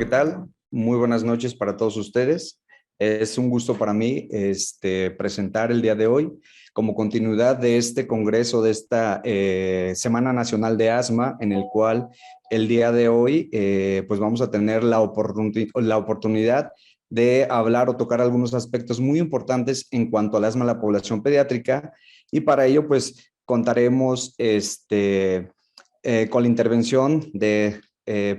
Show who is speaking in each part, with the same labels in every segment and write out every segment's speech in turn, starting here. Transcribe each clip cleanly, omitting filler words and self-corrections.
Speaker 1: tal? Muy buenas noches para todos ustedes. Es un gusto para mí presentar el día de hoy como continuidad de este congreso, de esta Semana Nacional de Asma, en el cual el día de hoy pues vamos a tener la oportunidad de hablar o tocar algunos aspectos muy importantes en cuanto al asma en la población pediátrica, y para ello pues contaremos con la intervención de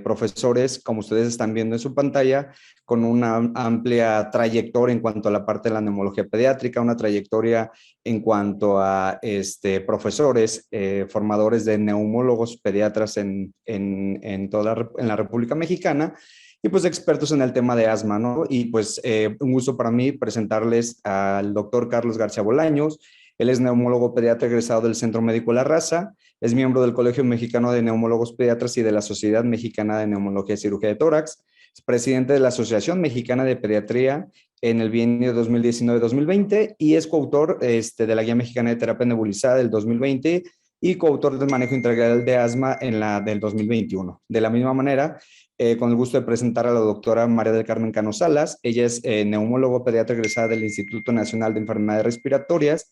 Speaker 1: profesores, como ustedes están viendo en su pantalla, con una amplia trayectoria en cuanto a la parte de la neumología pediátrica, una trayectoria en cuanto a profesores, formadores de neumólogos pediatras en la República Mexicana, y pues expertos en el tema de asma, ¿no? Y pues un gusto para mí presentarles al doctor Carlos García Bolaños. Él es neumólogo pediatra egresado del Centro Médico La Raza, es miembro del Colegio Mexicano de Neumólogos Pediatras y de la Sociedad Mexicana de Neumología y Cirugía de Tórax, es presidente de la Asociación Mexicana de Pediatría en el bienio 2019-2020 y es coautor de la Guía Mexicana de Terapia Nebulizada del 2020 y coautor del manejo integral de asma en la del 2021. De la misma manera, con el gusto de presentar a la doctora María del Carmen Cano Salas. Ella es neumólogo pediatra egresada del Instituto Nacional de Enfermedades Respiratorias,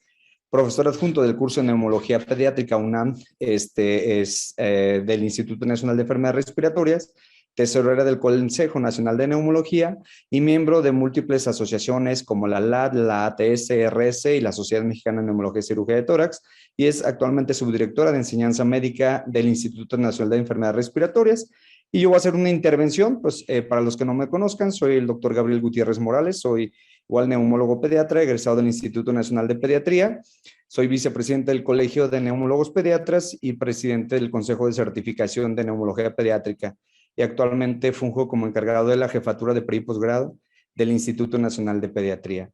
Speaker 1: profesor adjunto del curso de Neumología Pediátrica UNAM, del Instituto Nacional de Enfermedades Respiratorias, tesorera del Consejo Nacional de Neumología y miembro de múltiples asociaciones como la LAD, la ATS-RS y la Sociedad Mexicana de Neumología y Cirugía de Tórax, y es actualmente subdirectora de enseñanza médica del Instituto Nacional de Enfermedades Respiratorias. Y yo voy a hacer una intervención, pues para los que no me conozcan, soy el doctor Gabriel Gutiérrez Morales, soy igual neumólogo pediatra, egresado del Instituto Nacional de Pediatría. Soy vicepresidente del Colegio de Neumólogos Pediatras y presidente del Consejo de Certificación de Neumología Pediátrica. Y actualmente funjo como encargado de la jefatura de pre y posgrado del Instituto Nacional de Pediatría.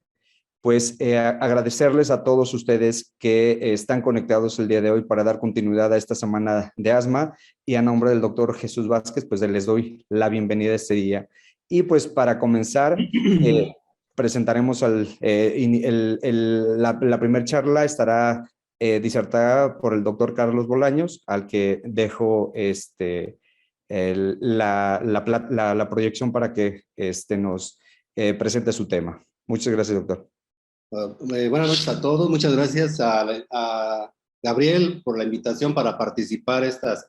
Speaker 1: Pues agradecerles a todos ustedes que están conectados el día de hoy para dar continuidad a esta semana de asma, y a nombre del doctor Jesús Vázquez, pues les doy la bienvenida a este día. Y pues para comenzar, presentaremos la primera charla. Estará disertada por el doctor Carlos Bolaños, al que dejo la proyección para que nos presente su tema. Muchas gracias, doctor.
Speaker 2: Buenas noches a todos. Muchas gracias a Gabriel por la invitación para participar esta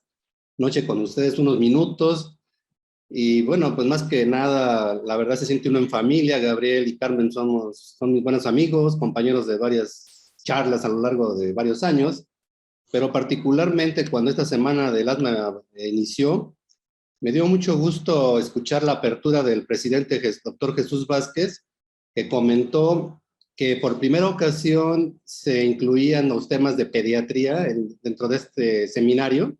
Speaker 2: noche con ustedes unos minutos. Y bueno, pues más que nada, la verdad se siente uno en familia. Gabriel y Carmen son mis buenos amigos, compañeros de varias charlas a lo largo de varios años, pero particularmente cuando esta semana del asma inició, me dio mucho gusto escuchar la apertura del presidente, doctor Jesús Vázquez, que comentó que por primera ocasión se incluían los temas de pediatría dentro de este seminario.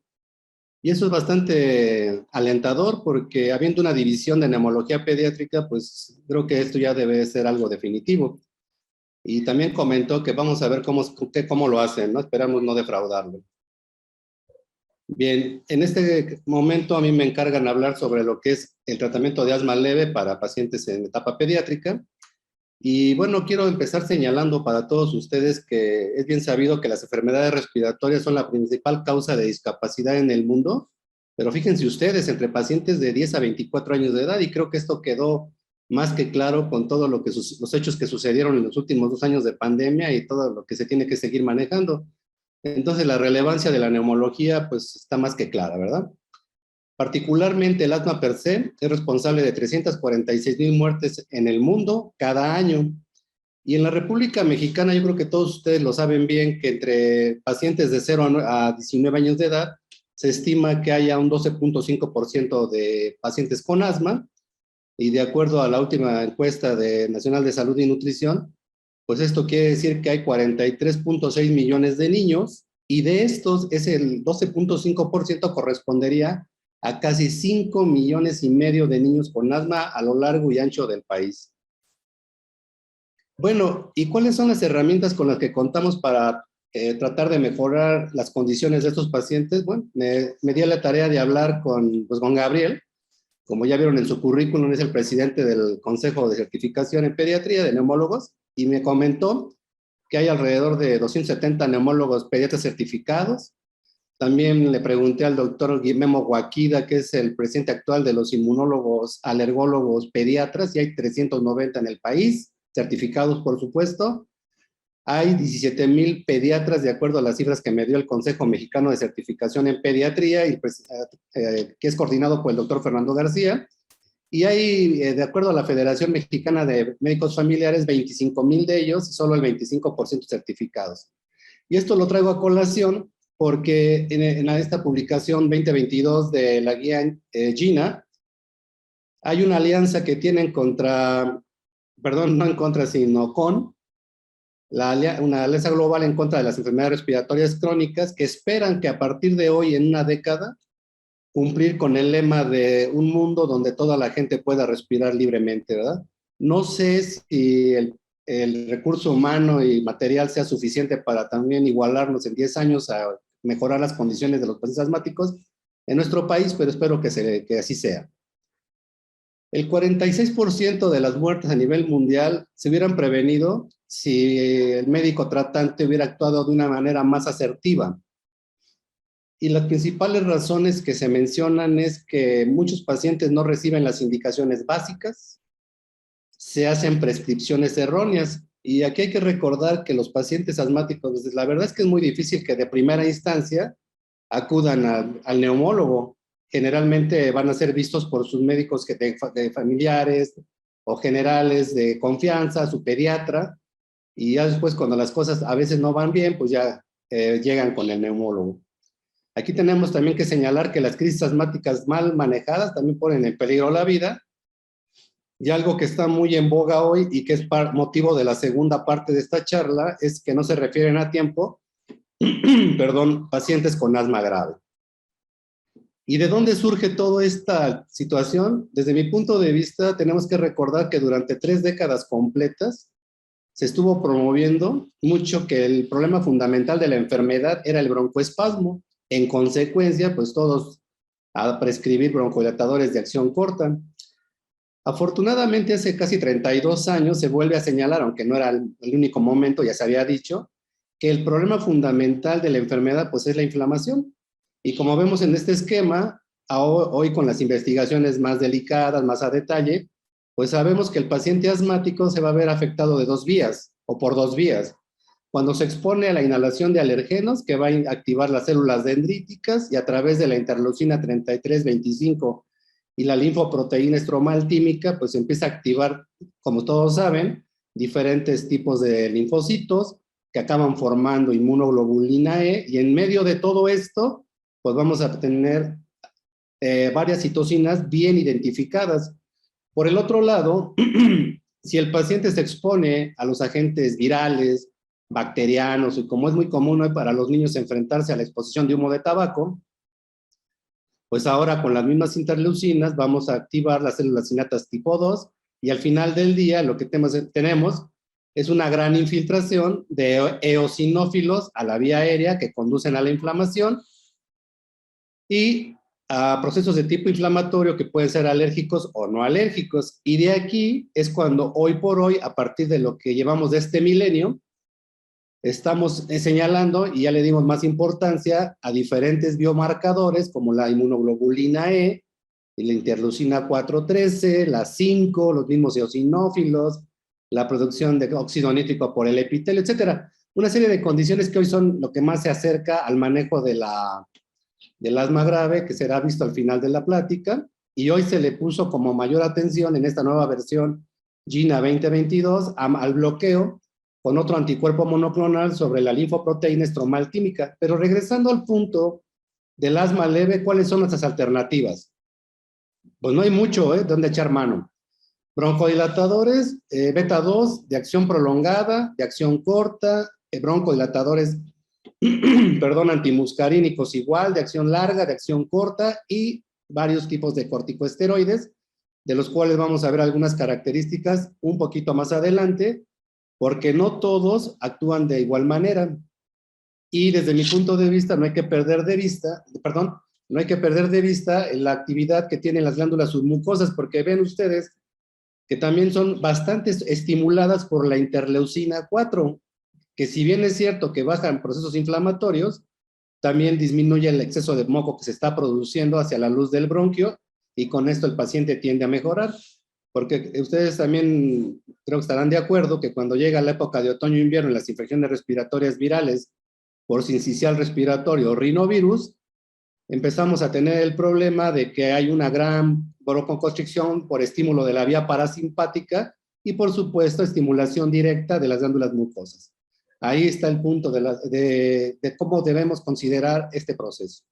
Speaker 2: Y eso es bastante alentador, porque habiendo una división de neumología pediátrica, pues creo que esto ya debe ser algo definitivo. Y también comentó que vamos a ver cómo lo hacen, ¿no? Esperamos no defraudarlo. Bien, en este momento a mí me encargan hablar sobre lo que es el tratamiento de asma leve para pacientes en etapa pediátrica. Y bueno, quiero empezar señalando para todos ustedes que es bien sabido que las enfermedades respiratorias son la principal causa de discapacidad en el mundo, pero fíjense ustedes, entre pacientes de 10 a 24 años de edad, y creo que esto quedó más que claro con todo los hechos que sucedieron en los últimos 2 años de pandemia y todo lo que se tiene que seguir manejando. Entonces la relevancia de la neumología pues está más que clara, ¿verdad? Particularmente el asma per se es responsable de 346,000 muertes en el mundo cada año. Y en la República Mexicana, yo creo que todos ustedes lo saben bien, que entre pacientes de 0 a 19 años de edad, se estima que haya un 12.5% de pacientes con asma, y de acuerdo a la última encuesta Nacional de Salud y Nutrición, pues esto quiere decir que hay 43.6 millones de niños, y de estos el 12.5% correspondería a casi 5,5 millones de niños con asma a lo largo y ancho del país. Bueno, ¿y cuáles son las herramientas con las que contamos para tratar de mejorar las condiciones de estos pacientes? Bueno, me di a la tarea de hablar con Gabriel. Como ya vieron en su currículum, es el presidente del Consejo de Certificación en Pediatría de Neumólogos, y me comentó que hay alrededor de 270 neumólogos pediatras certificados, También le pregunté al doctor Memo Guaquida, que es el presidente actual de los inmunólogos alergólogos pediatras, y hay 390 en el país, certificados por supuesto. Hay 17,000 pediatras, de acuerdo a las cifras que me dio el Consejo Mexicano de Certificación en Pediatría, que es coordinado por el doctor Fernando García. Y hay, de acuerdo a la Federación Mexicana de Médicos Familiares, 25,000 de ellos y solo el 25% certificados. Y esto lo traigo a colación porque en esta publicación 2022 de la guía GINA, hay una alianza que tienen contra, perdón, no en contra, sino con una alianza global en contra de las enfermedades respiratorias crónicas, que esperan que a partir de hoy, en una década, cumplir con el lema de un mundo donde toda la gente pueda respirar libremente, ¿verdad? No sé si el recurso humano y material sea suficiente para también igualarnos en 10 años a mejorar las condiciones de los pacientes asmáticos en nuestro país, pero espero que así sea. El 46% de las muertes a nivel mundial se hubieran prevenido si el médico tratante hubiera actuado de una manera más asertiva. Y las principales razones que se mencionan es que muchos pacientes no reciben las indicaciones básicas, se hacen prescripciones erróneas. Y aquí hay que recordar que los pacientes asmáticos, la verdad es que es muy difícil que de primera instancia acudan al neumólogo. Generalmente van a ser vistos por sus médicos de familiares o generales de confianza, su pediatra, y ya después cuando las cosas a veces no van bien, pues ya llegan con el neumólogo. Aquí tenemos también que señalar que las crisis asmáticas mal manejadas también ponen en peligro la vida. Y algo que está muy en boga hoy y que es motivo de la segunda parte de esta charla es que no se refieren a tiempo, perdón, pacientes con asma grave. ¿Y de dónde surge toda esta situación? Desde mi punto de vista, tenemos que recordar que durante 3 décadas completas se estuvo promoviendo mucho que el problema fundamental de la enfermedad era el broncoespasmo. En consecuencia, pues todos a prescribir broncodilatadores de acción corta. Afortunadamente, hace casi 32 años se vuelve a señalar, aunque no era el único momento, ya se había dicho, que el problema fundamental de la enfermedad pues es la inflamación. Y como vemos en este esquema, hoy con las investigaciones más delicadas, más a detalle, pues sabemos que el paciente asmático se va a ver afectado de 2 vías o por 2 vías. Cuando se expone a la inhalación de alergenos, que va a activar las células dendríticas y a través de la interleucina 33-25 y la linfoproteína estromal tímica, pues empieza a activar, como todos saben, diferentes tipos de linfocitos que acaban formando inmunoglobulina E, y en medio de todo esto, pues vamos a tener varias citocinas bien identificadas. Por el otro lado, si el paciente se expone a los agentes virales, bacterianos, y como es muy común hoy para los niños enfrentarse a la exposición de humo de tabaco, pues ahora con las mismas interleucinas vamos a activar las células sinatas tipo 2 y al final del día lo que tenemos es una gran infiltración de eosinófilos a la vía aérea que conducen a la inflamación y a procesos de tipo inflamatorio que pueden ser alérgicos o no alérgicos. Y de aquí es cuando hoy por hoy, a partir de lo que llevamos de este milenio, estamos señalando, y ya le dimos más importancia, a diferentes biomarcadores como la inmunoglobulina E, y la interleucina 4-13, la 5, los mismos eosinófilos, la producción de óxido nítrico por el epitelio, etcétera. Una serie de condiciones que hoy son lo que más se acerca al manejo del asma grave, que será visto al final de la plática, y hoy se le puso como mayor atención en esta nueva versión GINA 2022 al bloqueo con otro anticuerpo monoclonal sobre la linfoproteína estromal tímica. Pero regresando al punto del asma leve, ¿cuáles son nuestras alternativas? Pues no hay mucho, donde echar mano. Broncodilatadores beta 2 de acción prolongada, de acción corta, broncodilatadores perdón, antimuscarínicos igual, de acción larga, de acción corta, y varios tipos de corticosteroides, de los cuales vamos a ver algunas características un poquito más adelante, porque no todos actúan de igual manera. Y desde mi punto de vista no hay que perder de vista, no hay que perder de vista la actividad que tienen las glándulas submucosas, porque ven ustedes que también son bastante estimuladas por la interleucina 4, que si bien es cierto que bajan procesos inflamatorios, también disminuye el exceso de moco que se está produciendo hacia la luz del bronquio y con esto el paciente tiende a mejorar. Porque ustedes también creo que estarán de acuerdo que cuando llega la época de otoño-invierno y las infecciones respiratorias virales por sincicial respiratorio o rinovirus, empezamos a tener el problema de que hay una gran broncoconstricción por estímulo de la vía parasimpática y por supuesto estimulación directa de las glándulas mucosas. Ahí está el punto de cómo debemos considerar este proceso.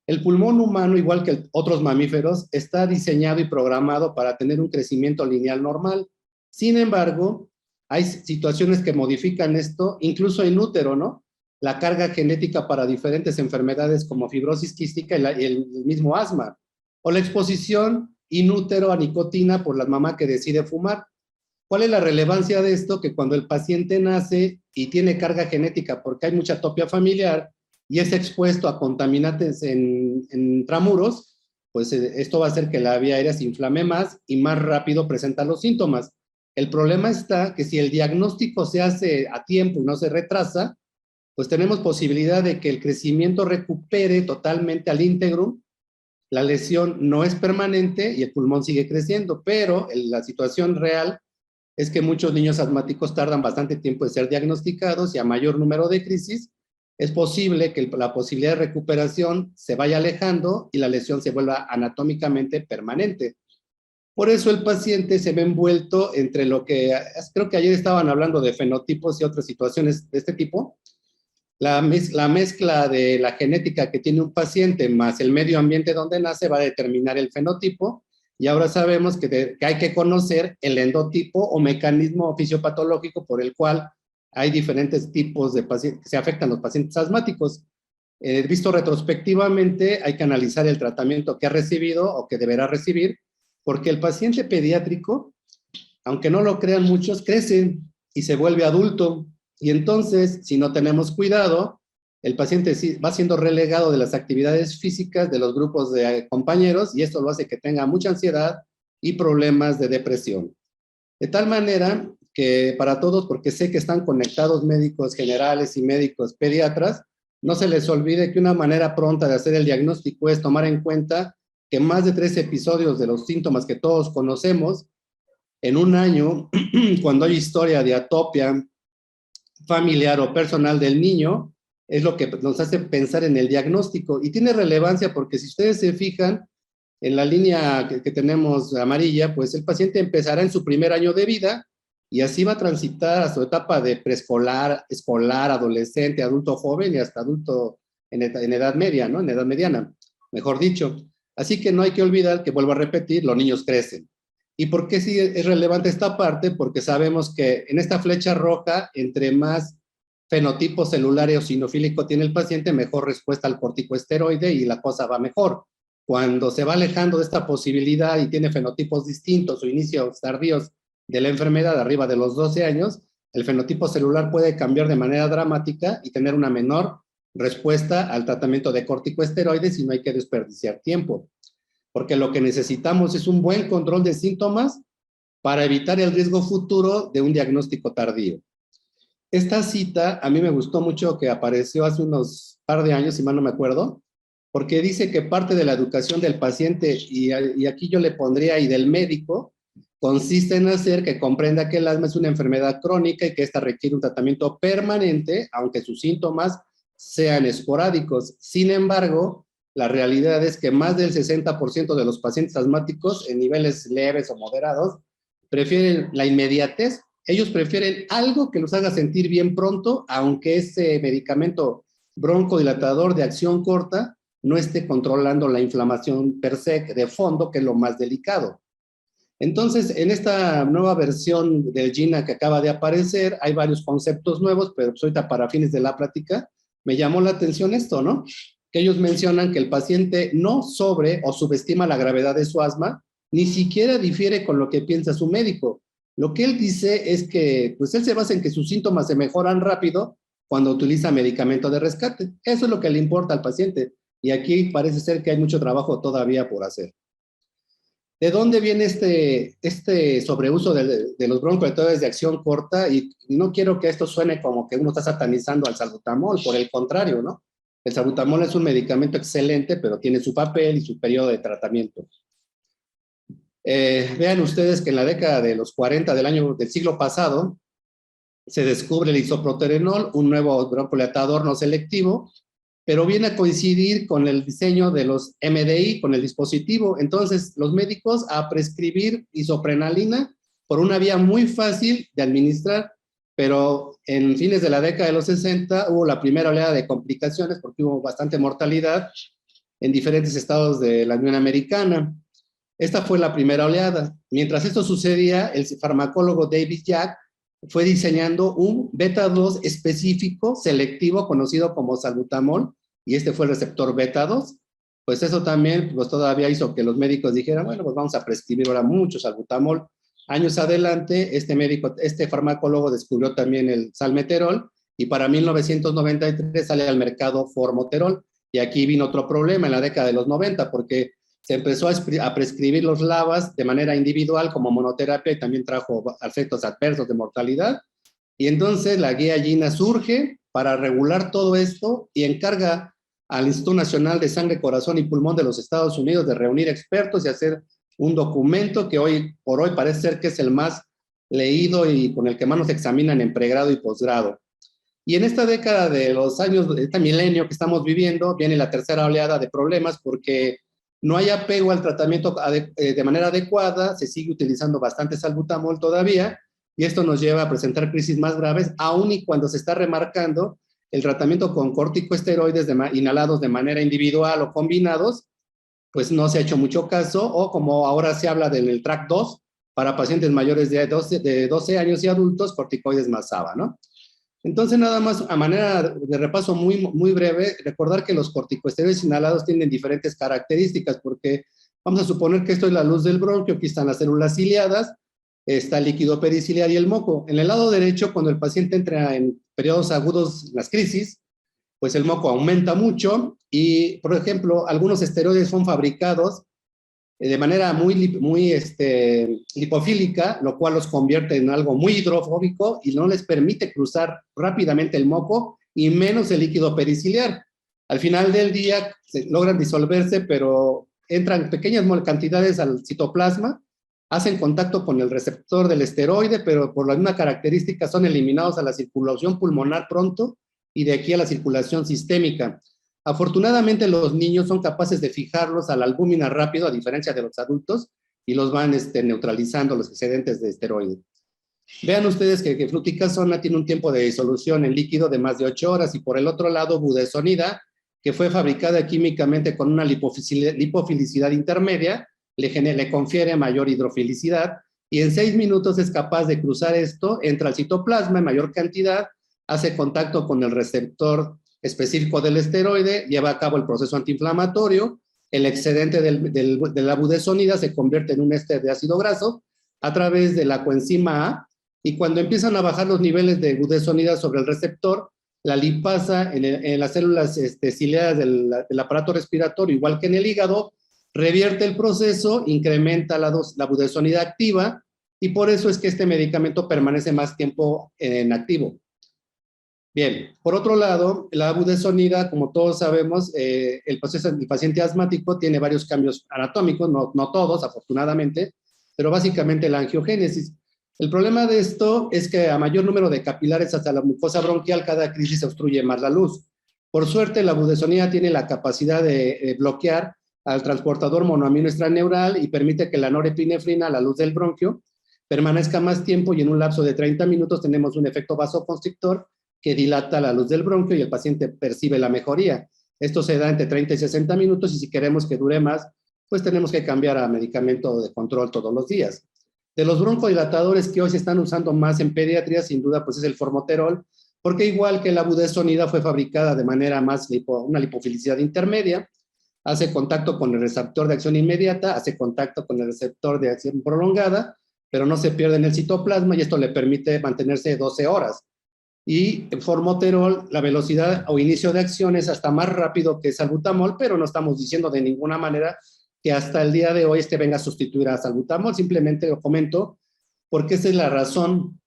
Speaker 2: El pulmón humano, igual que otros mamíferos, está diseñado y programado para tener un crecimiento lineal normal. Sin embargo, hay situaciones que modifican esto, incluso en útero, ¿no? La carga genética para diferentes enfermedades como fibrosis quística y el mismo asma, o la exposición in útero a nicotina por la mamá que decide fumar. ¿Cuál es la relevancia de esto? Que cuando el paciente nace y tiene carga genética porque hay mucha atopia familiar, y es expuesto a contaminantes en intramuros, pues esto va a hacer que la vía aérea se inflame más y más rápido presenta los síntomas. El problema está que si el diagnóstico se hace a tiempo y no se retrasa, pues tenemos posibilidad de que el crecimiento recupere totalmente al íntegro, la lesión no es permanente y el pulmón sigue creciendo, pero la situación real es que muchos niños asmáticos tardan bastante tiempo en ser diagnosticados y a mayor número de crisis, es posible que la posibilidad de recuperación se vaya alejando y la lesión se vuelva anatómicamente permanente. Por eso el paciente se ve envuelto entre lo que, creo que ayer estaban hablando de fenotipos y otras situaciones de este tipo, la mezcla de la genética que tiene un paciente más el medio ambiente donde nace va a determinar el fenotipo, y ahora sabemos que hay que conocer el endotipo o mecanismo fisiopatológico por el cual hay diferentes tipos de pacientes que se afectan los pacientes asmáticos. Visto retrospectivamente, hay que analizar el tratamiento que ha recibido o que deberá recibir, porque el paciente pediátrico, aunque no lo crean muchos, crece y se vuelve adulto. Y entonces, si no tenemos cuidado, el paciente va siendo relegado de las actividades físicas de los grupos de compañeros y esto lo hace que tenga mucha ansiedad y problemas de depresión. De tal manera que para todos, porque sé que están conectados médicos generales y médicos pediatras, no se les olvide que una manera pronta de hacer el diagnóstico es tomar en cuenta que más de 3 episodios de los síntomas que todos conocemos en un año, cuando hay historia de atopia familiar o personal del niño, es lo que nos hace pensar en el diagnóstico. Y tiene relevancia porque si ustedes se fijan en la línea que tenemos amarilla, pues el paciente empezará en su primer año de vida y así va a transitar a su etapa de preescolar, escolar, adolescente, adulto joven y hasta adulto en edad media, ¿no? En edad mediana, mejor dicho. Así que no hay que olvidar que, vuelvo a repetir, los niños crecen. ¿Y por qué sí es relevante esta parte? Porque sabemos que en esta flecha roja, entre más fenotipo celular eosinofílico tiene el paciente, mejor respuesta al corticoesteroide y la cosa va mejor. Cuando se va alejando de esta posibilidad y tiene fenotipos distintos o inicios tardíos de la enfermedad arriba de los 12 años, el fenotipo celular puede cambiar de manera dramática y tener una menor respuesta al tratamiento de corticoesteroides y no hay que desperdiciar tiempo. Porque lo que necesitamos es un buen control de síntomas para evitar el riesgo futuro de un diagnóstico tardío. Esta cita a mí me gustó mucho, que apareció hace unos par de años, si mal no me acuerdo, porque dice que parte de la educación del paciente, y aquí yo le pondría, y del médico, consiste en hacer que comprenda que el asma es una enfermedad crónica y que esta requiere un tratamiento permanente, aunque sus síntomas sean esporádicos. Sin embargo, la realidad es que más del 60% de los pacientes asmáticos en niveles leves o moderados prefieren la inmediatez. Ellos prefieren algo que los haga sentir bien pronto, aunque ese medicamento broncodilatador de acción corta no esté controlando la inflamación per se de fondo, que es lo más delicado. Entonces, en esta nueva versión del GINA que acaba de aparecer, hay varios conceptos nuevos, pero pues ahorita para fines de la plática me llamó la atención esto, ¿no? Que ellos mencionan que el paciente no sobre o subestima la gravedad de su asma, ni siquiera difiere con lo que piensa su médico. Lo que él dice es que, pues él se basa en que sus síntomas se mejoran rápido cuando utiliza medicamento de rescate. Eso es lo que le importa al paciente. Y aquí parece ser que hay mucho trabajo todavía por hacer. ¿De dónde viene este sobreuso de los broncodilatadores de acción corta? Y no quiero que esto suene como que uno está satanizando al salbutamol, por el contrario, ¿no? El salbutamol es un medicamento excelente, pero tiene su papel y su periodo de tratamiento. Vean ustedes que en la década de los 40 del siglo pasado se descubre el isoproterenol, un nuevo broncodilatador no selectivo, pero viene a coincidir con el diseño de los MDI, con el dispositivo. Entonces, los médicos a prescribir isoprenalina por una vía muy fácil de administrar, pero en fines de la década de los 60 hubo la primera oleada de complicaciones porque hubo bastante mortalidad en diferentes estados de la Unión Americana. Esta fue la primera oleada. Mientras esto sucedía, el farmacólogo David Jack fue diseñando un beta 2 específico, selectivo, conocido como salbutamol, y este fue el receptor beta 2. Pues eso también, pues todavía hizo que los médicos dijeran, bueno, pues vamos a prescribir ahora mucho salbutamol. Años adelante, este farmacólogo descubrió también el salmeterol, y para 1993 sale al mercado formoterol, y aquí vino otro problema en la década de los 90, porque se empezó a prescribir los LABAs de manera individual como monoterapia y también trajo efectos adversos de mortalidad. Y entonces la guía GINA surge para regular todo esto y encarga al Instituto Nacional de Sangre, Corazón y Pulmón de los Estados Unidos de reunir expertos y hacer un documento que hoy por hoy parece ser que es el más leído y con el que más nos examinan en pregrado y posgrado. Y en esta década de los años, este milenio que estamos viviendo, viene la tercera oleada de problemas porque no hay apego al tratamiento de manera adecuada, se sigue utilizando bastante salbutamol todavía, y esto nos lleva a presentar crisis más graves, aun y cuando se está remarcando el tratamiento con corticosteroides inhalados de manera individual o combinados, pues no se ha hecho mucho caso, o como ahora se habla del TRAC 2, para pacientes mayores de 12 años y adultos, corticoides más ABA, ¿no? Entonces, nada más, a manera de repaso muy breve, recordar que los corticosteroides inhalados tienen diferentes características, porque vamos a suponer que esto es la luz del bronquio, aquí están las células ciliadas, está el líquido periciliar y el moco. En el lado derecho, cuando el paciente entra en periodos agudos, las crisis, pues el moco aumenta mucho y, por ejemplo, algunos esteroides son fabricados de manera muy lipofílica, lo cual los convierte en algo muy hidrofóbico y no les permite cruzar rápidamente el moco y menos el líquido periciliar. Al final del día logran disolverse, pero entran pequeñas cantidades al citoplasma, hacen contacto con el receptor del esteroide, pero por la misma característica son eliminados a la circulación pulmonar pronto y de aquí a la circulación sistémica. Afortunadamente, los niños son capaces de fijarlos a la albúmina rápido, a diferencia de los adultos, y los van neutralizando los excedentes de esteroide. Vean ustedes que fluticasona tiene un tiempo de disolución en líquido de más de 8 horas, y por el otro lado, budesonida, que fue fabricada químicamente con una lipofilicidad intermedia, le confiere mayor hidrofilicidad, y en 6 minutos es capaz de cruzar esto, entra al citoplasma en mayor cantidad, hace contacto con el receptor específico del esteroide, lleva a cabo el proceso antiinflamatorio, el excedente de la budesonida se convierte en un éster de ácido graso a través de la coenzima A, y cuando empiezan a bajar los niveles de budesonida sobre el receptor, la lipasa en las células ciliadas del aparato respiratorio, igual que en el hígado, revierte el proceso, incrementa la budesonida activa, y por eso es que este medicamento permanece más tiempo en activo. Bien, por otro lado, la budesonida, como todos sabemos, el paciente asmático tiene varios cambios anatómicos, no todos, afortunadamente, pero básicamente la angiogénesis. El problema de esto es que a mayor número de capilares hasta la mucosa bronquial, cada crisis se obstruye más la luz. Por suerte, la budesonida tiene la capacidad de bloquear al transportador monoamino extraneural y permite que la norepinefrina, la luz del bronquio, permanezca más tiempo, y en un lapso de 30 minutos tenemos un efecto vasoconstrictor que dilata la luz del bronquio y el paciente percibe la mejoría. Esto se da entre 30 y 60 minutos, y si queremos que dure más, pues tenemos que cambiar a medicamento de control todos los días. De los broncodilatadores que hoy se están usando más en pediatría, sin duda, pues es el formoterol, porque igual que la budesonida fue fabricada de manera más una lipofilicidad intermedia, hace contacto con el receptor de acción inmediata, hace contacto con el receptor de acción prolongada, pero no se pierde en el citoplasma, y esto le permite mantenerse 12 horas. Y en formoterol, la velocidad o inicio de acción es hasta más rápido que salbutamol, pero no estamos diciendo de ninguna manera que hasta el día de hoy venga a sustituir a salbutamol. Simplemente lo comento porque esa es la razón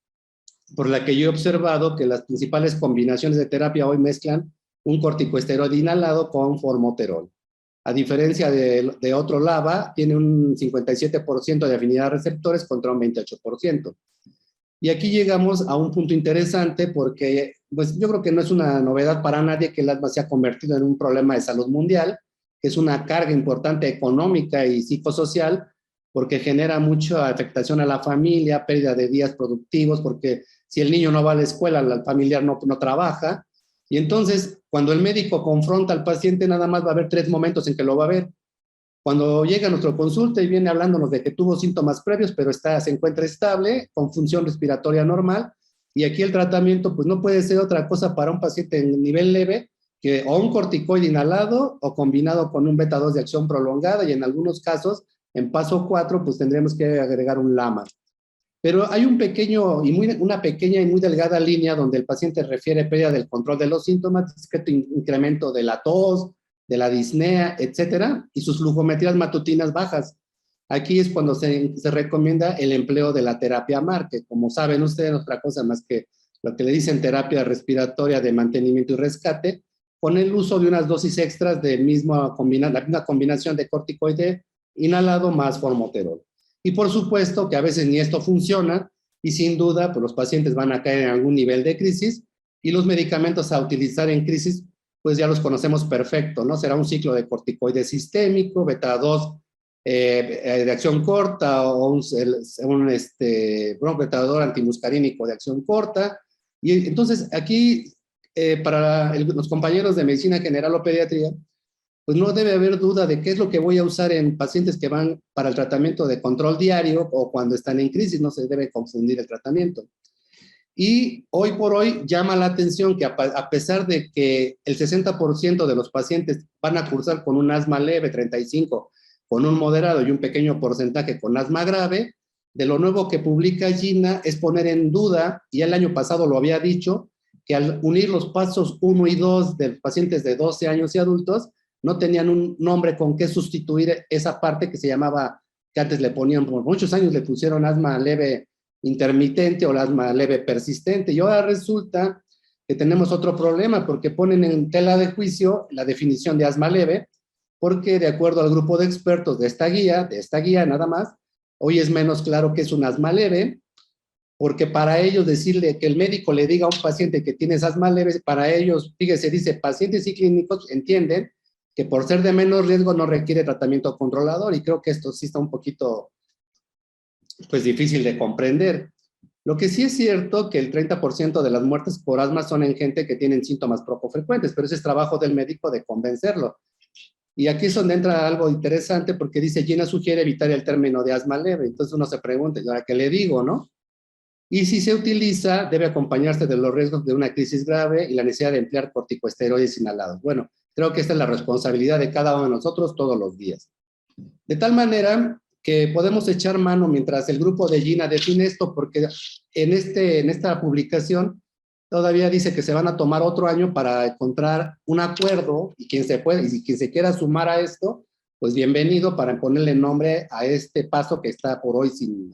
Speaker 2: por la que yo he observado que las principales combinaciones de terapia hoy mezclan un corticosteroide inhalado con formoterol. A diferencia de otro LABA, tiene un 57% de afinidad a receptores contra un 28%. Y aquí llegamos a un punto interesante porque pues, yo creo que no es una novedad para nadie que el asma se ha convertido en un problema de salud mundial, que es una carga importante económica y psicosocial, porque genera mucha afectación a la familia, pérdida de días productivos, porque si el niño no va a la escuela, el familiar no trabaja. Y entonces, cuando el médico confronta al paciente, nada más va a haber 3 momentos en que lo va a ver. Cuando llega a nuestra consulta y viene hablándonos de que tuvo síntomas previos, pero se encuentra estable, con función respiratoria normal, y aquí el tratamiento pues no puede ser otra cosa para un paciente en nivel leve que o un corticoide inhalado o combinado con un beta-2 de acción prolongada, y en algunos casos, en paso 4, pues tendremos que agregar un LAMA. Pero hay una pequeña y muy delgada línea donde el paciente refiere pérdida del control de los síntomas, discreto incremento de la tos, de la disnea, etcétera, y sus flujometrías matutinas bajas. Aquí es cuando se recomienda el empleo de la terapia MAR, que como saben ustedes, no es otra cosa más que lo que le dicen terapia respiratoria de mantenimiento y rescate, con el uso de unas dosis extras de la misma combinación de corticoide inhalado más formoterol. Y por supuesto que a veces ni esto funciona y sin duda pues los pacientes van a caer en algún nivel de crisis y los medicamentos a utilizar en crisis pues ya los conocemos perfecto, ¿no? Será un ciclo de corticoide sistémico, beta-2 de acción corta o un broncoespectador antimuscarínico de acción corta. Y entonces aquí para los compañeros de medicina general o pediatría, pues no debe haber duda de qué es lo que voy a usar en pacientes que van para el tratamiento de control diario o cuando están en crisis, no se debe confundir el tratamiento. Y hoy por hoy llama la atención que a pesar de que el 60% de los pacientes van a cursar con un asma leve, 35%, con un moderado y un pequeño porcentaje con asma grave, de lo nuevo que publica Gina es poner en duda, y el año pasado lo había dicho, que al unir los pasos 1 y 2 de pacientes de 12 años y adultos, no tenían un nombre con qué sustituir esa parte que se llamaba, que antes le ponían, por muchos años le pusieron asma leve intermitente o asma leve persistente, y ahora resulta que tenemos otro problema porque ponen en tela de juicio la definición de asma leve, porque de acuerdo al grupo de expertos de esta guía nada más, hoy es menos claro que es un asma leve, porque para ellos decirle que el médico le diga a un paciente que tienes asma leve, para ellos, fíjese, dice, pacientes y clínicos entienden que por ser de menos riesgo no requiere tratamiento controlador, y creo que esto sí está un poquito pues difícil de comprender. Lo que sí es cierto que el 30% de las muertes por asma son en gente que tienen síntomas poco frecuentes, pero ese es trabajo del médico de convencerlo. Y aquí es donde entra algo interesante porque dice, Gina sugiere evitar el término de asma leve. Entonces uno se pregunta, ¿y ahora qué le digo, no? Y si se utiliza, debe acompañarse de los riesgos de una crisis grave y la necesidad de emplear corticosteroides inhalados. Bueno, creo que esta es la responsabilidad de cada uno de nosotros todos los días. De tal manera que podemos echar mano mientras el grupo de Gina define esto, porque en esta publicación todavía dice que se van a tomar otro año para encontrar un acuerdo, y quien se quiera sumar a esto, pues bienvenido, para ponerle nombre a este paso que está por hoy sin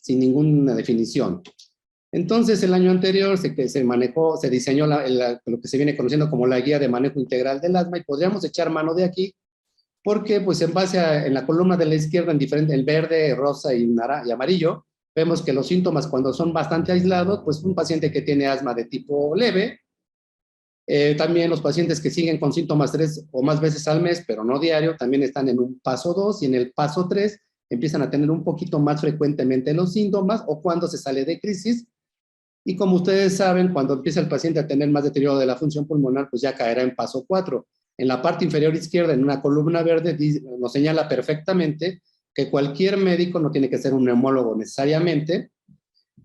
Speaker 2: sin ninguna definición. Entonces, el año anterior se diseñó lo que se viene conociendo como la guía de manejo integral del asma, y podríamos echar mano de aquí, porque pues en base en la columna de la izquierda, en verde, rosa y amarillo, vemos que los síntomas cuando son bastante aislados, pues un paciente que tiene asma de tipo leve, también los pacientes que siguen con síntomas 3 o más veces al mes, pero no diario, también están en un paso 2, y en el paso 3 empiezan a tener un poquito más frecuentemente los síntomas o cuando se sale de crisis. Y como ustedes saben, cuando empieza el paciente a tener más deterioro de la función pulmonar, pues ya caerá en paso 4. En la parte inferior izquierda, en una columna verde, nos señala perfectamente que cualquier médico, no tiene que ser un neumólogo necesariamente,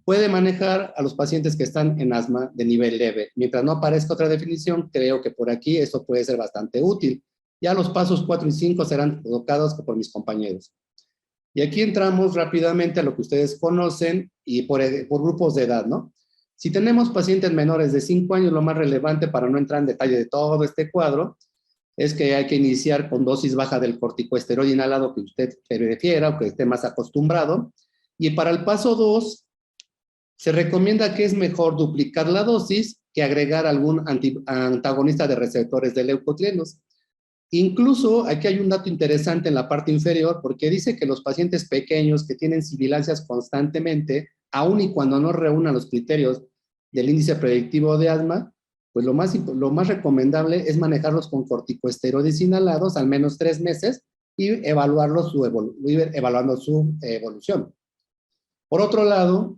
Speaker 2: puede manejar a los pacientes que están en asma de nivel leve. Mientras no aparezca otra definición, creo que por aquí esto puede ser bastante útil. Ya los pasos 4 y 5 serán tocados por mis compañeros. Y aquí entramos rápidamente a lo que ustedes conocen y por grupos de edad, ¿no? Si tenemos pacientes menores de 5 años, lo más relevante, para no entrar en detalle de todo este cuadro, es que hay que iniciar con dosis baja del corticosteroide inhalado que usted prefiera o que esté más acostumbrado. Y para el paso 2, Se recomienda que es mejor duplicar la dosis que agregar algún antagonista de receptores de leucotrienos. Incluso aquí hay un dato interesante en la parte inferior, porque dice que los pacientes pequeños que tienen sibilancias constantemente, aun y cuando no reúnan los criterios del índice predictivo de asma, pues lo más recomendable es manejarlos con corticosteroides inhalados al menos 3 meses y ir evaluando su evolución. Por otro lado,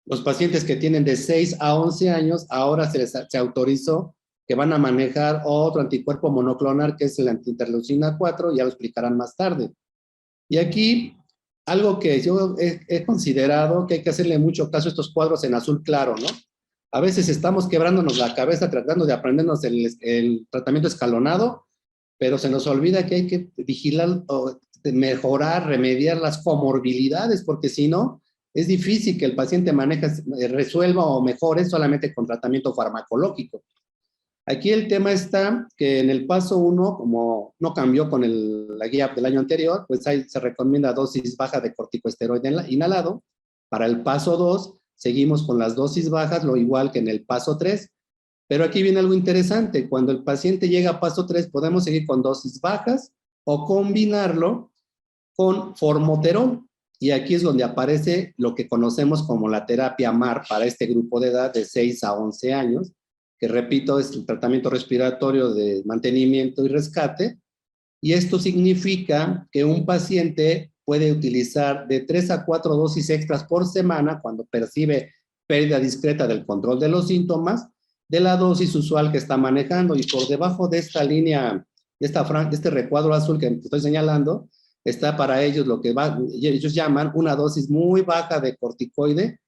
Speaker 2: los pacientes que tienen de 6 a 11 años, ahora se autorizó que van a manejar otro anticuerpo monoclonal, que es la antiinterleucina 4, ya lo explicarán más tarde. Y aquí, algo que yo he considerado que hay que hacerle mucho caso a estos cuadros en azul claro, ¿no? A veces estamos quebrándonos la cabeza tratando de aprendernos el tratamiento escalonado, pero se nos olvida que hay que vigilar o mejorar, remediar las comorbilidades, porque si no, es difícil que el paciente resuelva o mejore solamente con tratamiento farmacológico. Aquí el tema está que en el paso 1, como no cambió con la guía del año anterior, pues ahí se recomienda dosis baja de corticosteroide inhalado. Para el paso 2, seguimos con las dosis bajas, lo igual que en el paso 3. Pero aquí viene algo interesante. Cuando el paciente llega a paso 3, podemos seguir con dosis bajas o combinarlo con formoterol. Y aquí es donde aparece lo que conocemos como la terapia MAR para este grupo de edad de 6 a 11 años, que repito, es el tratamiento respiratorio de mantenimiento y rescate, y esto significa que un paciente puede utilizar de 3 a 4 dosis extras por semana cuando percibe pérdida discreta del control de los síntomas, de la dosis usual que está manejando, y por debajo de esta línea, de este recuadro azul que estoy señalando, está para ellos lo que ellos llaman una dosis muy baja de corticoide,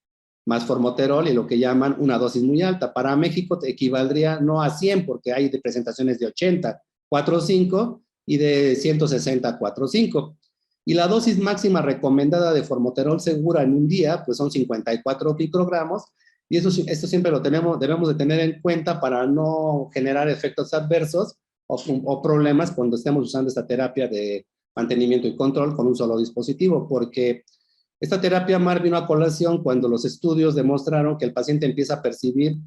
Speaker 2: más formoterol, y lo que llaman una dosis muy alta. Para México equivaldría no a 100, porque hay de presentaciones de 80, 4.5 y de 160, 4.5. Y la dosis máxima recomendada de formoterol segura en un día, pues son 54 microgramos, y esto siempre debemos de tener en cuenta para no generar efectos adversos o problemas cuando estemos usando esta terapia de mantenimiento y control con un solo dispositivo, porque esta terapia MAR vino a colación cuando los estudios demostraron que el paciente empieza a percibir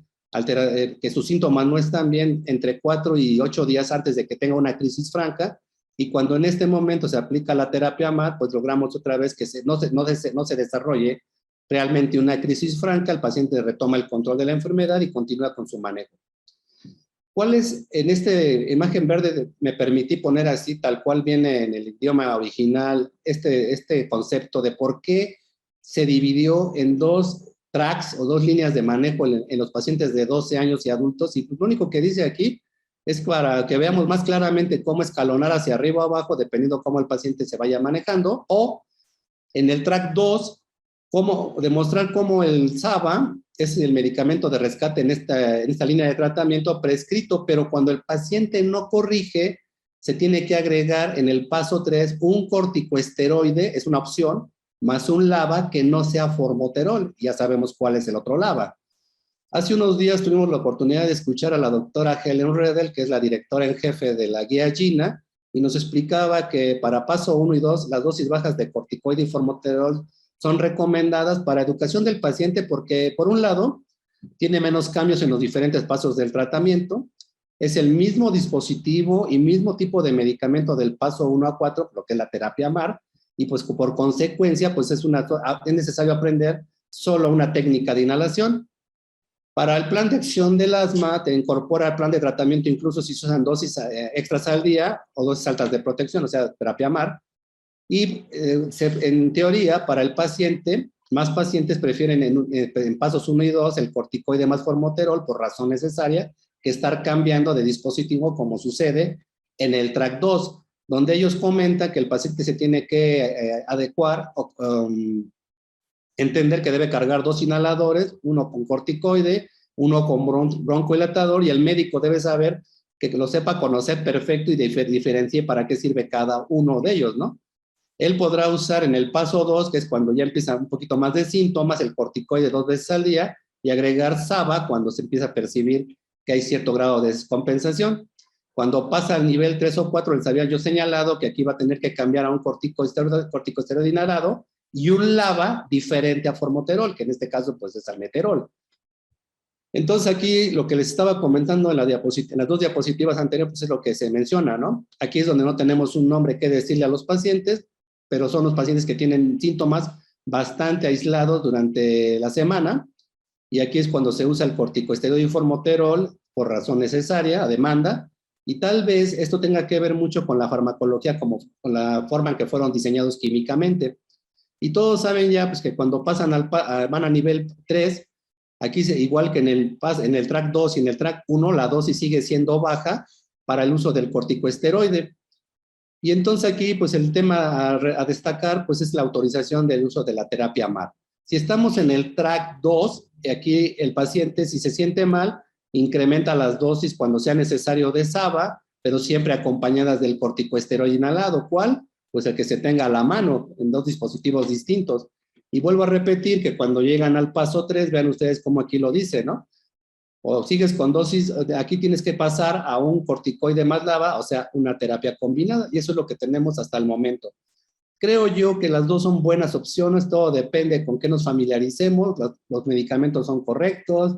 Speaker 2: que sus síntomas no están bien entre 4 y 8 días antes de que tenga una crisis franca, y cuando en este momento se aplica la terapia MAR, pues logramos otra vez que no se desarrolle realmente una crisis franca, el paciente retoma el control de la enfermedad y continúa con su manejo. ¿Cuál es, en esta imagen verde me permití poner así, tal cual viene en el idioma original, este concepto de por qué se dividió en 2 tracks o 2 líneas de manejo en los pacientes de 12 años y adultos? Y lo único que dice aquí es para que veamos más claramente cómo escalonar hacia arriba o abajo, dependiendo cómo el paciente se vaya manejando, o en el track 2, demostrar cómo el SABA es el medicamento de rescate en esta línea de tratamiento prescrito, pero cuando el paciente no corrige, se tiene que agregar en el paso 3 un corticoesteroide, es una opción, más un LABA que no sea formoterol. Ya sabemos cuál es el otro LABA. Hace unos días tuvimos la oportunidad de escuchar a la doctora Helen Redel, que es la directora en jefe de la guía GINA, y nos explicaba que para paso 1 y 2, las dosis bajas de corticoide y formoterol son recomendadas para educación del paciente porque, por un lado, tiene menos cambios en los diferentes pasos del tratamiento, es el mismo dispositivo y mismo tipo de medicamento del paso 1 a 4, lo que es la terapia MAR, y pues por consecuencia, pues es necesario aprender solo una técnica de inhalación. Para el plan de acción del asma, te incorpora el plan de tratamiento incluso si se usan dosis extras al día o dosis altas de protección, o sea, terapia MAR. Y en teoría, para el paciente, más pacientes prefieren en pasos 1 y 2 el corticoide más formoterol por razón necesaria que estar cambiando de dispositivo como sucede en el track 2, donde ellos comentan que el paciente se tiene que adecuar o entender que debe cargar 2 inhaladores, uno con corticoide, uno con broncodilatador, y el médico debe saber que lo sepa conocer perfecto y diferencie para qué sirve cada uno de ellos, ¿no? Él podrá usar en el paso 2, que es cuando ya empieza un poquito más de síntomas, el corticoide 2 veces al día, y agregar SABA cuando se empieza a percibir que hay cierto grado de descompensación. Cuando pasa al nivel 3 o 4, les había yo señalado que aquí va a tener que cambiar a un corticosteroide inhalado, y un LABA diferente a formoterol, que en este caso pues es almeterol. Entonces aquí lo que les estaba comentando en las dos diapositivas anteriores pues es lo que se menciona, ¿no? Aquí es donde no tenemos un nombre que decirle a los pacientes, pero son los pacientes que tienen síntomas bastante aislados durante la semana, y aquí es cuando se usa el corticosteroide y formoterol por razón necesaria, a demanda, y tal vez esto tenga que ver mucho con la farmacología, como con la forma en que fueron diseñados químicamente. Y todos saben ya pues, que cuando pasan van a nivel 3, aquí igual que en el track 2 y en el track 1, la dosis sigue siendo baja para el uso del corticosteroide. Y entonces aquí, pues el tema a destacar, pues es la autorización del uso de la terapia MAT. Si estamos en el track 2, aquí el paciente, si se siente mal, incrementa las dosis cuando sea necesario de SABA, pero siempre acompañadas del corticosteroide inhalado. ¿Cuál? Pues el que se tenga a la mano en dos dispositivos distintos. Y vuelvo a repetir que cuando llegan al paso 3, vean ustedes cómo aquí lo dice, ¿no? O sigues con dosis, aquí tienes que pasar a un corticoide más LABA, o sea, una terapia combinada, y eso es lo que tenemos hasta el momento. Creo yo que las dos son buenas opciones, todo depende con qué nos familiaricemos, los medicamentos son correctos,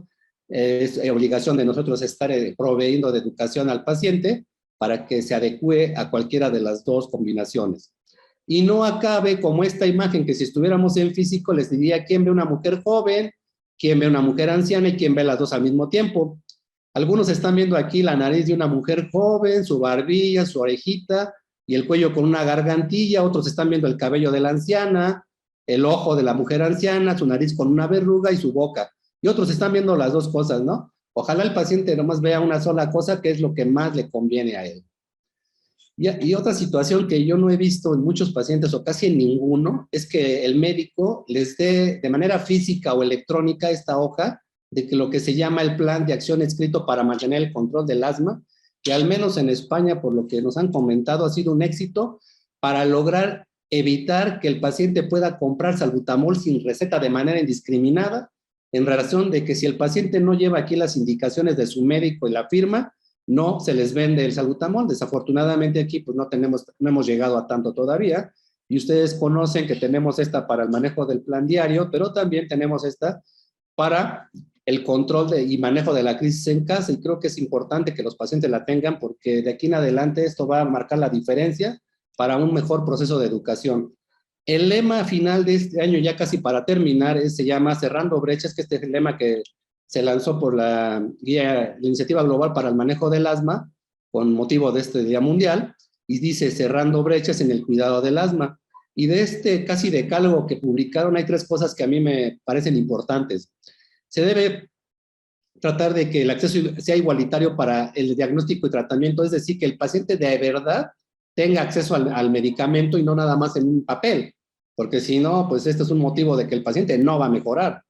Speaker 2: es obligación de nosotros estar proveyendo de educación al paciente para que se adecue a cualquiera de las dos combinaciones. Y no acabe como esta imagen que si estuviéramos en físico les diría quién ve una mujer joven, quién ve una mujer anciana y quién ve las dos al mismo tiempo. Algunos están viendo aquí la nariz de una mujer joven, su barbilla, su orejita y el cuello con una gargantilla. Otros están viendo el cabello de la anciana, el ojo de la mujer anciana, su nariz con una verruga y su boca. Y otros están viendo las dos cosas, ¿no? Ojalá el paciente nomás vea una sola cosa, que es lo que más le conviene a él. Y otra situación que yo no he visto en muchos pacientes o casi en ninguno es que el médico les dé de manera física o electrónica esta hoja de que lo que se llama el plan de acción escrito para mantener el control del asma, que al menos en España, por lo que nos han comentado, ha sido un éxito para lograr evitar que el paciente pueda comprar salbutamol sin receta de manera indiscriminada, en relación de que si el paciente no lleva aquí las indicaciones de su médico y la firma, no se les vende el salbutamol. Desafortunadamente aquí pues no hemos llegado a tanto todavía, y ustedes conocen que tenemos esta para el manejo del plan diario, pero también tenemos esta para el control y manejo de la crisis en casa, y creo que es importante que los pacientes la tengan porque de aquí en adelante esto va a marcar la diferencia para un mejor proceso de educación. El lema final de este año, ya casi para terminar, se llama Cerrando Brechas, que este es el lema que se lanzó por la Iniciativa Global para el Manejo del Asma, con motivo de este Día Mundial, y dice Cerrando Brechas en el Cuidado del Asma. Y de este casi decálogo que publicaron hay 3 cosas que a mí me parecen importantes. Se debe tratar de que el acceso sea igualitario para el diagnóstico y tratamiento, es decir, que el paciente de verdad tenga acceso al medicamento y no nada más en un papel, porque si no, pues este es un motivo de que el paciente no va a mejorar.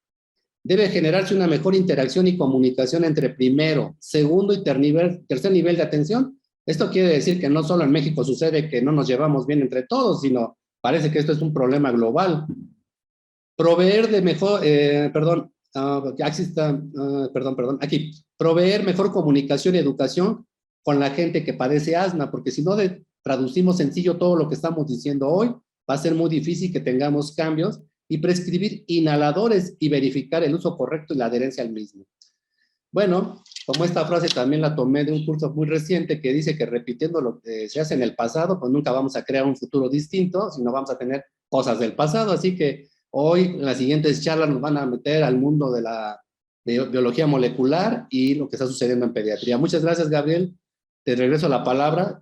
Speaker 2: Debe generarse una mejor interacción y comunicación entre primero, segundo y tercer nivel de atención. Esto quiere decir que no solo en México sucede que no nos llevamos bien entre todos, sino parece que esto es un problema global. Proveer de mejor, proveer mejor comunicación y educación con la gente que padece asma, porque si no traducimos sencillo todo lo que estamos diciendo hoy, va a ser muy difícil que tengamos cambios, y prescribir inhaladores y verificar el uso correcto y la adherencia al mismo. Bueno, como esta frase también la tomé de un curso muy reciente que dice que repitiendo lo que se hace en el pasado, pues nunca vamos a crear un futuro distinto, sino vamos a tener cosas del pasado. Así que hoy, en las siguientes charlas, nos van a meter al mundo de la biología molecular y lo que está sucediendo en pediatría. Muchas gracias, Gabriel. Te regreso la palabra.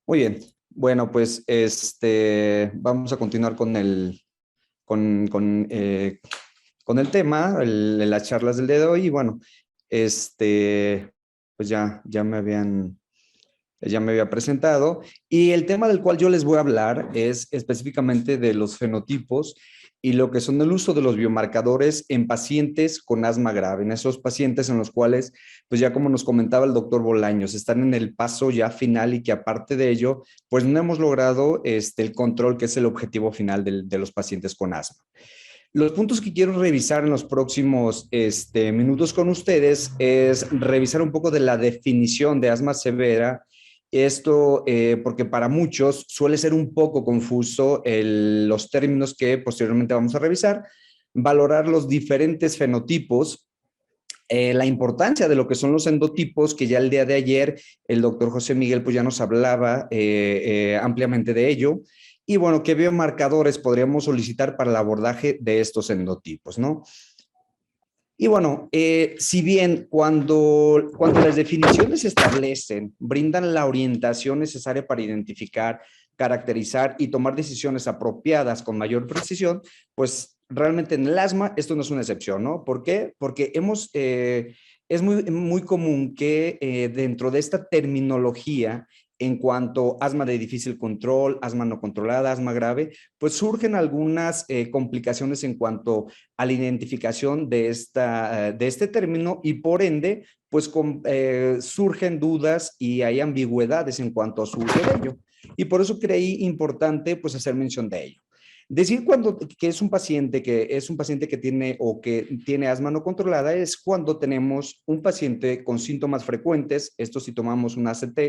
Speaker 1: Muy bien. Bueno, pues vamos a continuar con el tema, las charlas del día de hoy. Y bueno, pues ya me había presentado. Y el tema del cual yo les voy a hablar es específicamente de los fenotipos y lo que son el uso de los biomarcadores en pacientes con asma grave, en esos pacientes en los cuales, pues ya como nos comentaba el doctor Bolaños, están en el paso ya final y que aparte de ello, pues no hemos logrado el control, que es el objetivo final de los pacientes con asma. Los puntos que quiero revisar en los próximos minutos con ustedes es revisar un poco de la definición de asma severa Esto porque para muchos suele ser un poco confuso los términos que posteriormente vamos a revisar, valorar los diferentes fenotipos, la importancia de lo que son los endotipos, que ya el día de ayer el doctor José Miguel pues ya nos hablaba ampliamente de ello, y bueno, qué biomarcadores podríamos solicitar para el abordaje de estos endotipos, ¿no? Y bueno, si bien cuando las definiciones se establecen, brindan la orientación necesaria para identificar, caracterizar y tomar decisiones apropiadas con mayor precisión, pues realmente en el asma esto no es una excepción, ¿no? ¿Por qué? Porque es muy común que dentro de esta terminología, en cuanto a asma de difícil control, asma no controlada, asma grave, pues surgen algunas complicaciones en cuanto a la identificación de este término y por ende, pues surgen dudas y hay ambigüedades en cuanto a su uso de ello. Y por eso creí importante pues hacer mención de ello. Decir que es un paciente que tiene o que tiene asma no controlada es cuando tenemos un paciente con síntomas frecuentes, esto si tomamos un ACT,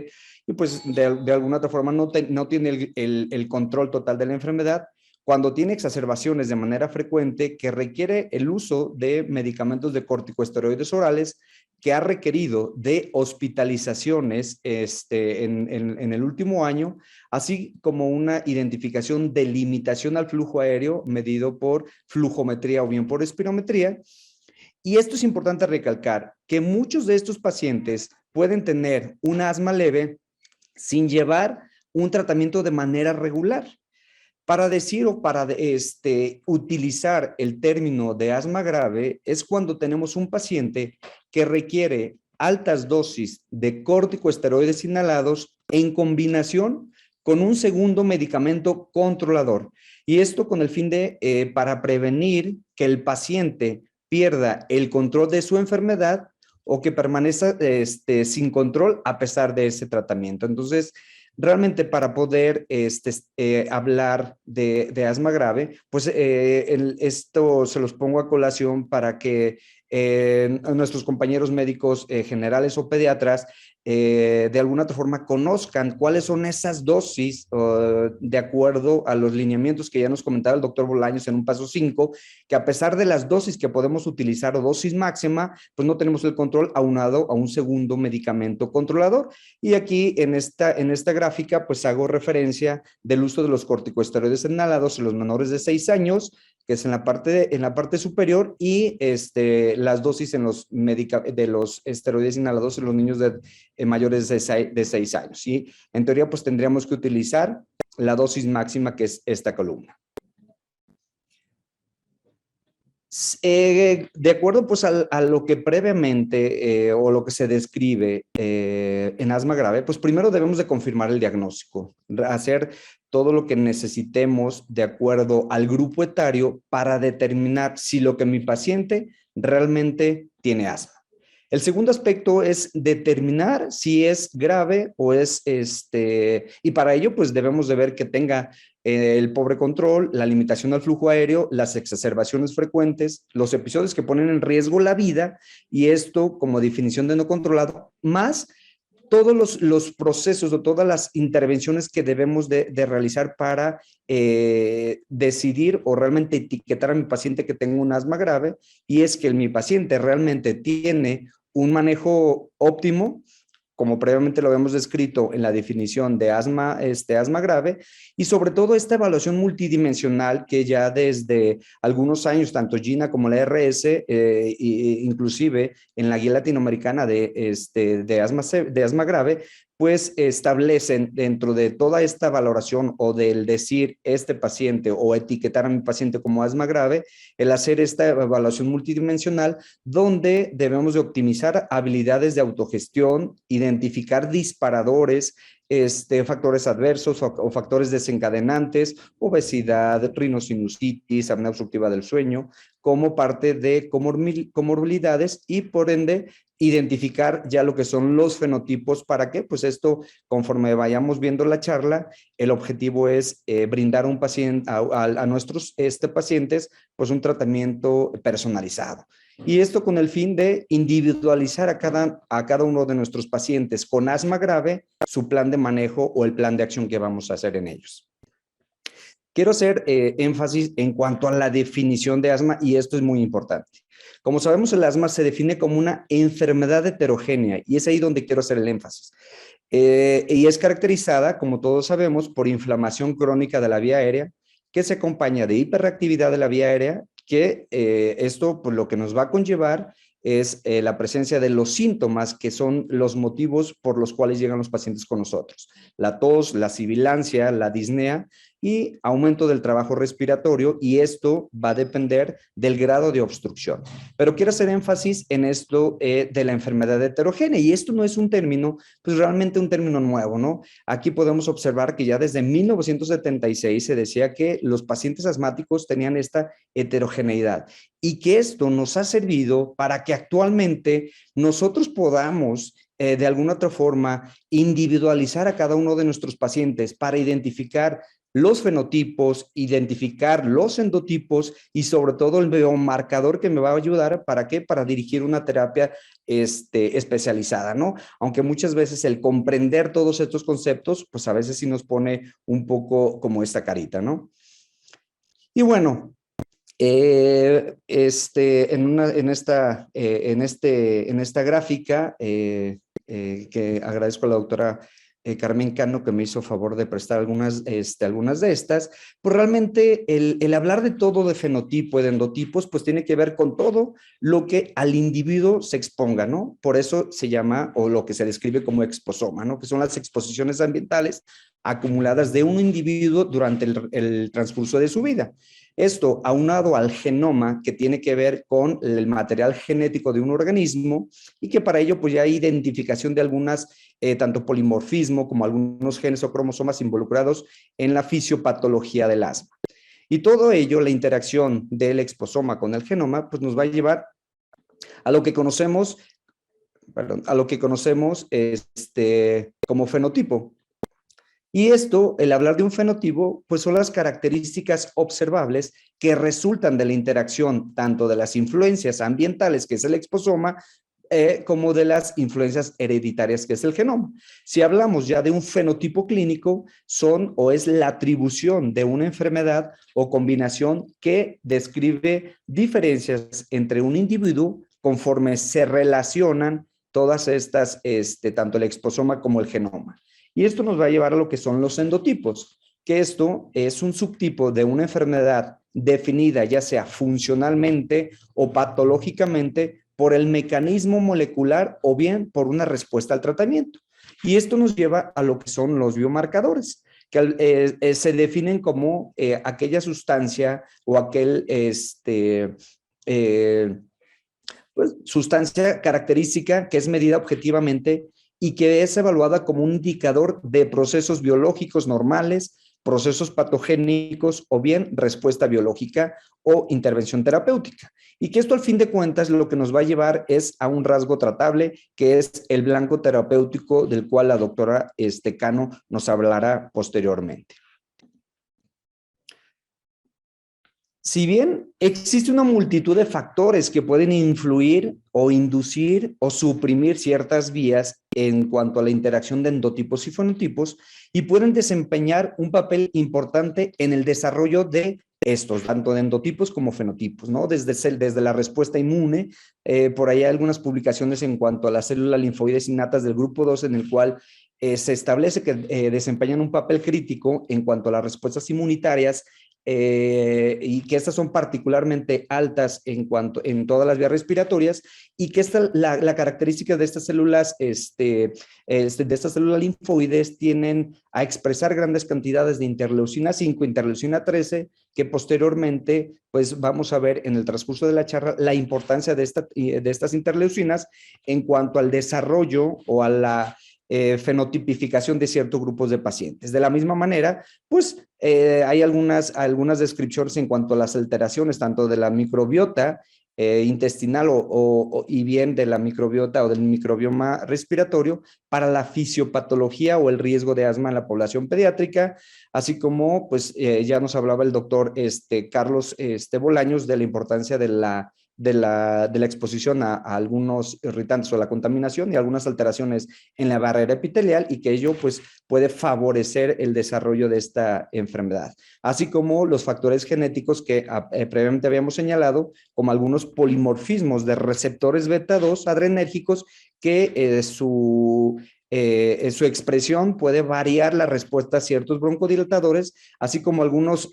Speaker 1: y pues de alguna otra forma no tiene el control total de la enfermedad, cuando tiene exacerbaciones de manera frecuente que requiere el uso de medicamentos de corticosteroides orales, que ha requerido de hospitalizaciones en el último año, así como una identificación de limitación al flujo aéreo medido por flujometría o bien por espirometría. Y esto es importante recalcar, que muchos de estos pacientes pueden tener un asma leve sin llevar un tratamiento de manera regular. Para decir o para utilizar el término de asma grave es cuando tenemos un paciente que requiere altas dosis de corticosteroides inhalados en combinación con un segundo medicamento controlador. Y esto con el fin para prevenir que el paciente pierda el control de su enfermedad o que permanezca sin control a pesar de ese tratamiento. Entonces, realmente para poder hablar de asma grave, pues esto se los pongo a colación para que nuestros compañeros médicos generales o pediatras de alguna otra forma conozcan cuáles son esas dosis de acuerdo a los lineamientos que ya nos comentaba el doctor Bolaños en un paso 5, que a pesar de las dosis que podemos utilizar o dosis máxima, pues no tenemos el control aunado a un segundo medicamento controlador. Y aquí en esta gráfica pues hago referencia del uso de los corticosteroides inhalados en los menores de 6 años, que es en la parte superior, y las dosis de los esteroides inhalados en los niños mayores de 6 años. ¿Sí? En teoría, pues tendríamos que utilizar la dosis máxima, que es esta columna. De acuerdo pues a lo que previamente o lo que se describe en asma grave, pues primero debemos de confirmar el diagnóstico, hacer todo lo que necesitemos de acuerdo al grupo etario para determinar si lo que mi paciente realmente tiene asma. El segundo aspecto es determinar si es grave o es y para ello pues debemos de ver que tenga el pobre control, la limitación al flujo aéreo, las exacerbaciones frecuentes, los episodios que ponen en riesgo la vida, y esto como definición de no controlado, más todos los procesos o todas las intervenciones que debemos de realizar para decidir o realmente etiquetar a mi paciente que tenga un asma grave, y es que mi paciente realmente tiene un manejo óptimo, como previamente lo habíamos descrito en la definición de asma grave, y sobre todo esta evaluación multidimensional que ya desde algunos años, tanto GINA como la RS, inclusive en la guía latinoamericana de asma grave, pues establecen dentro de toda esta valoración o del decir este paciente o etiquetar a mi paciente como asma grave, el hacer esta evaluación multidimensional donde debemos de optimizar habilidades de autogestión, identificar disparadores, factores adversos o factores desencadenantes, obesidad, rinosinusitis, apnea obstructiva del sueño, como parte de comorbilidades y por ende identificar ya lo que son los fenotipos. ¿Para qué? Pues esto, conforme vayamos viendo la charla, el objetivo es brindar a nuestros pacientes pues un tratamiento personalizado. Y esto con el fin de individualizar a cada uno de nuestros pacientes con asma grave su plan de manejo o el plan de acción que vamos a hacer en ellos. Quiero hacer énfasis en cuanto a la definición de asma, y esto es muy importante. Como sabemos, el asma se define como una enfermedad heterogénea, y es ahí donde quiero hacer el énfasis. Y es caracterizada, como todos sabemos, por inflamación crónica de la vía aérea, que se acompaña de hiperactividad de la vía aérea, que esto pues, lo que nos va a conllevar es la presencia de los síntomas que son los motivos por los cuales llegan los pacientes con nosotros. La tos, la sibilancia, la disnea y aumento del trabajo respiratorio, y esto va a depender del grado de obstrucción. Pero quiero hacer énfasis en esto de la enfermedad heterogénea, y esto no es un término, pues realmente un término nuevo, ¿no? Aquí podemos observar que ya desde 1976 se decía que los pacientes asmáticos tenían esta heterogeneidad y que esto nos ha servido para que actualmente nosotros podamos de alguna otra forma individualizar a cada uno de nuestros pacientes para identificar los fenotipos, identificar los endotipos y sobre todo el biomarcador que me va a ayudar, ¿para qué? Para dirigir una terapia especializada, ¿no? Aunque muchas veces el comprender todos estos conceptos, pues a veces sí nos pone un poco como esta carita, ¿no? Y bueno, en esta gráfica que agradezco a la doctora Carmen Cano que me hizo favor de prestar algunas de estas, pues realmente el hablar de todo de fenotipo y de endotipos, pues tiene que ver con todo lo que al individuo se exponga, ¿no? Por eso se llama, o lo que se describe como exposoma, ¿no? Que son las exposiciones ambientales acumuladas de un individuo durante el transcurso de su vida. Esto aunado al genoma, que tiene que ver con el material genético de un organismo, y que para ello pues ya hay identificación de algunas, tanto polimorfismo como algunos genes o cromosomas involucrados en la fisiopatología del asma. Y todo ello, la interacción del exposoma con el genoma, pues nos va a llevar a lo que conocemos, como fenotipo. Y esto, el hablar de un fenotipo, pues son las características observables que resultan de la interacción tanto de las influencias ambientales, que es el exposoma, como de las influencias hereditarias, que es el genoma. Si hablamos ya de un fenotipo clínico, son o es la atribución de una enfermedad o combinación que describe diferencias entre un individuo conforme se relacionan todas estas, tanto el exposoma como el genoma. Y esto nos va a llevar a lo que son los endotipos, que esto es un subtipo de una enfermedad definida ya sea funcionalmente o patológicamente por el mecanismo molecular o bien por una respuesta al tratamiento. Y esto nos lleva a lo que son los biomarcadores, que se definen como aquella sustancia o aquel pues, sustancia característica que es medida objetivamente y que es evaluada como un indicador de procesos biológicos normales, procesos patogénicos o bien respuesta biológica o intervención terapéutica. Y que esto al fin de cuentas lo que nos va a llevar es a un rasgo tratable, que es el blanco terapéutico, del cual la doctora Cano nos hablará posteriormente. Si bien existe una multitud de factores que pueden influir o inducir o suprimir ciertas vías en cuanto a la interacción de endotipos y fenotipos, y pueden desempeñar un papel importante en el desarrollo de estos, tanto de endotipos como fenotipos, ¿no? Desde la respuesta inmune, por ahí hay algunas publicaciones en cuanto a las células linfoides innatas del grupo 2, en el cual se establece que desempeñan un papel crítico en cuanto a las respuestas inmunitarias, y que estas son particularmente altas en todas las vías respiratorias, y que la característica de estas células, de estas células linfoides, tienen a expresar grandes cantidades de interleucina 5, interleucina 13, que posteriormente, pues vamos a ver en el transcurso de la charla la importancia de estas interleucinas en cuanto al desarrollo o a la fenotipificación de ciertos grupos de pacientes. De la misma manera, pues hay algunas descripciones en cuanto a las alteraciones tanto de la microbiota intestinal y bien de la microbiota o del microbioma respiratorio para la fisiopatología o el riesgo de asma en la población pediátrica, así como pues ya nos hablaba el doctor Carlos Bolaños de la importancia de de la exposición a algunos irritantes o a la contaminación y algunas alteraciones en la barrera epitelial, y que ello pues puede favorecer el desarrollo de esta enfermedad, así como los factores genéticos que previamente habíamos señalado, como algunos polimorfismos de receptores beta 2 adrenérgicos que en su expresión puede variar la respuesta a ciertos broncodilatadores, así como algunos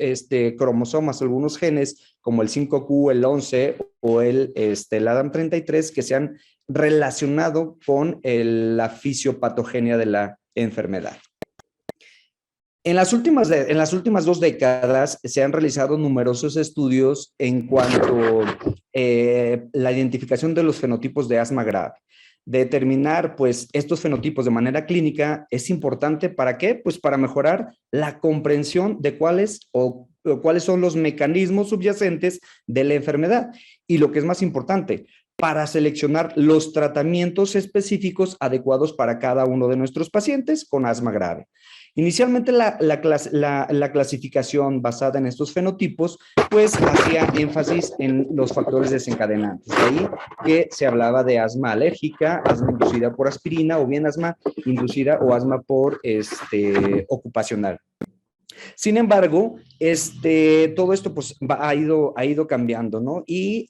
Speaker 1: cromosomas, algunos genes como el 5Q, el 11 o el ADAM33 que se han relacionado con la fisiopatogenia de la enfermedad. En las últimas 2 décadas se han realizado numerosos estudios en cuanto a la identificación de los fenotipos de asma grave. Determinar pues estos fenotipos de manera clínica es importante. ¿Para qué? Pues para mejorar la comprensión de cuáles son los mecanismos subyacentes de la enfermedad, y lo que es más importante, para seleccionar los tratamientos específicos adecuados para cada uno de nuestros pacientes con asma grave. Inicialmente la clasificación basada en estos fenotipos pues hacía énfasis en los factores desencadenantes. De ahí que se hablaba de asma alérgica, asma inducida por aspirina, o bien asma inducida o asma por ocupacional. Sin embargo, todo esto pues ha ido cambiando, ¿no? Y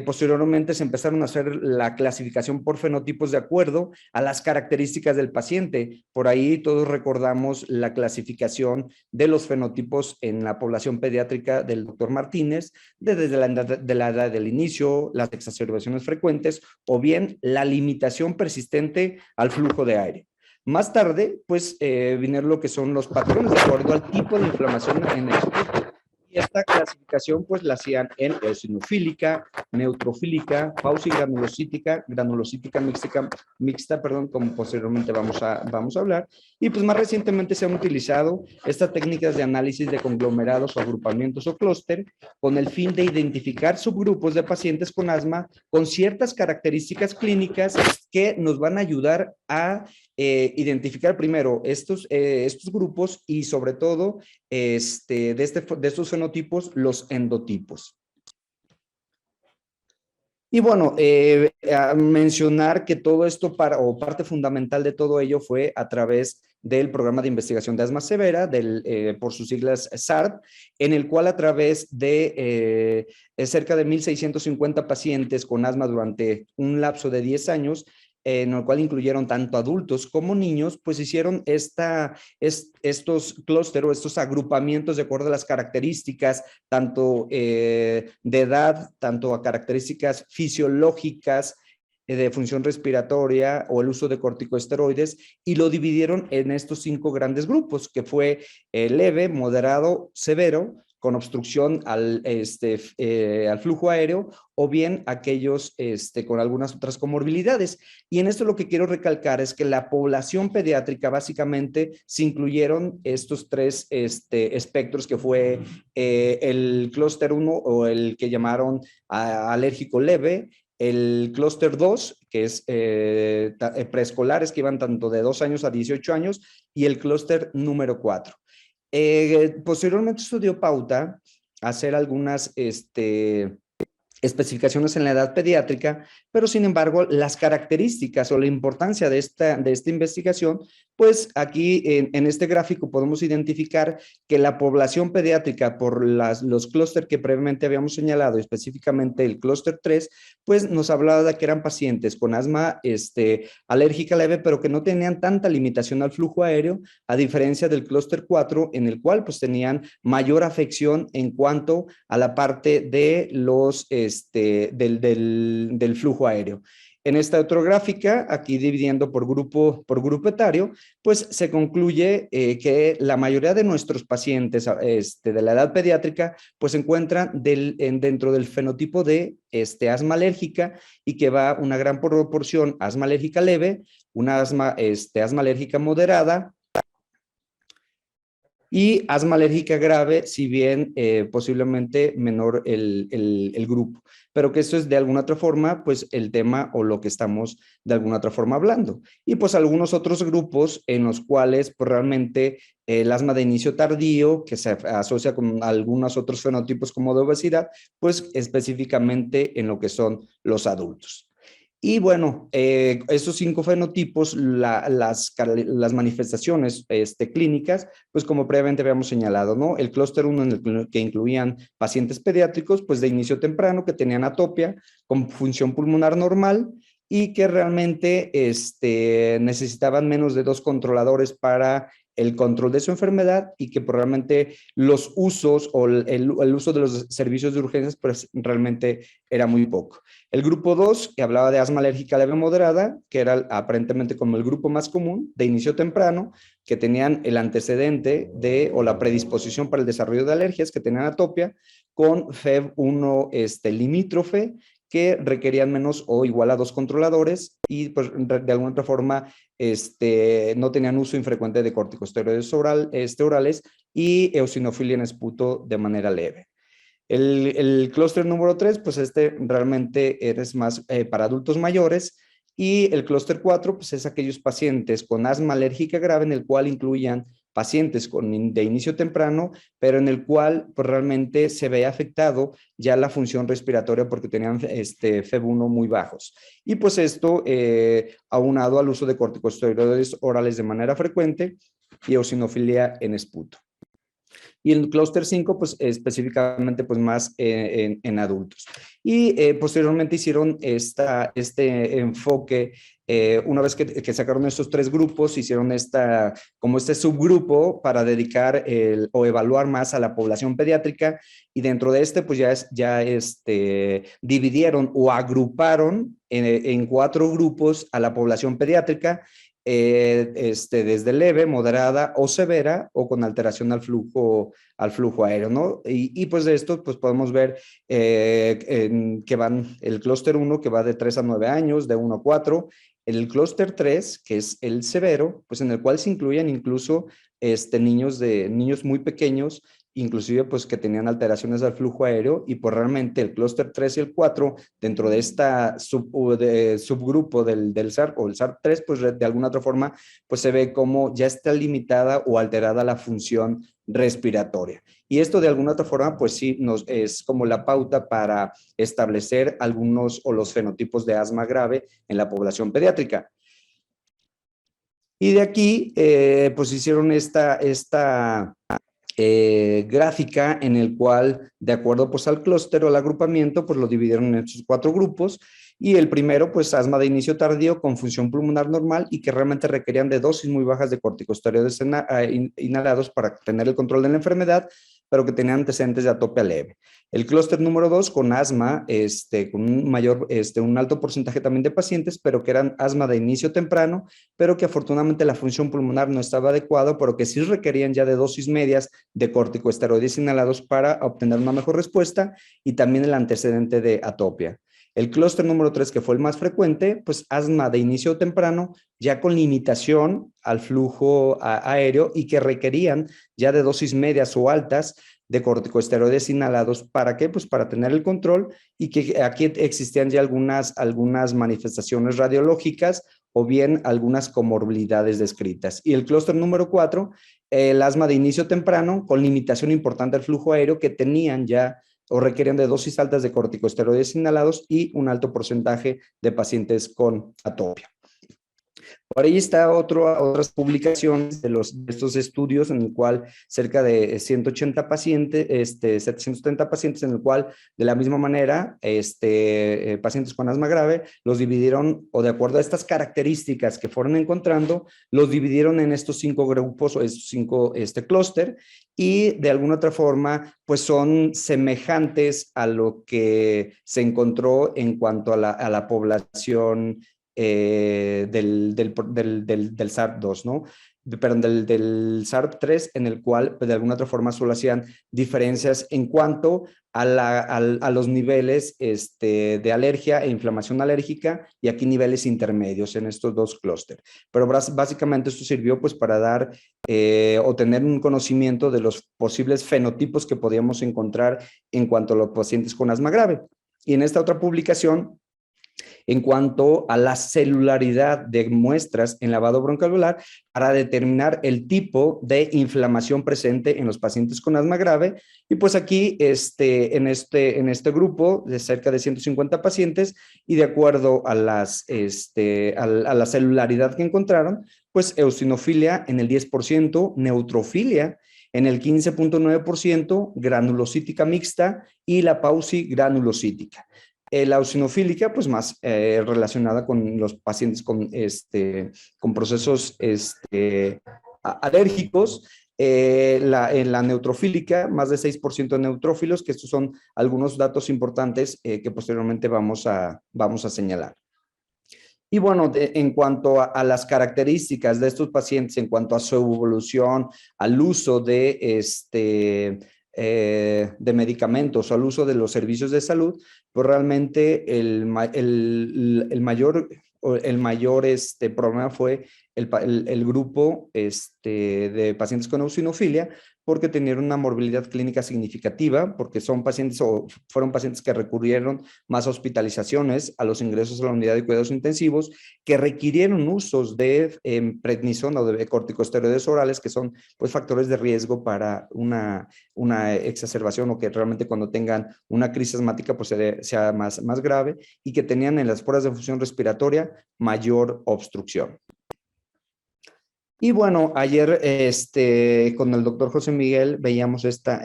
Speaker 1: posteriormente se empezaron a hacer la clasificación por fenotipos de acuerdo a las características del paciente. Por ahí todos recordamos la clasificación de los fenotipos en la población pediátrica del doctor Martínez, desde la edad del inicio, las exacerbaciones frecuentes, o bien la limitación persistente al flujo de aire. Más tarde, pues, vinieron lo que son los patrones de acuerdo al tipo de inflamación en el flujo. Y esta clasificación, pues, la hacían en eosinofílica, neutrofílica, pausogranulocítica, granulocítica mixta, como posteriormente vamos a hablar. Y, pues, más recientemente se han utilizado estas técnicas de análisis de conglomerados o agrupamientos o clúster con el fin de identificar subgrupos de pacientes con asma con ciertas características clínicas que nos van a ayudar a identificar primero estos grupos y sobre todo de estos fenotipos, los endotipos. Y bueno, mencionar que todo esto parte fundamental de todo ello fue a través del programa de investigación de asma severa, por sus siglas SART, en el cual a través de cerca de 1,650 pacientes con asma durante un lapso de 10 años, en el cual incluyeron tanto adultos como niños, pues hicieron estos clústeres o estos agrupamientos de acuerdo a las características, tanto de edad, tanto a características fisiológicas, de función respiratoria o el uso de corticosteroides, y lo dividieron en estos 5 grandes grupos, que fue leve, moderado, severo, con obstrucción al flujo aéreo, o bien aquellos con algunas otras comorbilidades. Y en esto lo que quiero recalcar es que la población pediátrica básicamente se incluyeron estos 3 espectros, que fue el clúster 1 o el que llamaron alérgico leve, el clúster 2, que es preescolares que iban tanto de 2 años a 18 años, y el clúster número 4. Posteriormente esto dio pauta a hacer algunas especificaciones en la edad pediátrica, pero sin embargo las características o la importancia de esta investigación, pues aquí en este gráfico podemos identificar que la población pediátrica por los clústeres que previamente habíamos señalado, específicamente el clúster 3, pues nos hablaba de que eran pacientes con asma alérgica leve, pero que no tenían tanta limitación al flujo aéreo, a diferencia del clúster 4, en el cual pues tenían mayor afección en cuanto a la parte de los del flujo aéreo. En esta otra gráfica, aquí dividiendo por grupo etario, pues se concluye que la mayoría de nuestros pacientes de la edad pediátrica pues se encuentran dentro del fenotipo de asma alérgica, y que va una gran proporción asma alérgica leve, una asma alérgica moderada, Y asma alérgica grave, si bien posiblemente menor el grupo, pero que eso es de alguna otra forma, pues el tema o lo que estamos de alguna otra forma hablando. Y pues algunos otros grupos en los cuales pues realmente el asma de inicio tardío, que se asocia con algunos otros fenotipos como de obesidad, pues específicamente en lo que son los adultos. Y bueno, estos 5 fenotipos, las manifestaciones clínicas, pues como previamente habíamos señalado, ¿no? El clúster 1 en el que incluían pacientes pediátricos, pues de inicio temprano, que tenían atopia con función pulmonar normal y que realmente necesitaban menos de 2 controladores para el control de su enfermedad y que pues, realmente los usos o el uso de los servicios de urgencias pues realmente era muy poco. El grupo 2, que hablaba de asma alérgica leve moderada, que era aparentemente como el grupo más común, de inicio temprano, que tenían el antecedente de o la predisposición para el desarrollo de alergias, que tenían atopia, con FEV1 limítrofe, que requerían menos o igual a 2 controladores y pues de alguna otra forma no tenían uso infrecuente de corticosteroides orales y eosinofilia en esputo de manera leve. El clúster número 3, pues realmente eres más para adultos mayores y el clúster 4, pues es aquellos pacientes con asma alérgica grave en el cual incluían pacientes de inicio temprano, pero en el cual pues, realmente se veía afectado ya la función respiratoria porque tenían FEV1 muy bajos. Y pues esto aunado al uso de corticosteroides orales de manera frecuente y eosinofilia en esputo. Y el clúster 5, pues específicamente pues más en adultos. Y posteriormente hicieron este enfoque, una vez que sacaron estos 3 grupos, hicieron como este subgrupo para dedicar o evaluar más a la población pediátrica y dentro de pues ya dividieron o agruparon en 4 grupos a la población pediátrica desde leve, moderada o severa o con alteración al flujo aéreo, ¿no? Y pues de esto pues podemos ver que van el clúster 1 que va de 3 a 9 años, de 1 a 4, el clúster 3 que es el severo, pues en el cual se incluyen incluso niños muy pequeños, inclusive pues que tenían alteraciones al flujo aéreo y pues realmente el clúster 3 y el 4 dentro de esta subgrupo del SARS o el SARS-3 pues de alguna otra forma pues se ve como ya está limitada o alterada la función respiratoria. Y esto de alguna otra forma pues sí es como la pauta para establecer algunos o los fenotipos de asma grave en la población pediátrica. Y de aquí pues hicieron esta gráfica en el cual, de acuerdo pues al clúster o al agrupamiento, pues lo dividieron en estos 4 grupos y el primero pues asma de inicio tardío con función pulmonar normal y que realmente requerían de dosis muy bajas de corticosteroides inhalados para tener el control de la enfermedad, pero que tenían antecedentes de atopia leve. El clúster número 2 con asma, con un alto porcentaje también de pacientes, pero que eran asma de inicio temprano, pero que afortunadamente la función pulmonar no estaba adecuada, pero que sí requerían ya de dosis medias de corticosteroides inhalados para obtener una mejor respuesta y también el antecedente de atopia. El clúster número 3, que fue el más frecuente, pues asma de inicio temprano, ya con limitación al flujo aéreo y que requerían ya de dosis medias o altas de corticosteroides inhalados. ¿Para qué? Pues para tener el control y que aquí existían ya algunas manifestaciones radiológicas o bien algunas comorbilidades descritas. Y el clúster número 4, el asma de inicio temprano con limitación importante al flujo aéreo que tenían ya o requerían de dosis altas de corticosteroides inhalados y un alto porcentaje de pacientes con atopia. Por ahí está otras publicaciones de estos estudios en el cual cerca de 180 pacientes, 730 pacientes en el cual de la misma manera, pacientes con asma grave, los dividieron o de acuerdo a estas características que fueron encontrando, los dividieron en estos 5 grupos o estos 5 clúster y de alguna otra forma pues son semejantes a lo que se encontró en cuanto a la población del SARP-2, ¿no? Perdón, del SARP-3, en el cual pues, de alguna otra forma solo hacían diferencias en cuanto a los niveles de alergia e inflamación alérgica, y aquí niveles intermedios en estos dos clústeres. Pero básicamente esto sirvió pues para dar o tener un conocimiento de los posibles fenotipos que podíamos encontrar en cuanto a los pacientes con asma grave. Y en esta otra publicación, en cuanto a la celularidad de muestras en lavado broncoalveolar para determinar el tipo de inflamación presente en los pacientes con asma grave. Y pues aquí en este grupo de cerca de 150 pacientes, y de acuerdo a la celularidad que encontraron, pues eosinofilia en el 10%, neutrofilia en el 15.9%, granulocítica mixta y la pausigranulocítica. La eosinofílica, pues más relacionada con los pacientes con procesos alérgicos. La neutrofílica, más de 6% de neutrófilos, que estos son algunos datos importantes que posteriormente vamos a señalar. Y bueno, en cuanto a las características de estos pacientes, en cuanto a su evolución, al uso de medicamentos, al uso de los servicios de salud, pues realmente el mayor problema fue el grupo de pacientes con eosinofilia, porque tenían una morbilidad clínica significativa, porque son pacientes o fueron pacientes que recurrieron más a hospitalizaciones, a los ingresos a la unidad de cuidados intensivos, que requirieron usos de prednisona o de corticosteroides orales, que son pues factores de riesgo para una exacerbación, o que realmente cuando tengan una crisis asmática pues sea más grave, y que tenían en las pruebas de función respiratoria mayor obstrucción. Y bueno, ayer con el doctor José Miguel veíamos esta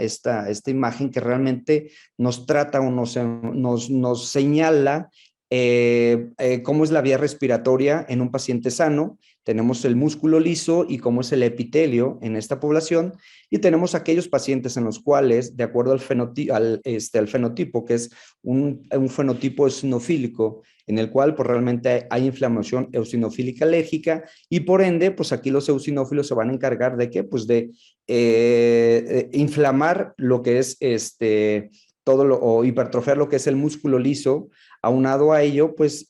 Speaker 1: imagen que realmente nos trata o nos señala cómo es la vía respiratoria en un paciente sano. Tenemos el músculo liso y cómo es el epitelio en esta población, y tenemos aquellos pacientes en los cuales, de acuerdo al fenotipo, que es un fenotipo eosinofílico, en el cual pues realmente hay inflamación eosinofílica alérgica, y por ende pues aquí los eosinófilos se van a encargar de qué, pues de inflamar lo que es o hipertrofiar lo que es el músculo liso. Aunado a ello, pues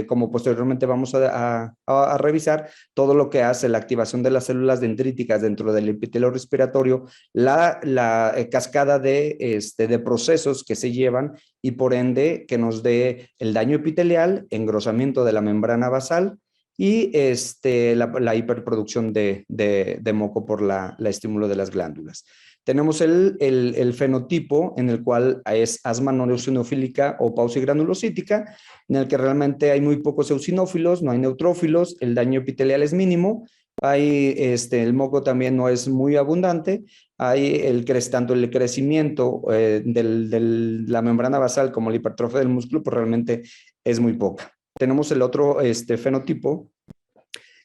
Speaker 1: como posteriormente vamos a revisar, todo lo que hace la activación de las células dendríticas dentro del epitelio respiratorio, la cascada de procesos que se llevan, y por ende que nos dé el daño epitelial, engrosamiento de la membrana basal, y la hiperproducción de moco por la estímulo de las glándulas. Tenemos el fenotipo en el cual es asma no eosinofílica o pausigranulocítica, en el que realmente hay muy pocos eosinófilos, no hay neutrófilos, el daño epitelial es mínimo, el moco también no es muy abundante, hay tanto el crecimiento de la membrana basal como la hipertrofia del músculo, pues realmente es muy poca. Tenemos el otro fenotipo,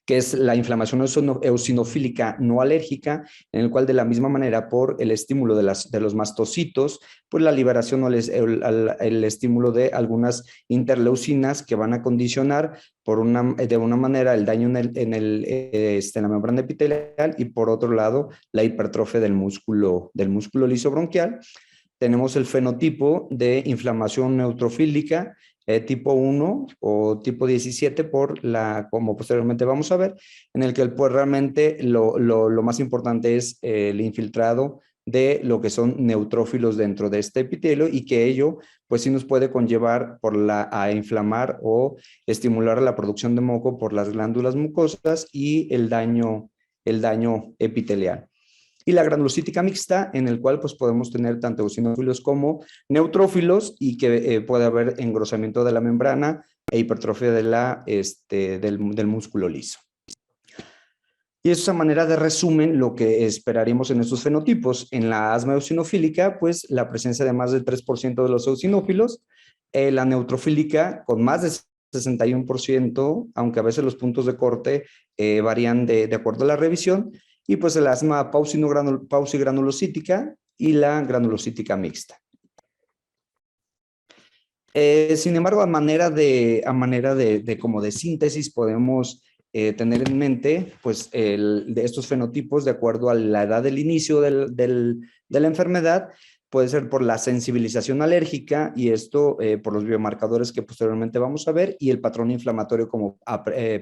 Speaker 1: que es la inflamación eosinofílica no alérgica, en el cual de la misma manera, por el estímulo de los mastocitos, pues la liberación o el estímulo de algunas interleucinas que van a condicionar de una manera el daño en la membrana epitelial, y por otro lado la hipertrofia del músculo liso bronquial. Tenemos el fenotipo de inflamación neutrofílica tipo 1 o tipo 17 como posteriormente vamos a ver, en el que pues realmente lo más importante es el infiltrado de lo que son neutrófilos dentro de este epitelio, y que ello pues sí nos puede conllevar a inflamar o estimular la producción de moco por las glándulas mucosas y el daño epitelial. Y la granulocítica mixta, en el cual pues podemos tener tanto eosinófilos como neutrófilos, y que puede haber engrosamiento de la membrana e hipertrofia del músculo liso. Y eso es a manera de resumen lo que esperaríamos en estos fenotipos. En la asma eosinofílica, pues la presencia de más del 3% de los eosinófilos, la neutrofílica con más de 61%, aunque a veces los puntos de corte varían de acuerdo a la revisión, y pues el asma pausigranulocítica y la granulocítica mixta. Sin embargo, a manera de como de síntesis, podemos tener en mente, pues, de estos fenotipos de acuerdo a la edad del inicio de la enfermedad. Puede ser por la sensibilización alérgica y esto por los biomarcadores que posteriormente vamos a ver y el patrón inflamatorio como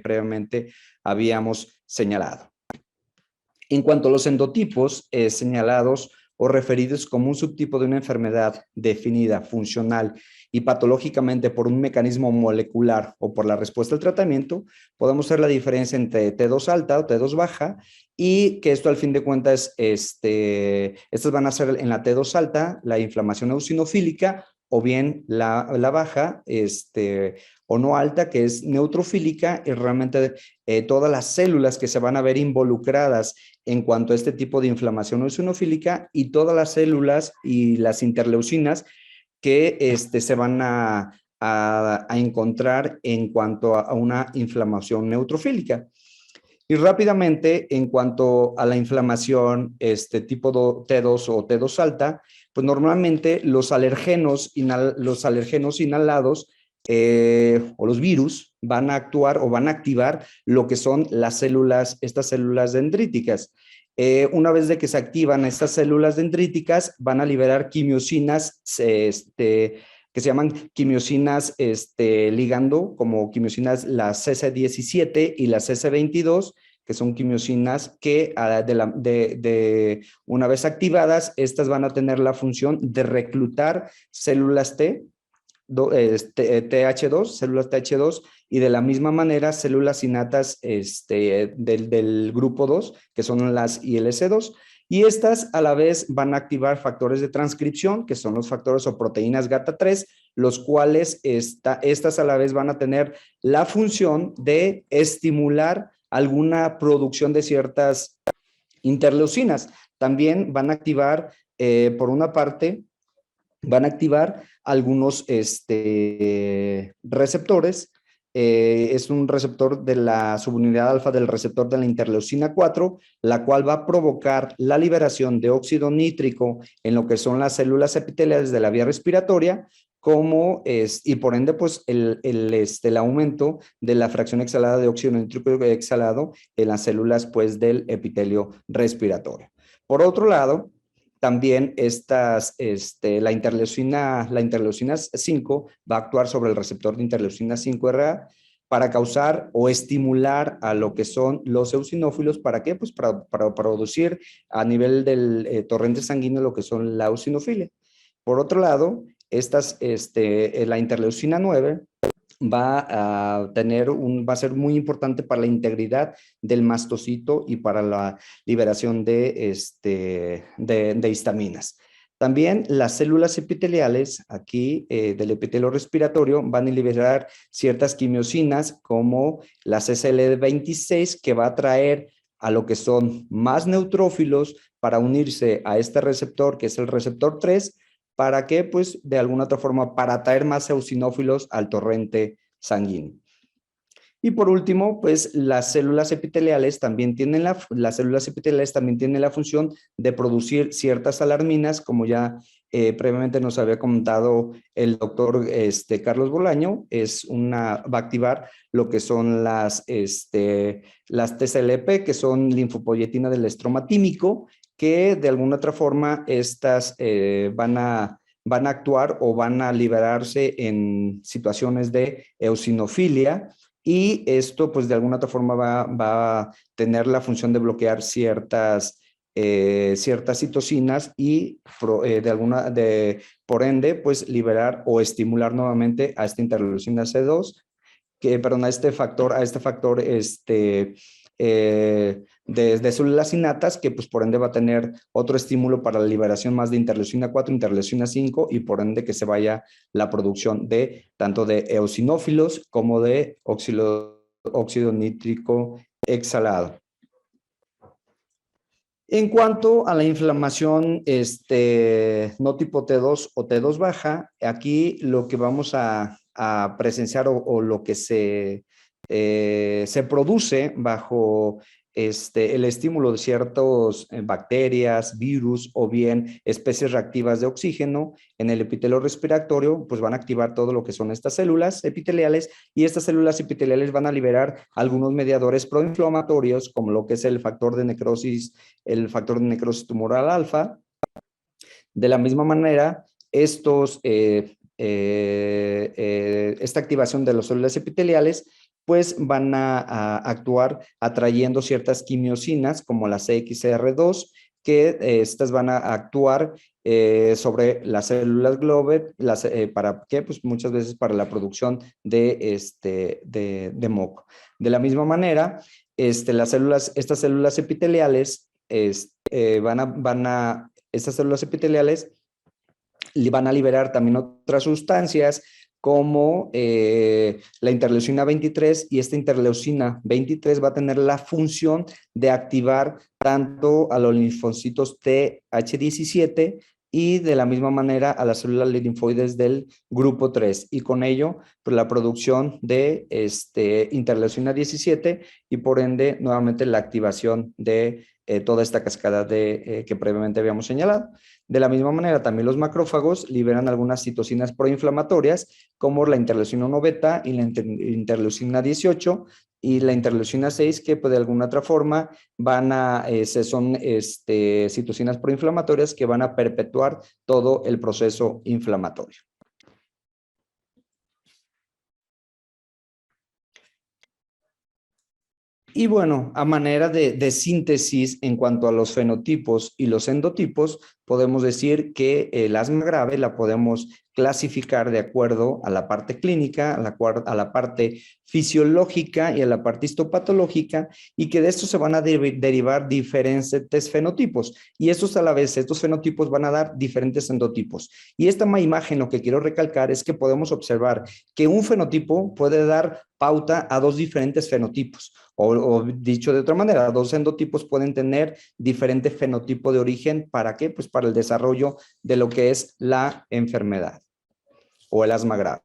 Speaker 1: previamente habíamos señalado. En cuanto a los endotipos señalados o referidos como un subtipo de una enfermedad definida funcional y patológicamente por un mecanismo molecular o por la respuesta al tratamiento, podemos hacer la diferencia entre T2 alta o T2 baja y que esto al fin de cuentas, estas van a ser en la T2 alta la inflamación eosinofílica o bien la baja, o no alta, que es neutrofílica, y realmente todas las células que se van a ver involucradas en cuanto a este tipo de inflamación eosinofílica y todas las células y las interleucinas que se van a encontrar en cuanto a una inflamación neutrofílica. Y rápidamente, en cuanto a la inflamación tipo T2 o T2 alta, pues normalmente los alergenos inhalados o los virus van a actuar o van a activar lo que son estas células dendríticas. Una vez de que se activan estas células dendríticas, van a liberar quimiosinas, que se llaman quimiosinas ligando, como quimiosinas la CC17 y la CC22, que son quimiosinas que una vez activadas, estas van a tener la función de reclutar células TH2, células TH2, y de la misma manera células innatas del grupo 2, que son las ILC2, y estas a la vez van a activar factores de transcripción, que son los factores o proteínas GATA3, los cuales estas a la vez van a tener la función de estimular alguna producción de ciertas interleucinas. También van a activar, por una parte, van a activar algunos receptores. Es un receptor de la subunidad alfa del receptor de la interleucina 4, la cual va a provocar la liberación de óxido nítrico en lo que son las células epiteliales de la vía respiratoria, y por ende, pues, el aumento de la fracción exhalada de óxido nítrico exhalado en las células, pues, del epitelio respiratorio. Por otro lado, también la interleucina 5 va a actuar sobre el receptor de interleucina 5RA para causar o estimular a lo que son los eosinófilos. ¿Para qué? Pues para producir a nivel del torrente sanguíneo lo que son la eosinofilia. Por otro lado, la interleucina 9 va a ser muy importante para la integridad del mastocito y para la liberación de histaminas. También las células epiteliales aquí del epitelio respiratorio van a liberar ciertas quimiosinas como la CCL26, que va a atraer a lo que son más neutrófilos para unirse a este receptor, que es el receptor 3. ¿Para qué? Pues de alguna otra forma, para atraer más eosinófilos al torrente sanguíneo. Y por último, pues las células epiteliales también tienen la función de producir ciertas alarminas, como ya previamente nos había comentado el doctor Carlos Bolaño. Va a activar lo que son las TSLP, que son linfopoyetina del estroma tímico, que de alguna otra forma estas van a actuar o van a liberarse en situaciones de eosinofilia, y esto pues de alguna otra forma va a tener la función de bloquear ciertas citocinas y por ende pues liberar o estimular nuevamente a esta interleucina C2, a este factor, de células innatas, que pues por ende va a tener otro estímulo para la liberación más de interleucina 4, interleucina 5, y por ende que se vaya la producción de tanto de eosinófilos como de óxido nítrico exhalado. En cuanto a la inflamación no tipo T2 o T2 baja, aquí lo que vamos a presenciar o lo que se produce bajo el estímulo de ciertas bacterias, virus o bien especies reactivas de oxígeno en el epitelio respiratorio, pues van a activar todo lo que son estas células epiteliales, y estas células epiteliales van a liberar algunos mediadores proinflamatorios, como lo que es el factor de necrosis tumoral alfa. De la misma manera, esta activación de las células epiteliales pues van a actuar atrayendo ciertas quimiosinas como la CXCR2, que estas van a actuar sobre las células Globet, ¿para qué? Pues muchas veces para la producción de moco. De la misma manera, estas células epiteliales estas células epiteliales van a liberar también otras sustancias como la interleucina 23, y esta interleucina 23 va a tener la función de activar tanto a los linfocitos TH17 y de la misma manera a las células linfoides del grupo 3, y con ello pues, la producción de interleucina 17 y por ende nuevamente la activación de toda esta cascada que previamente habíamos señalado. De la misma manera, también los macrófagos liberan algunas citocinas proinflamatorias, como la interleucina 1 beta y la interleucina 18 y la interleucina 6, que pues, de alguna otra forma son citocinas proinflamatorias que van a perpetuar todo el proceso inflamatorio. Y bueno, a manera de síntesis en cuanto a los fenotipos y los endotipos, podemos decir que el asma grave la podemos clasificar de acuerdo a la parte clínica, a la parte fisiológica y a la parte histopatológica, y que de esto se van a derivar diferentes fenotipos, y estos a la vez, estos fenotipos van a dar diferentes endotipos. Y esta imagen lo que quiero recalcar es que podemos observar que un fenotipo puede dar pauta a dos diferentes fenotipos, o dicho de otra manera, dos endotipos pueden tener diferente fenotipo de origen. ¿Para qué? Pues para el desarrollo de lo que es la enfermedad o el asma grave.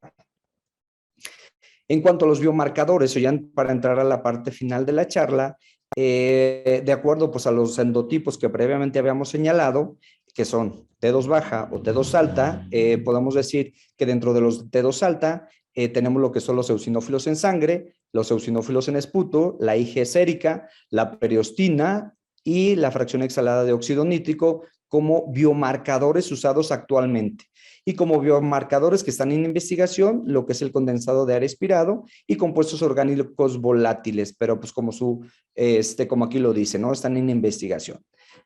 Speaker 1: En cuanto a los biomarcadores, o ya para entrar a la parte final de la charla, de acuerdo pues a los endotipos que previamente habíamos señalado, que son T2 baja o T2 alta, podemos decir que dentro de los T2 alta tenemos lo que son los eosinófilos en sangre, los eosinófilos en esputo, la IgE sérica, la periostina y la fracción exhalada de óxido nítrico como biomarcadores usados actualmente. Y como biomarcadores que están en investigación, lo que es el condensado de aire expirado y compuestos orgánicos volátiles, pero pues como aquí lo dice, ¿no? Están en investigación.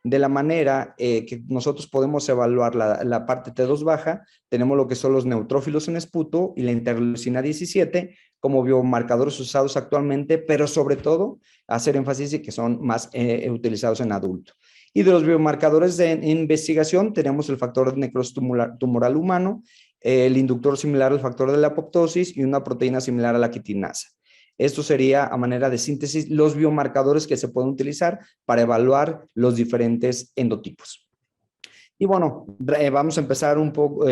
Speaker 1: De la manera que nosotros podemos evaluar la parte T2 baja, tenemos lo que son los neutrófilos en esputo y la interleucina 17 como biomarcadores usados actualmente, pero sobre todo hacer énfasis en que son más utilizados en adultos. Y de los biomarcadores de investigación tenemos el factor de necrosis tumoral humano, el inductor similar al factor de la apoptosis y una proteína similar a la quitinasa. Esto sería, a manera de síntesis, los biomarcadores que se pueden utilizar para evaluar los diferentes endotipos. Y bueno, vamos a empezar un poco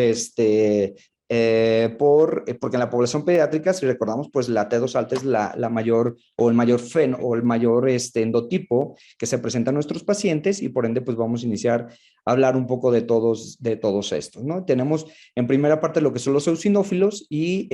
Speaker 1: porque en la población pediátrica, si recordamos, pues la T2 alta es la mayor o el mayor endotipo que se presenta a nuestros pacientes, y por ende pues vamos a iniciar a hablar un poco de todos estos, ¿no? Tenemos en primera parte lo que son los eosinófilos, y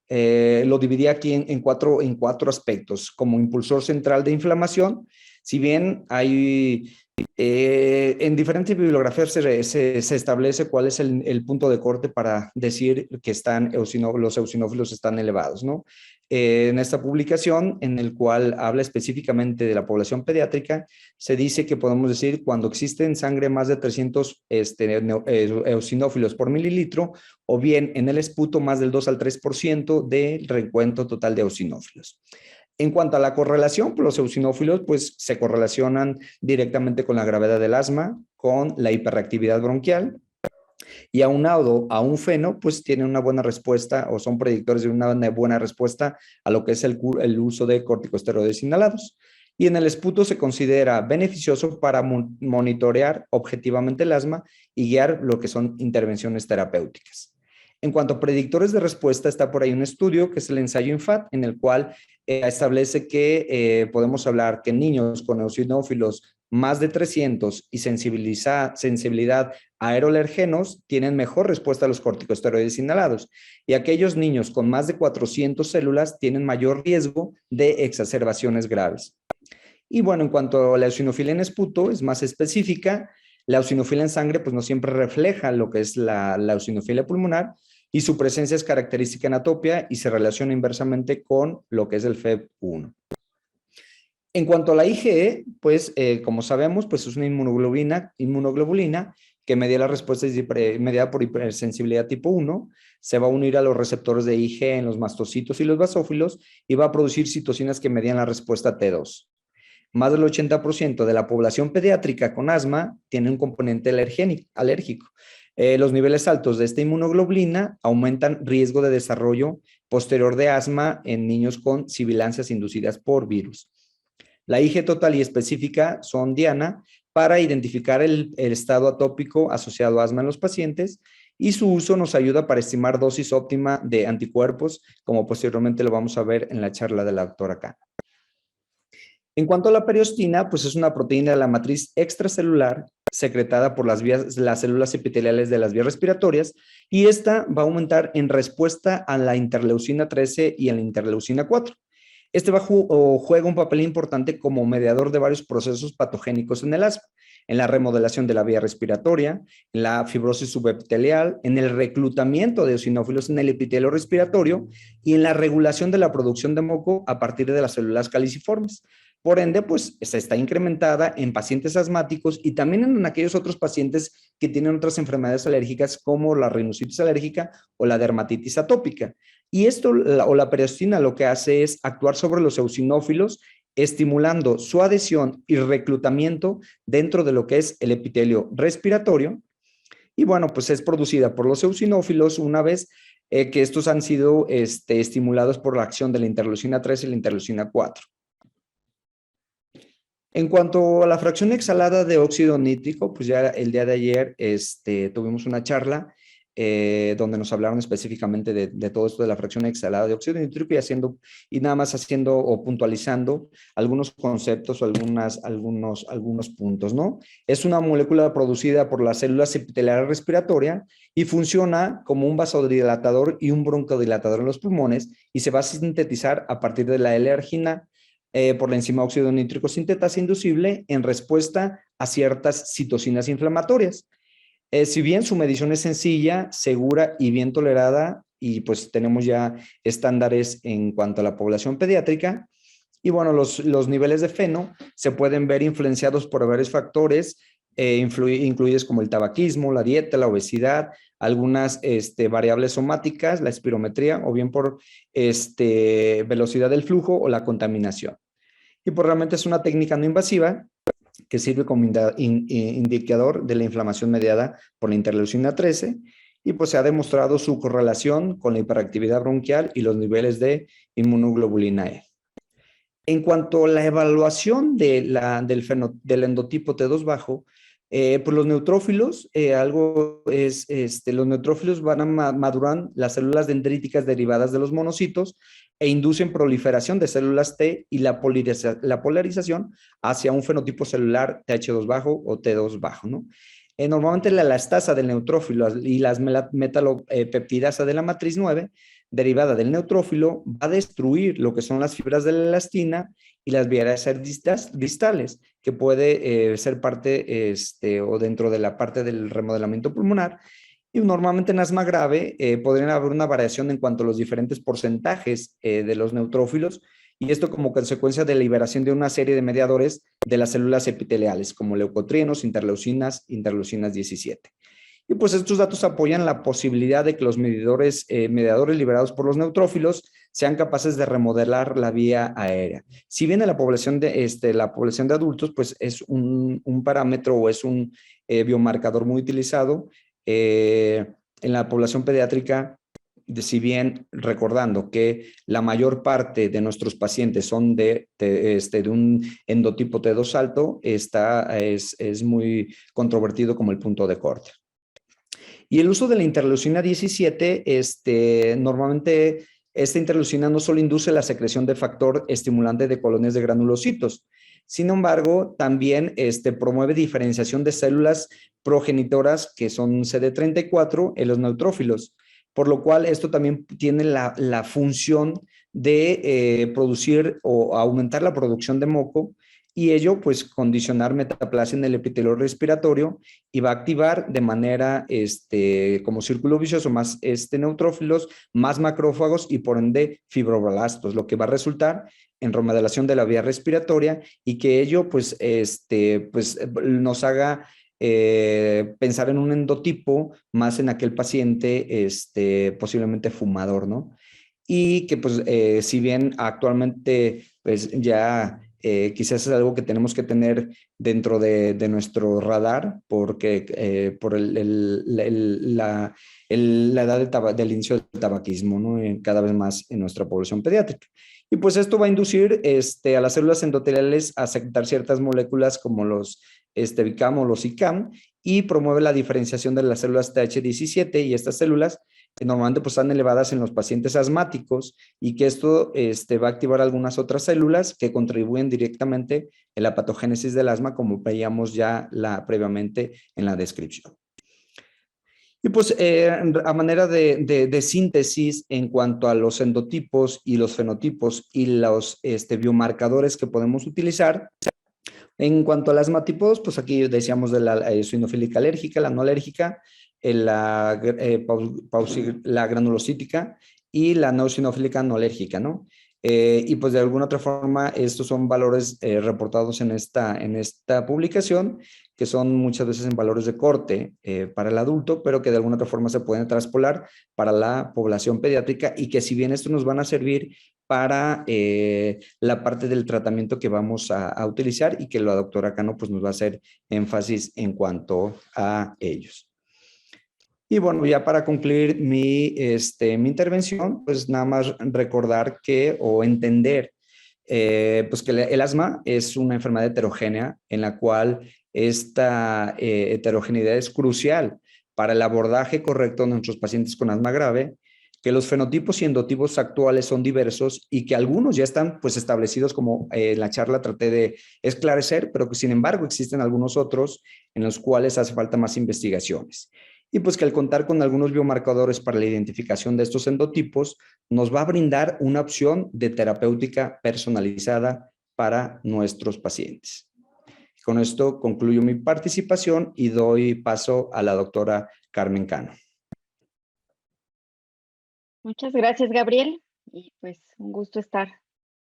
Speaker 1: lo dividí aquí en cuatro aspectos. Como impulsor central de inflamación, si bien hay en diferentes bibliografías se establece cuál es el punto de corte para decir que los eosinófilos están elevados, ¿no? En esta publicación, en el cual habla específicamente de la población pediátrica, se dice que podemos decir cuando existe en sangre más de 300 eosinófilos por mililitro, o bien en el esputo más del 2 al 3% del recuento total de eosinófilos. En cuanto a la correlación, pues los eosinófilos pues, se correlacionan directamente con la gravedad del asma, con la hiperreactividad bronquial, y aunado a un feno, pues tienen una buena respuesta, o son predictores de una buena respuesta a lo que es el uso de corticosteroides inhalados. Y en el esputo se considera beneficioso para monitorear objetivamente el asma y guiar lo que son intervenciones terapéuticas. En cuanto a predictores de respuesta, está por ahí un estudio que es el ensayo INFAT, en el cual establece que podemos hablar que niños con eosinófilos más de 300 y sensibilidad a aeroalergenos tienen mejor respuesta a los corticosteroides inhalados. Y aquellos niños con más de 400 células tienen mayor riesgo de exacerbaciones graves. Y bueno, en cuanto a la eosinofilia en esputo, es más específica. La eosinofilia en sangre pues no siempre refleja lo que es la eosinofilia pulmonar, y su presencia es característica en atopia y se relaciona inversamente con lo que es el FEV1. En cuanto a la IgE, pues como sabemos, pues es una inmunoglobulina que media la respuesta mediada por hipersensibilidad tipo 1, se va a unir a los receptores de IgE en los mastocitos y los basófilos y va a producir citocinas que median la respuesta T2. Más del 80% de la población pediátrica con asma tiene un componente alérgico. Los niveles altos de esta inmunoglobulina aumentan riesgo de desarrollo posterior de asma en niños con sibilancias inducidas por virus. La IgE total y específica son diana para identificar el estado atópico asociado a asma en los pacientes, y su uso nos ayuda para estimar dosis óptima de anticuerpos, como posteriormente lo vamos a ver en la charla de la doctora Khan. En cuanto a la periostina, pues es una proteína de la matriz extracelular secretada por las células epiteliales de las vías respiratorias, y esta va a aumentar en respuesta a la interleucina 13 y a la interleucina 4. Este juega un papel importante como mediador de varios procesos patogénicos en el asma, en la remodelación de la vía respiratoria, en la fibrosis subepitelial, en el reclutamiento de eosinófilos en el epitelio respiratorio y en la regulación de la producción de moco a partir de las células caliciformes. Por ende, pues está incrementada en pacientes asmáticos y también en aquellos otros pacientes que tienen otras enfermedades alérgicas como la rinositis alérgica o la dermatitis atópica. Y esto, la periostina, lo que hace es actuar sobre los eosinófilos, estimulando su adhesión y reclutamiento dentro de lo que es el epitelio respiratorio. Y bueno, pues es producida por los eosinófilos una vez que estos han sido estimulados por la acción de la interleucina 3 y la interleucina 4. En cuanto a la fracción exhalada de óxido nítrico, pues ya el día de ayer tuvimos una charla donde nos hablaron específicamente de todo esto de la fracción exhalada de óxido nítrico, y nada más haciendo o puntualizando algunos conceptos o algunos puntos, ¿no? Es una molécula producida por las células epiteliales respiratorias y funciona como un vasodilatador y un broncodilatador en los pulmones, y se va a sintetizar a partir de la L-arginina por la enzima óxido nítrico sintetasa inducible en respuesta a ciertas citocinas inflamatorias. Si bien su medición es sencilla, segura y bien tolerada, y pues tenemos ya estándares en cuanto a la población pediátrica, y bueno, los niveles de feno se pueden ver influenciados por varios factores, incluidos como el tabaquismo, la dieta, la obesidad, algunas variables somáticas, la espirometría, o bien por velocidad del flujo o la contaminación. Y pues realmente es una técnica no invasiva que sirve como indicador de la inflamación mediada por la interleucina 13, y pues se ha demostrado su correlación con la hiperactividad bronquial y los niveles de inmunoglobulina E. En cuanto a la evaluación del endotipo T2 bajo, pues los neutrófilos, los neutrófilos van a madurar las células dendríticas derivadas de los monocitos e inducen proliferación de células T y la polarización hacia un fenotipo celular TH2 bajo o T2 bajo, ¿no? Normalmente la elastasa del neutrófilo y las metalopeptidasa de la matriz 9 derivada del neutrófilo va a destruir lo que son las fibras de la elastina y las vías distales, que puede ser parte o dentro de la parte del remodelamiento pulmonar. Y normalmente en asma grave podrían haber una variación en cuanto a los diferentes porcentajes de los neutrófilos, y esto como consecuencia de la liberación de una serie de mediadores de las células epiteliales, como leucotrienos, interleucinas 17. Y pues estos datos apoyan la posibilidad de que los mediadores liberados por los neutrófilos sean capaces de remodelar la vía aérea. Si bien en la población de adultos, pues es un parámetro o es un biomarcador muy utilizado, en la población pediátrica, si bien recordando que la mayor parte de nuestros pacientes son de un endotipo T2 alto, es muy controvertido como el punto de corte. Y el uso de la interleucina 17, normalmente Esta interleucina no solo induce la secreción de factor estimulante de colonias de granulocitos, sin embargo, también promueve diferenciación de células progenitoras que son CD34 en los neutrófilos, por lo cual esto también tiene la función de producir o aumentar la producción de moco y ello pues condicionar metaplasia en el epitelio respiratorio y va a activar de manera como círculo vicioso más neutrófilos, más macrófagos y por ende fibroblastos, lo que va a resultar en remodelación de la vía respiratoria y que ello pues, pues nos haga pensar en un endotipo más en aquel paciente posiblemente fumador, ¿no? Y que pues si bien actualmente pues ya quizás es algo que tenemos que tener dentro de nuestro radar porque por la edad del inicio del tabaquismo, ¿no? Cada vez más en nuestra población pediátrica. Y pues esto va a inducir a las células endoteliales a secretar ciertas moléculas como los BICAM o los ICAM y promueve la diferenciación de las células TH17 y estas células que normalmente pues, están elevadas en los pacientes asmáticos y que esto va a activar algunas otras células que contribuyen directamente en la patogénesis del asma, como veíamos ya previamente en la descripción. Y pues a manera de síntesis en cuanto a los endotipos y los fenotipos y los biomarcadores que podemos utilizar, en cuanto a las asmatipos, pues aquí decíamos de la eosinofílica alérgica, la no alérgica, la granulocítica y la no eosinofílica no alérgica, ¿no? Y pues de alguna otra forma estos son valores reportados en esta publicación, que son muchas veces en valores de corte para el adulto, pero que de alguna otra forma se pueden traspolar para la población pediátrica y que si bien estos nos van a servir para la parte del tratamiento que vamos a utilizar y que la doctora Cano pues nos va a hacer énfasis en cuanto a ellos. Y bueno, ya para concluir mi intervención, pues nada más recordar que o entender pues que el asma es una enfermedad heterogénea en la cual esta heterogeneidad es crucial para el abordaje correcto de nuestros pacientes con asma grave, que los fenotipos y endotipos actuales son diversos y que algunos ya están pues establecidos como en la charla traté de esclarecer, pero que sin embargo existen algunos otros en los cuales hace falta más investigaciones. Y pues que al contar con algunos biomarcadores para la identificación de estos endotipos, nos va a brindar una opción de terapéutica personalizada para nuestros pacientes. Con esto concluyo mi participación y doy paso a la doctora Carmen Cano.
Speaker 3: Muchas gracias, Gabriel. Y pues un gusto estar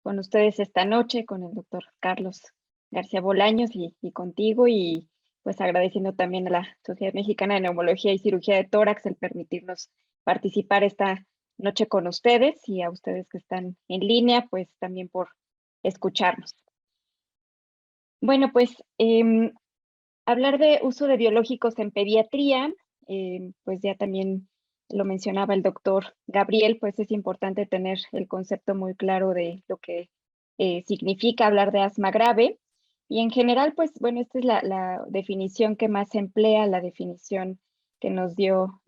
Speaker 3: con ustedes esta noche, con el doctor Carlos García Bolaños y contigo, y pues agradeciendo también a la Sociedad Mexicana de Neumología y Cirugía de Tórax el permitirnos participar esta noche con ustedes y a ustedes que están en línea, pues también por escucharnos. Bueno, pues hablar de uso de biológicos en pediatría, pues ya también lo mencionaba el doctor Gabriel, pues es importante tener el concepto muy claro de lo que significa hablar de asma grave. Y en general, pues bueno, esta es la definición que más se emplea, la definición que nos dio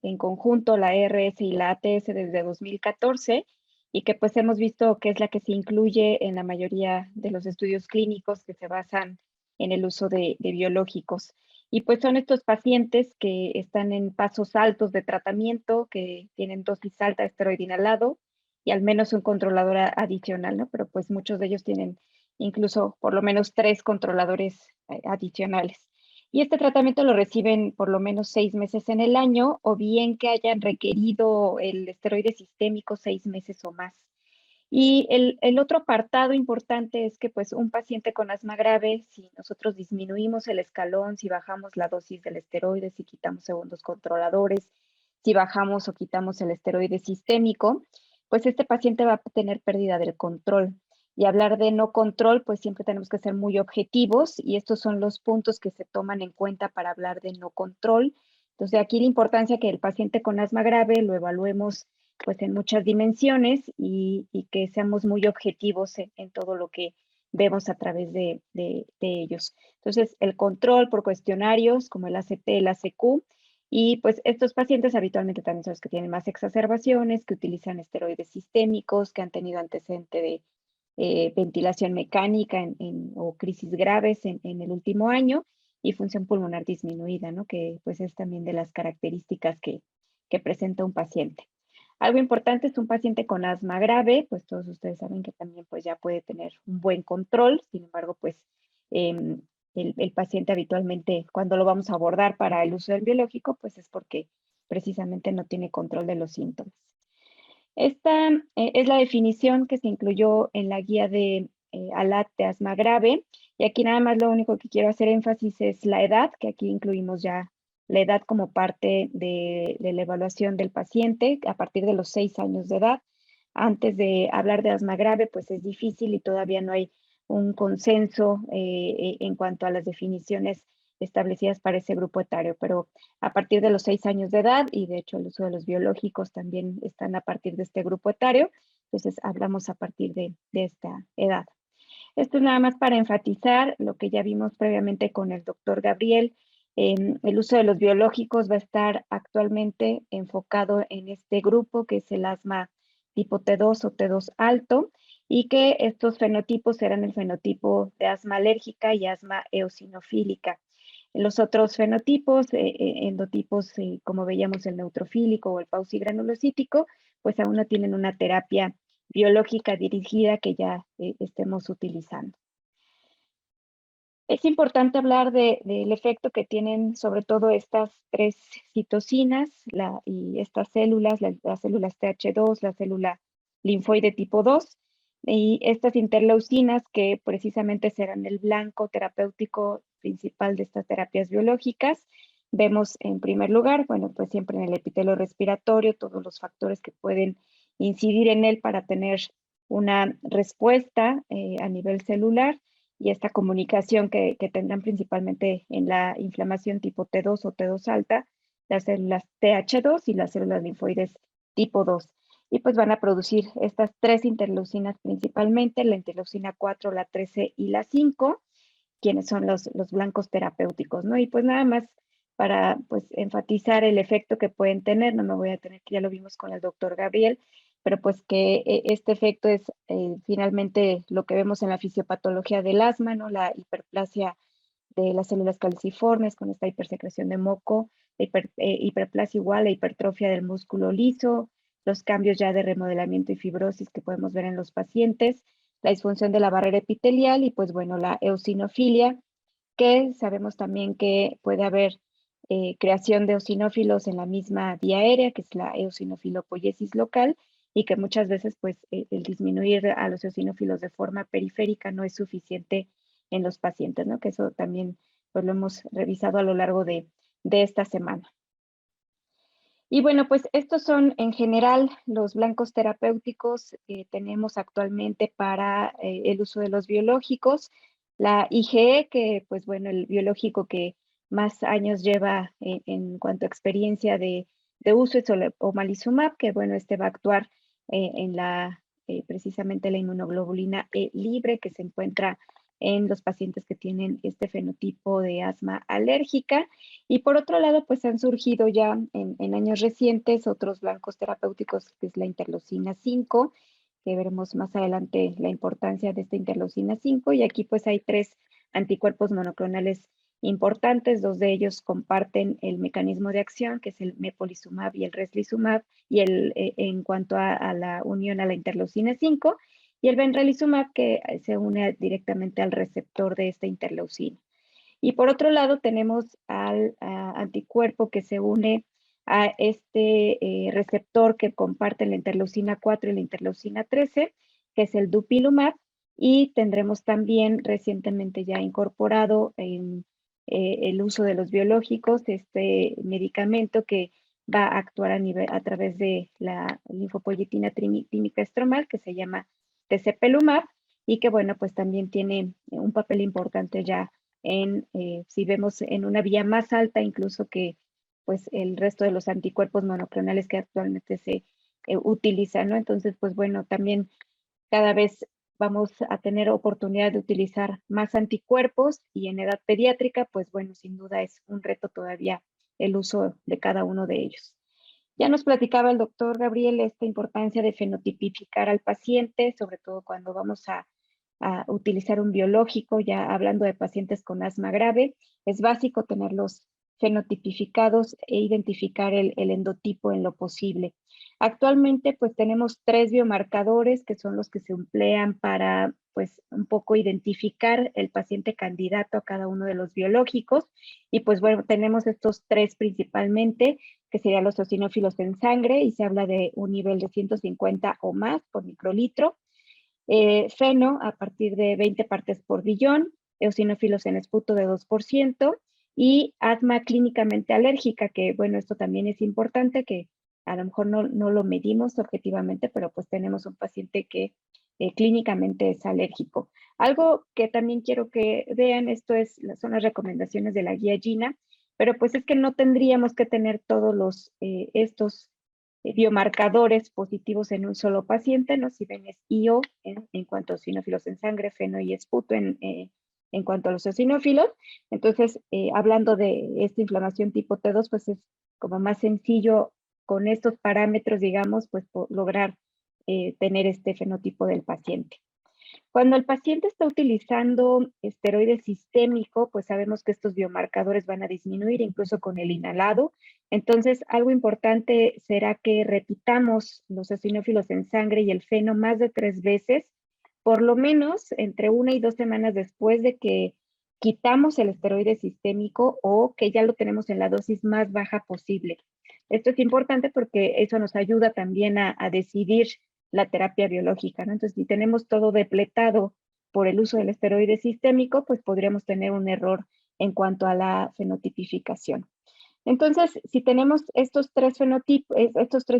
Speaker 3: en conjunto la ERS y la ATS desde 2014 y que pues hemos visto que es la que se incluye en la mayoría de los estudios clínicos que se basan en el uso de biológicos. Y pues son estos pacientes que están en pasos altos de tratamiento, que tienen dosis alta de esteroide inhalado y al menos un controlador adicional, ¿no? Pero pues muchos de ellos tienen incluso por lo menos 3 controladores adicionales. Y este tratamiento lo reciben por lo menos 6 meses en el año o bien que hayan requerido el esteroide sistémico 6 meses o más. Y el otro apartado importante es que pues un paciente con asma grave, si nosotros disminuimos el escalón, si bajamos la dosis del esteroide, si quitamos segundos controladores, si bajamos o quitamos el esteroide sistémico, pues este paciente va a tener pérdida del control. Y hablar de no control, pues siempre tenemos que ser muy objetivos y estos son los puntos que se toman en cuenta para hablar de no control. Entonces, aquí la importancia que el paciente con asma grave lo evaluemos pues en muchas dimensiones y que seamos muy objetivos en todo lo que vemos a través de ellos. Entonces, el control por cuestionarios como el ACT, el ACQ, Y pues estos pacientes habitualmente también son los que tienen más exacerbaciones, que utilizan esteroides sistémicos, que han tenido antecedente de ventilación mecánica o crisis graves en el último año y función pulmonar disminuida, ¿no? Que pues es también de las características que presenta un paciente. Algo importante es un paciente con asma grave, pues todos ustedes saben que también pues ya puede tener un buen control, sin embargo pues el paciente habitualmente cuando lo vamos a abordar para el uso del biológico pues es porque precisamente no tiene control de los síntomas. Esta es la definición que se incluyó en la guía de ALAT de asma grave. Y aquí nada más lo único que quiero hacer énfasis es la edad, que aquí incluimos ya la edad como parte de la evaluación del paciente a partir de los 6 años de edad. Antes de hablar de asma grave, pues es difícil y todavía no hay un consenso en cuanto a las definiciones establecidas para ese grupo etario, pero a partir de los 6 años de edad, y de hecho el uso de los biológicos también están a partir de este grupo etario, entonces hablamos a partir de esta edad. Esto es nada más para enfatizar lo que ya vimos previamente con el doctor Gabriel. El uso de los biológicos va a estar actualmente enfocado en este grupo que es el asma tipo T2 o T2 alto y que estos fenotipos serán el fenotipo de asma alérgica y asma eosinofílica. Los otros fenotipos, endotipos, como veíamos el neutrofílico o el paucigranulocítico, pues aún no tienen una terapia biológica dirigida que ya estemos utilizando. Es importante hablar del efecto que tienen sobre todo estas 3 citocinas y estas células, las células TH2, la célula linfoide tipo 2, y estas interleucinas que precisamente serán el blanco terapéutico principal de estas terapias biológicas. Vemos en primer lugar, bueno, pues siempre en el epitelio respiratorio, todos los factores que pueden incidir en él para tener una respuesta a nivel celular y esta comunicación que tendrán principalmente en la inflamación tipo T2 o T2 alta, las células TH2 y las células linfoides tipo 2. Y pues van a producir estas 3 interleucinas principalmente, la interleucina 4, la 13 y la 5, quienes son los blancos terapéuticos, ¿no? Y pues nada más para pues enfatizar el efecto que pueden tener, no me voy a tener que ya lo vimos con el doctor Gabriel, pero pues que este efecto es finalmente lo que vemos en la fisiopatología del asma, ¿no? La hiperplasia de las células calciformes con esta hipersecreción de moco, hiperplasia igual a hipertrofia del músculo liso, los cambios ya de remodelamiento y fibrosis que podemos ver en los pacientes, la disfunción de la barrera epitelial y pues bueno, la eosinofilia, que sabemos también que puede haber creación de eosinófilos en la misma vía aérea, que es la eosinofilopoiesis local, y que muchas veces pues el disminuir a los eosinófilos de forma periférica no es suficiente en los pacientes, ¿no? Que eso también pues lo hemos revisado a lo largo de esta semana. Y bueno, pues estos son en general los blancos terapéuticos que tenemos actualmente para el uso de los biológicos. La IgE, que pues bueno, el biológico que más años lleva en cuanto a experiencia de uso es omalizumab, que bueno, este va a actuar en precisamente la inmunoglobulina E libre que se encuentra en los pacientes que tienen este fenotipo de asma alérgica. Y por otro lado, pues han surgido ya en años recientes otros blancos terapéuticos, que es la interleucina 5, que veremos más adelante la importancia de esta interleucina 5. Y aquí pues hay 3 anticuerpos monoclonales importantes, 2 de ellos comparten el mecanismo de acción, que es el mepolizumab y el reslizumab, y en cuanto a la unión a la interleucina 5, y el benralizumab que se une directamente al receptor de esta interleucina. Y por otro lado tenemos al anticuerpo que se une a este receptor que comparte la interleucina 4 y la interleucina 13, que es el dupilumab, y tendremos también recientemente ya incorporado en el uso de los biológicos este medicamento que va a actuar a través de la linfopoyetina tímica estromal, que se llama tezepelumab, y que bueno, pues también tiene un papel importante ya si vemos en una vía más alta incluso que pues el resto de los anticuerpos monoclonales que actualmente se utilizan, ¿no? Entonces, pues bueno, también cada vez vamos a tener oportunidad de utilizar más anticuerpos y en edad pediátrica, pues bueno, sin duda es un reto todavía el uso de cada uno de ellos. Ya nos platicaba el doctor Gabriel esta importancia de fenotipificar al paciente, sobre todo cuando vamos a utilizar un biológico, ya hablando de pacientes con asma grave. Es básico tenerlos fenotipificados e identificar el endotipo en lo posible. Actualmente, pues tenemos 3 biomarcadores que son los que se emplean para, pues, un poco identificar el paciente candidato a cada uno de los biológicos. Y pues bueno, tenemos estos 3 principalmente, que serían los eosinófilos en sangre, y se habla de un nivel de 150 o más por microlitro. Feno a partir de 20 partes por billón, eosinófilos en esputo de 2%, y asma clínicamente alérgica, que bueno, esto también es importante, que a lo mejor no lo medimos objetivamente, pero pues tenemos un paciente que clínicamente es alérgico. Algo que también quiero que vean, son las recomendaciones de la guía GINA, pero pues es que no tendríamos que tener todos estos biomarcadores positivos en un solo paciente, ¿no? Si ven es IO en cuanto a eosinófilos en sangre, feno y esputo en cuanto a los eosinófilos. Entonces, hablando de esta inflamación tipo T2, pues es como más sencillo con estos parámetros, digamos, pues lograr tener este fenotipo del paciente. Cuando el paciente está utilizando esteroide sistémico, pues sabemos que estos biomarcadores van a disminuir incluso con el inhalado. Entonces, algo importante será que repitamos los eosinófilos en sangre y el feno más de 3 veces, por lo menos entre 1 y 2 semanas después de que quitamos el esteroide sistémico o que ya lo tenemos en la dosis más baja posible. Esto es importante porque eso nos ayuda también a decidir la terapia biológica, ¿no? Entonces, si tenemos todo depletado por el uso del esteroide sistémico, pues podríamos tener un error en cuanto a la fenotipificación. Entonces, si tenemos estos 3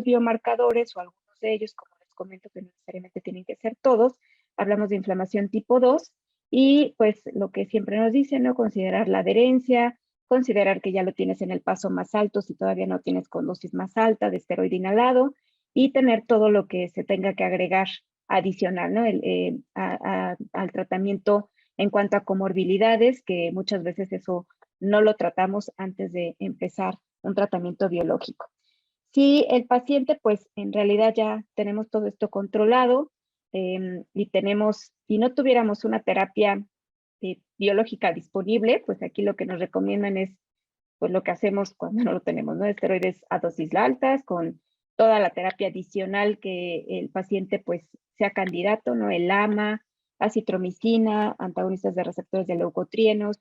Speaker 3: biomarcadores o algunos de ellos, como les comento, que no necesariamente tienen que ser todos, hablamos de inflamación tipo 2 y pues lo que siempre nos dicen, ¿no? Considerar la adherencia, considerar que ya lo tienes en el paso más alto si todavía no tienes con dosis más alta de esteroide inhalado, y tener todo lo que se tenga que agregar adicional, ¿no? Al tratamiento en cuanto a comorbilidades, que muchas veces eso no lo tratamos antes de empezar un tratamiento biológico. Si el paciente, pues en realidad ya tenemos todo esto controlado y no tuviéramos una terapia biológica disponible, pues aquí lo que nos recomiendan es pues lo que hacemos cuando no lo tenemos, ¿no? Esteroides a dosis altas con toda la terapia adicional que el paciente pues sea candidato, ¿no? El AMA, acitromicina, antagonistas de receptores de leucotrienos,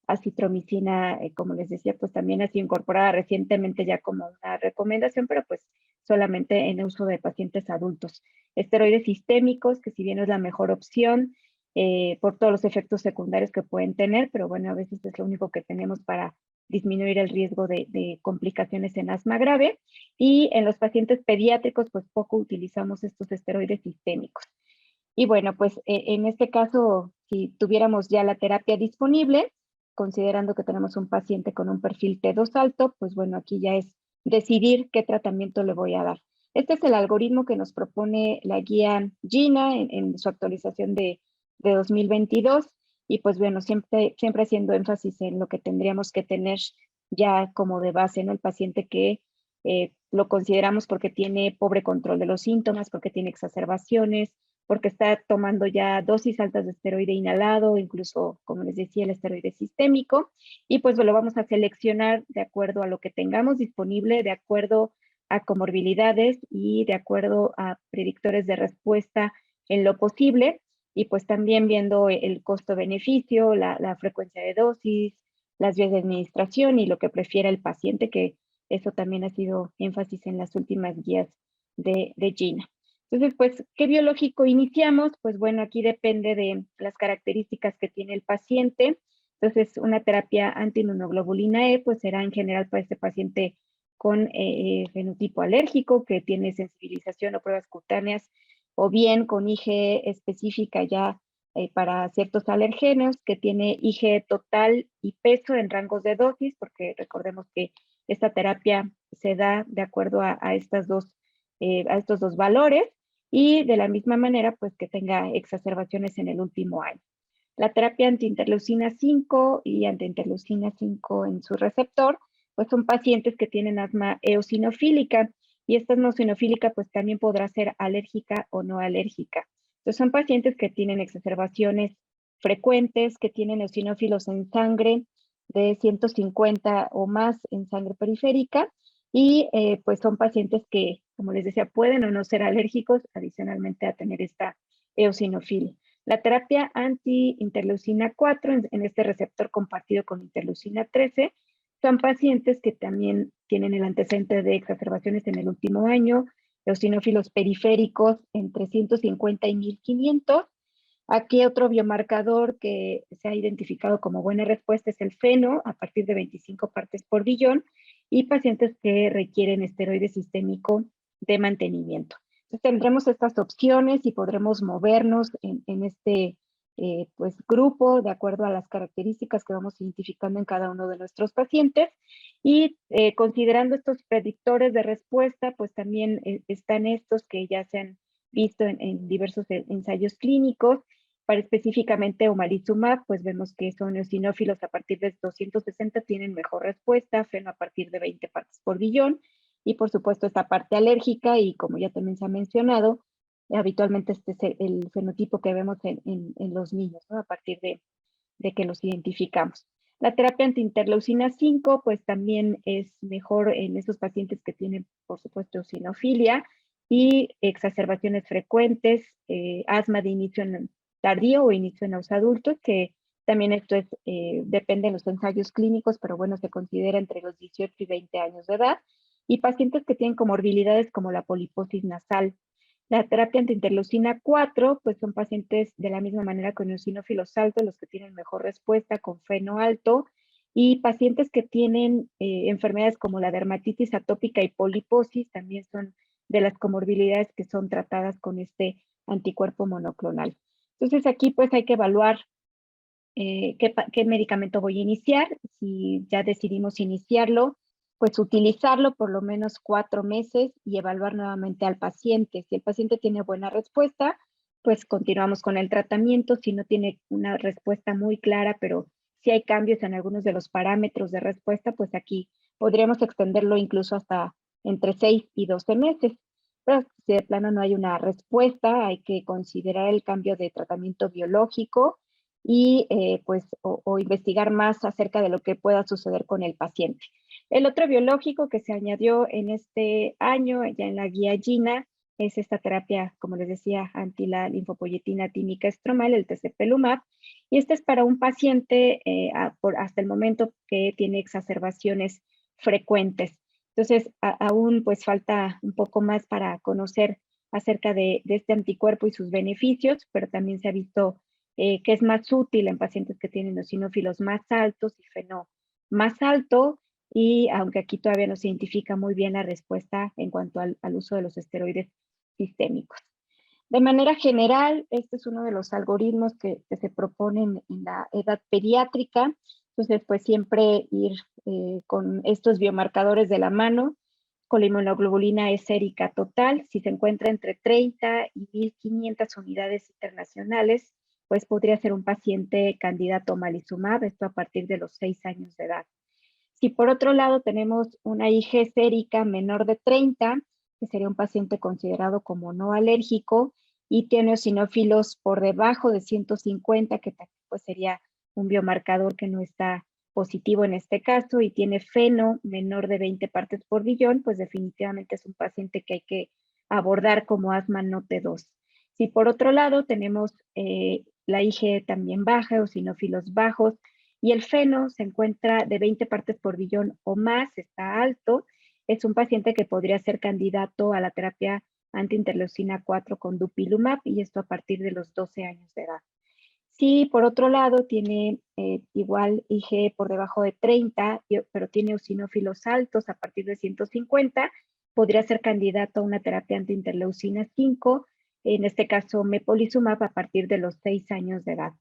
Speaker 3: acitromicina, como les decía, pues también ha sido incorporada recientemente ya como una recomendación, pero pues solamente en uso de pacientes adultos. Esteroides sistémicos, que si bien es la mejor opción, por todos los efectos secundarios que pueden tener, pero bueno, a veces es lo único que tenemos para disminuir el riesgo de complicaciones en asma grave. Y en los pacientes pediátricos, pues poco utilizamos estos esteroides sistémicos. Y bueno, pues en este caso, si tuviéramos ya la terapia disponible, considerando que tenemos un paciente con un perfil T2 alto, pues bueno, aquí ya es decidir qué tratamiento le voy a dar. Este es el algoritmo que nos propone la guía GINA en su actualización de 2022. Y pues bueno, siempre haciendo énfasis en lo que tendríamos que tener ya como de base, ¿no? El paciente que lo consideramos porque tiene pobre control de los síntomas, porque tiene exacerbaciones, porque está tomando ya dosis altas de esteroide inhalado, incluso, como les decía, el esteroide sistémico, y pues lo vamos a seleccionar de acuerdo a lo que tengamos disponible, de acuerdo a comorbilidades y de acuerdo a predictores de respuesta en lo posible, y pues también viendo el costo-beneficio, la frecuencia de dosis, las vías de administración y lo que prefiera el paciente, que eso también ha sido énfasis en las últimas guías de GINA. Entonces, pues, ¿qué biológico iniciamos? Pues bueno, aquí depende de las características que tiene el paciente. Entonces, una terapia anti-inmunoglobulina E, pues será en general para este paciente con fenotipo alérgico, que tiene sensibilización o pruebas cutáneas, o bien con IgE específica ya para ciertos alergenos, que tiene IgE total y peso en rangos de dosis, porque recordemos que esta terapia se da de acuerdo a estos dos valores, y de la misma manera, pues que tenga exacerbaciones en el último año. La terapia antiinterleucina 5 y antiinterleucina 5 en su receptor pues son pacientes que tienen asma eosinofílica, y esta asma eosinofílica pues también podrá ser alérgica o no alérgica. Entonces son pacientes que tienen exacerbaciones frecuentes, que tienen eosinófilos en sangre de 150 o más en sangre periférica, y pues son pacientes que, como les decía, pueden o no ser alérgicos adicionalmente a tener esta eosinofilia. La terapia anti-interleucina 4 en este receptor compartido con interleucina 13 son pacientes que también tienen el antecedente de exacerbaciones en el último año, eosinófilos periféricos entre 150 y 1500. Aquí otro biomarcador que se ha identificado como buena respuesta es el feno a partir de 25 partes por billón, y pacientes que requieren esteroide sistémico de mantenimiento. Entonces tendremos estas opciones y podremos movernos en este pues, grupo de acuerdo a las características que vamos identificando en cada uno de nuestros pacientes, y considerando estos predictores de respuesta, pues también están estos que ya se han visto en diversos ensayos clínicos. Para específicamente omalizumab, pues vemos que son eosinófilos a partir de 260 tienen mejor respuesta, feno a partir de 20 partes por billón, y por supuesto esta parte alérgica, y como ya también se ha mencionado, habitualmente este es el fenotipo que vemos en los niños, ¿no? A partir de que los identificamos. La terapia antiinterleucina 5, pues también es mejor en esos pacientes que tienen, por supuesto, eosinofilia y exacerbaciones frecuentes, asma de inicio tardío o inicio en los adultos, que también esto es, depende de los ensayos clínicos, pero bueno, se considera entre los 18 y 20 años de edad, y pacientes que tienen comorbilidades como la poliposis nasal. La terapia antiinterleucina 4, pues son pacientes de la misma manera con eosinófilos altos, los que tienen mejor respuesta con feno alto, y pacientes que tienen enfermedades como la dermatitis atópica y poliposis también son de las comorbilidades que son tratadas con este anticuerpo monoclonal. Entonces aquí pues hay que evaluar qué medicamento voy a iniciar. Si ya decidimos iniciarlo, pues utilizarlo por lo menos 4 meses y evaluar nuevamente al paciente. Si el paciente tiene buena respuesta, pues continuamos con el tratamiento. Si no tiene una respuesta muy clara, pero si hay cambios en algunos de los parámetros de respuesta, pues aquí podríamos extenderlo incluso hasta entre 6 y 12 meses. Pero si de plano no hay una respuesta, hay que considerar el cambio de tratamiento biológico y pues o investigar más acerca de lo que pueda suceder con el paciente. El otro biológico que se añadió en este año, ya en la guía GINA, es esta terapia, como les decía, anti la linfopoyetina tímica estromal, el tezepelumab, y este es para un paciente hasta el momento que tiene exacerbaciones frecuentes. Entonces, aún pues falta un poco más para conocer acerca de este anticuerpo y sus beneficios, pero también se ha visto que es más útil en pacientes que tienen eosinófilos más altos y feno más alto, y aunque aquí todavía no se identifica muy bien la respuesta en cuanto al uso de los esteroides sistémicos. De manera general, este es uno de los algoritmos que se proponen en la edad pediátrica. Entonces, pues siempre ir con estos biomarcadores de la mano, con la inmunoglobulina E sérica total. Si se encuentra entre 30 y 1500 unidades internacionales, pues podría ser un paciente candidato a omalizumab, esto a partir de los 6 años de edad. Si por otro lado tenemos una IG sérica menor de 30, que sería un paciente considerado como no alérgico, y tiene eosinófilos por debajo de 150, que pues sería un biomarcador que no está positivo en este caso, y tiene feno menor de 20 partes por billón, pues definitivamente es un paciente que hay que abordar como asma no T2. Si por otro lado tenemos la IG también baja, eosinófilos bajos, y el feno se encuentra de 20 partes por billón o más, está alto, es un paciente que podría ser candidato a la terapia antiinterleucina 4 con dupilumab, y esto a partir de los 12 años de edad. Si por otro lado tiene igual IG por debajo de 30, pero tiene eosinófilos altos a partir de 150, podría ser candidato a una terapia antiinterleucina 5, en este caso mepolizumab, a partir de los 6 años de edad.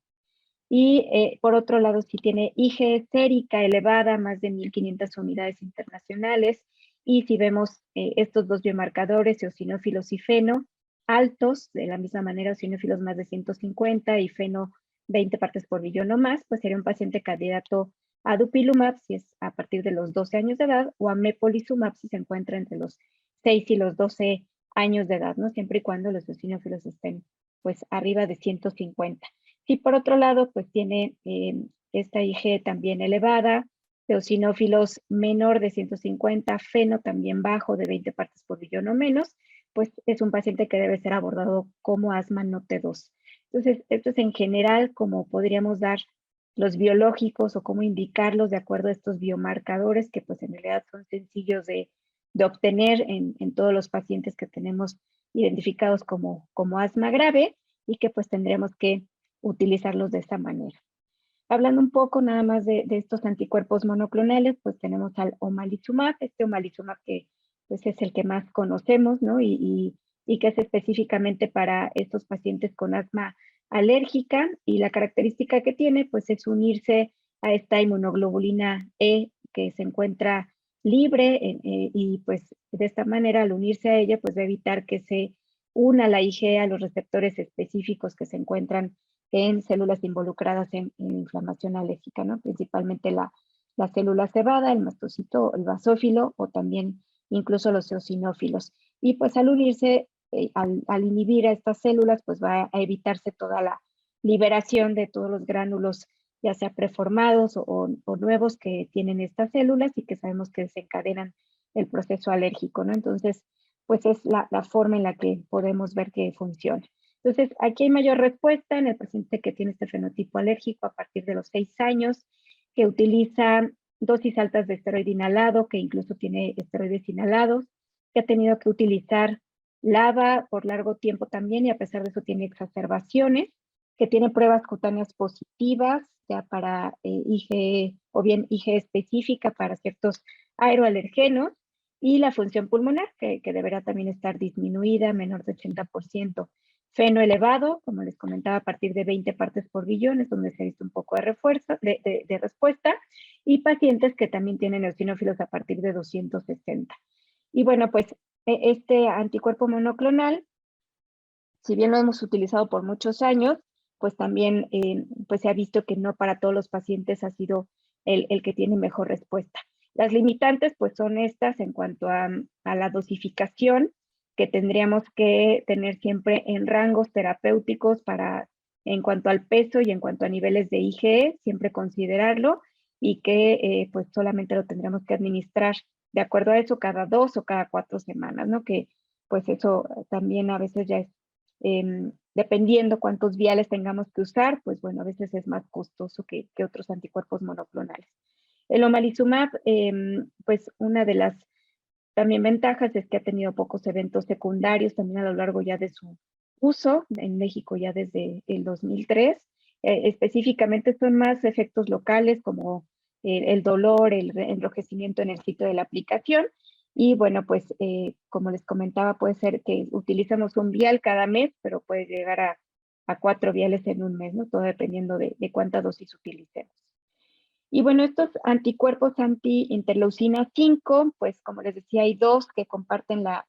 Speaker 3: Y por otro lado, si tiene IG sérica elevada, más de 1500 unidades internacionales, y si vemos estos dos biomarcadores, eosinófilos y feno, altos, de la misma manera, eosinófilos más de 150 y feno 20 partes por billón o más, pues sería un paciente candidato a dupilumab si es a partir de los 12 años de edad, o a mepolizumab si se encuentra entre los 6 y los 12 años de edad, ¿no? Siempre y cuando los eosinófilos estén pues arriba de 150. Si por otro lado pues tiene esta IG también elevada, eosinófilos menor de 150, feno también bajo de 20 partes por billón o menos, pues es un paciente que debe ser abordado como asma no T2. Entonces, esto es en general como podríamos dar los biológicos o cómo indicarlos de acuerdo a estos biomarcadores que pues en realidad son sencillos de obtener en todos los pacientes que tenemos identificados como asma grave y que pues tendremos que utilizarlos de esta manera. Hablando un poco nada más de estos anticuerpos monoclonales, pues tenemos al omalizumab, omalizumab que pues es el que más conocemos, ¿no? Y que es específicamente para estos pacientes con asma alérgica, y la característica que tiene pues es unirse a esta inmunoglobulina E que se encuentra libre y pues de esta manera al unirse a ella pues va a evitar que se una la IG a los receptores específicos que se encuentran en células involucradas en inflamación alérgica, ¿no? Principalmente la célula cebada, el mastocito, el basófilo o también incluso los eosinófilos. Y pues al unirse, al inhibir a estas células, pues va a evitarse toda la liberación de todos los gránulos, ya sea preformados o nuevos que tienen estas células y que sabemos que desencadenan el proceso alérgico, ¿no? Entonces, pues es la forma en la que podemos ver que funciona. Entonces, aquí hay mayor respuesta en el paciente que tiene este fenotipo alérgico a partir de los 6 años, que utiliza dosis altas de esteroide inhalado, que incluso tiene esteroides inhalados, que ha tenido que utilizar LABA por largo tiempo también y a pesar de eso tiene exacerbaciones, que tiene pruebas cutáneas positivas ya para IgE o bien IgE específica para ciertos aeroalergenos, y la función pulmonar, que deberá también estar disminuida, menor de 80%. Feno elevado, como les comentaba, a partir de 20 partes por billón, es donde se ha visto un poco de refuerzo, de respuesta, y pacientes que también tienen eosinófilos a partir de 260. Y bueno, pues este anticuerpo monoclonal, si bien lo hemos utilizado por muchos años, pues también pues se ha visto que no para todos los pacientes ha sido el que tiene mejor respuesta. Las limitantes pues son estas en cuanto a la dosificación, que tendríamos que tener siempre en rangos terapéuticos para, en cuanto al peso y en cuanto a niveles de IgE, siempre considerarlo, y que pues solamente lo tendríamos que administrar de acuerdo a eso cada 2 o cada 4 semanas, ¿no? Que pues eso también a veces ya es, dependiendo cuántos viales tengamos que usar, pues bueno, a veces es más costoso que otros anticuerpos monoclonales. El omalizumab, pues una de las también ventajas es que ha tenido pocos eventos secundarios también a lo largo ya de su uso en México ya desde el 2003. Específicamente son más efectos locales como el dolor, el enrojecimiento en el sitio de la aplicación. Y bueno, pues como les comentaba, puede ser que utilizamos un vial cada mes, pero puede llegar a 4 viales en un mes, ¿no? Todo dependiendo de cuánta dosis utilicemos. Y bueno, estos anticuerpos anti-interleucina 5, pues como les decía, hay dos que comparten el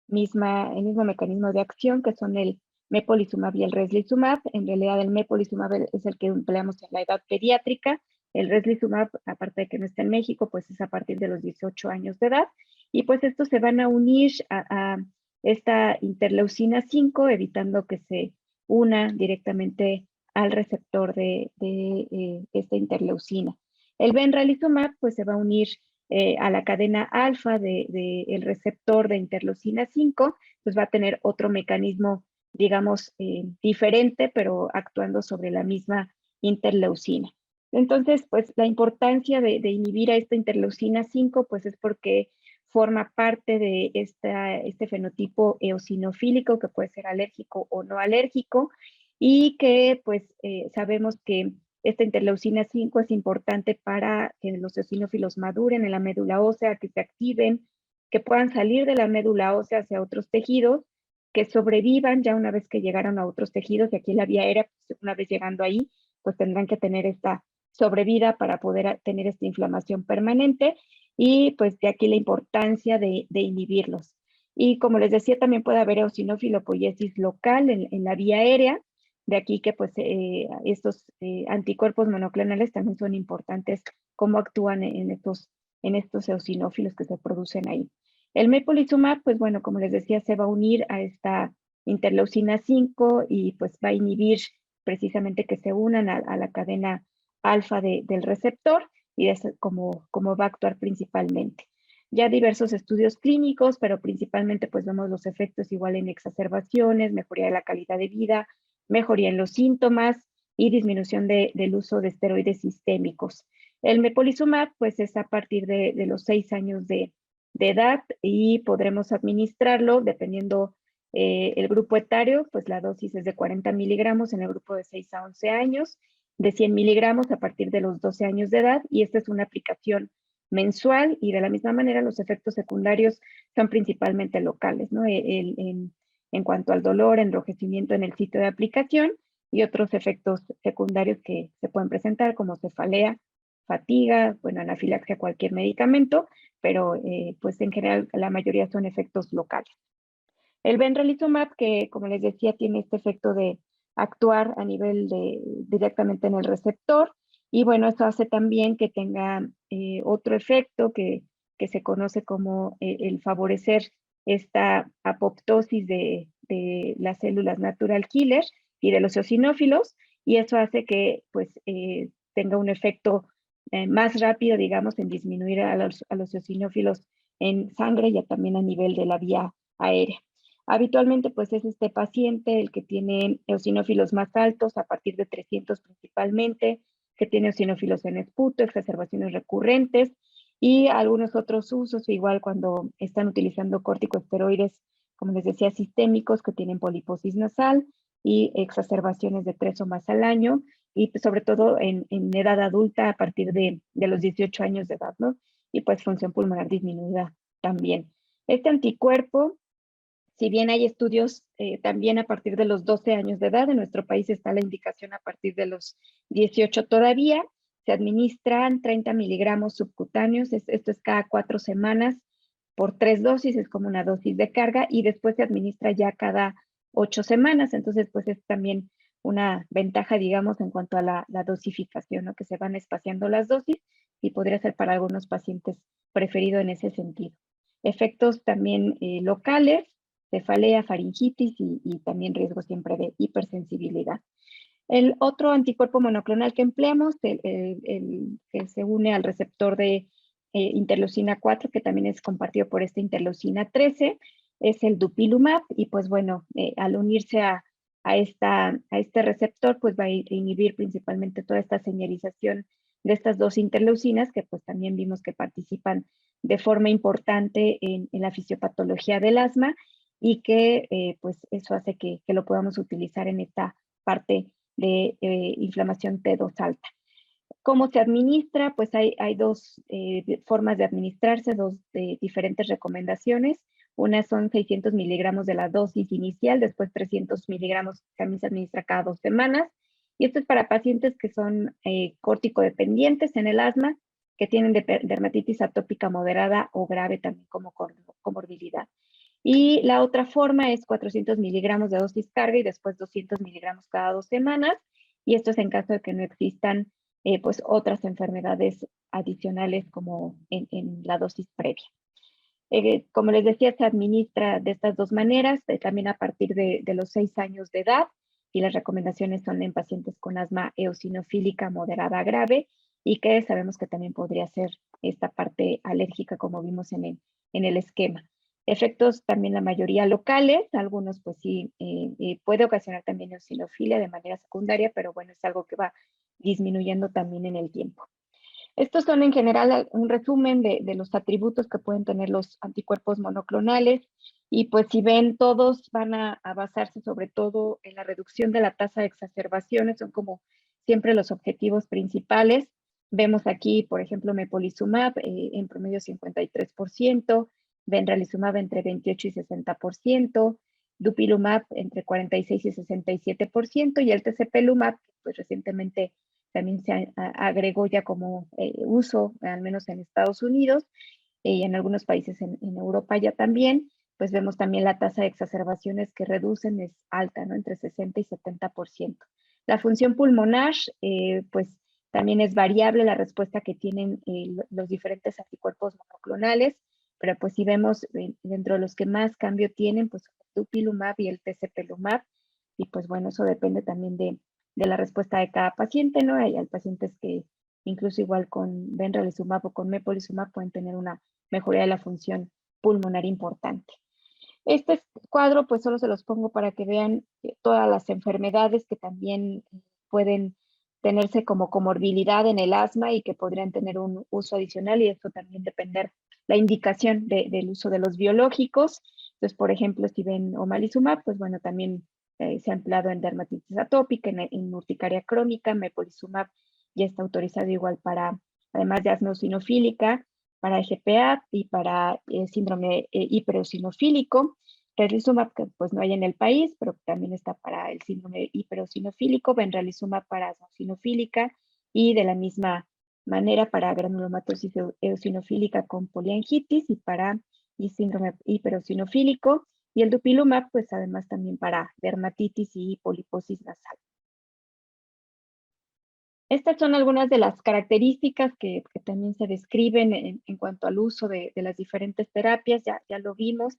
Speaker 3: mismo mecanismo de acción, que son el mepolizumab y el reslizumab. En realidad el mepolizumab es el que empleamos en la edad pediátrica. El reslizumab, aparte de que no está en México, pues es a partir de los 18 años de edad. Y pues estos se van a unir a esta interleucina 5, evitando que se una directamente al receptor de esta interleucina. El benralizumab pues se va a unir a la cadena alfa del receptor de interleucina 5, pues va a tener otro mecanismo, digamos, diferente, pero actuando sobre la misma interleucina. Entonces, pues la importancia de inhibir a esta interleucina 5, pues es porque forma parte de este fenotipo eosinofílico que puede ser alérgico o no alérgico, y que pues sabemos que esta interleucina 5 es importante para que los eosinófilos maduren en la médula ósea, que se activen, que puedan salir de la médula ósea hacia otros tejidos, que sobrevivan ya una vez que llegaron a otros tejidos, y aquí la vía aérea, pues, una vez llegando ahí, pues tendrán que tener esta sobrevida para poder tener esta inflamación permanente, y pues de aquí la importancia de inhibirlos. Y como les decía, también puede haber eosinofilopoiesis local en la vía aérea, De aquí que pues estos anticuerpos monoclonales también son importantes, cómo actúan en estos eosinófilos que se producen ahí. El mepolizumab, pues bueno, como les decía, se va a unir a esta interleucina 5 y pues va a inhibir precisamente que se unan a la cadena alfa del receptor, y es como va a actuar principalmente. Ya diversos estudios clínicos, pero principalmente pues vemos los efectos igual en exacerbaciones, mejoría de la calidad de vida, mejoría en los síntomas y disminución del uso de esteroides sistémicos. El mepolizumab pues es a partir de los 6 años de edad y podremos administrarlo dependiendo el grupo etario, pues la dosis es de 40 miligramos en el grupo de 6 a 11 años, de 100 miligramos a partir de los 12 años de edad, y esta es una aplicación mensual, y de la misma manera los efectos secundarios son principalmente locales, ¿no? En cuanto al dolor, enrojecimiento en el sitio de aplicación y otros efectos secundarios que se pueden presentar como cefalea, fatiga, bueno, anafilaxia a cualquier medicamento, pero pues en general la mayoría son efectos locales. El benralizumab, que como les decía, tiene este efecto de actuar a nivel directamente en el receptor, y bueno, eso hace también que tenga otro efecto que se conoce como el favorecer esta apoptosis de las células natural killer y de los eosinófilos, y eso hace que pues tenga un efecto más rápido, digamos, en disminuir a los eosinófilos en sangre y también a nivel de la vía aérea. Habitualmente, pues es este paciente el que tiene eosinófilos más altos, a partir de 300 principalmente, que tiene eosinófilos en esputo, exacerbaciones recurrentes y algunos otros usos, igual cuando están utilizando corticosteroides, como les decía, sistémicos, que tienen poliposis nasal y exacerbaciones de 3 o más al año, y pues, sobre todo en edad adulta a partir de los 18 años de edad, ¿no? Y pues función pulmonar disminuida también. Este anticuerpo, si bien hay estudios también a partir de los 12 años de edad, en nuestro país está la indicación a partir de los 18 todavía, se administran 30 miligramos subcutáneos, esto es cada 4 semanas por 3 dosis, es como una dosis de carga, y después se administra ya cada 8 semanas, entonces pues es también una ventaja, digamos, en cuanto a la dosificación, ¿no? Que se van espaciando las dosis y podría ser para algunos pacientes preferido en ese sentido. Efectos también locales, cefalea, faringitis y también riesgo siempre de hipersensibilidad. El otro anticuerpo monoclonal que empleamos, el que se une al receptor de interleucina 4, que también es compartido por esta interleucina 13, es el dupilumab, y pues bueno, al unirse a este receptor, pues va a inhibir principalmente toda esta señalización de estas dos interleucinas, que pues también vimos que participan de forma importante en la fisiopatología del asma, y que pues eso hace que lo podamos utilizar en esta parte de inflamación T2 alta. ¿Cómo se administra? Pues hay dos formas de administrarse, dos diferentes recomendaciones. Una son 600 miligramos de la dosis inicial, después 300 miligramos también se administra cada 2 semanas. Y esto es para pacientes que son corticodependientes en el asma, que tienen dermatitis atópica moderada o grave también como comorbilidad. Y la otra forma es 400 miligramos de dosis carga y después 200 miligramos cada 2 semanas. Y esto es en caso de que no existan pues otras enfermedades adicionales como en la dosis previa. Como les decía, se administra de estas dos maneras, también a partir de los 6 años de edad, y las recomendaciones son en pacientes con asma eosinofílica moderada grave, y que sabemos que también podría ser esta parte alérgica como vimos en el esquema. Efectos también la mayoría locales, algunos pues sí puede ocasionar también eosinofilia de manera secundaria, pero bueno, es algo que va disminuyendo también en el tiempo. Estos son en general un resumen de los atributos que pueden tener los anticuerpos monoclonales, y pues si ven, todos van a basarse sobre todo en la reducción de la tasa de exacerbaciones, son como siempre los objetivos principales. Vemos aquí, por ejemplo, mepolizumab en promedio 53%, benralizumab entre 28 y 60%, dupilumab entre 46 y 67%, y el tezepelumab, pues recientemente también se agregó ya como uso, al menos en Estados Unidos y en algunos países en Europa ya también, pues vemos también la tasa de exacerbaciones que reducen es alta, ¿no? Entre 60 y 70%. La función pulmonar, pues también es variable la respuesta que tienen los diferentes anticuerpos monoclonales, pero pues si vemos dentro de los que más cambio tienen, pues el dupilumab y el tezepelumab, y pues bueno, eso depende también de la respuesta de cada paciente, ¿no? Hay pacientes que incluso igual con benralizumab o con mepolizumab pueden tener una mejoría de la función pulmonar importante. Este cuadro pues solo se los pongo para que vean todas las enfermedades que también pueden tenerse como comorbilidad en el asma y que podrían tener un uso adicional, y esto también depender la indicación del uso de los biológicos. Entonces, por ejemplo, si ven omalizumab, pues bueno, también se ha empleado en dermatitis atópica, en urticaria crónica. Mepolizumab ya está autorizado igual para, además de asma eosinofílica, para EGPA y para síndrome hipereosinofílico. Reslizumab, que pues no hay en el país, pero también está para el síndrome hipereosinofílico. Benralizumab para asma eosinofílica, y de la misma manera para granulomatosis eosinofílica con poliangitis y para síndrome hipereosinofílico. Y el dupilumab, pues además también para dermatitis y poliposis nasal. Estas son algunas de las características que también se describen en cuanto al uso de las diferentes terapias. Ya lo vimos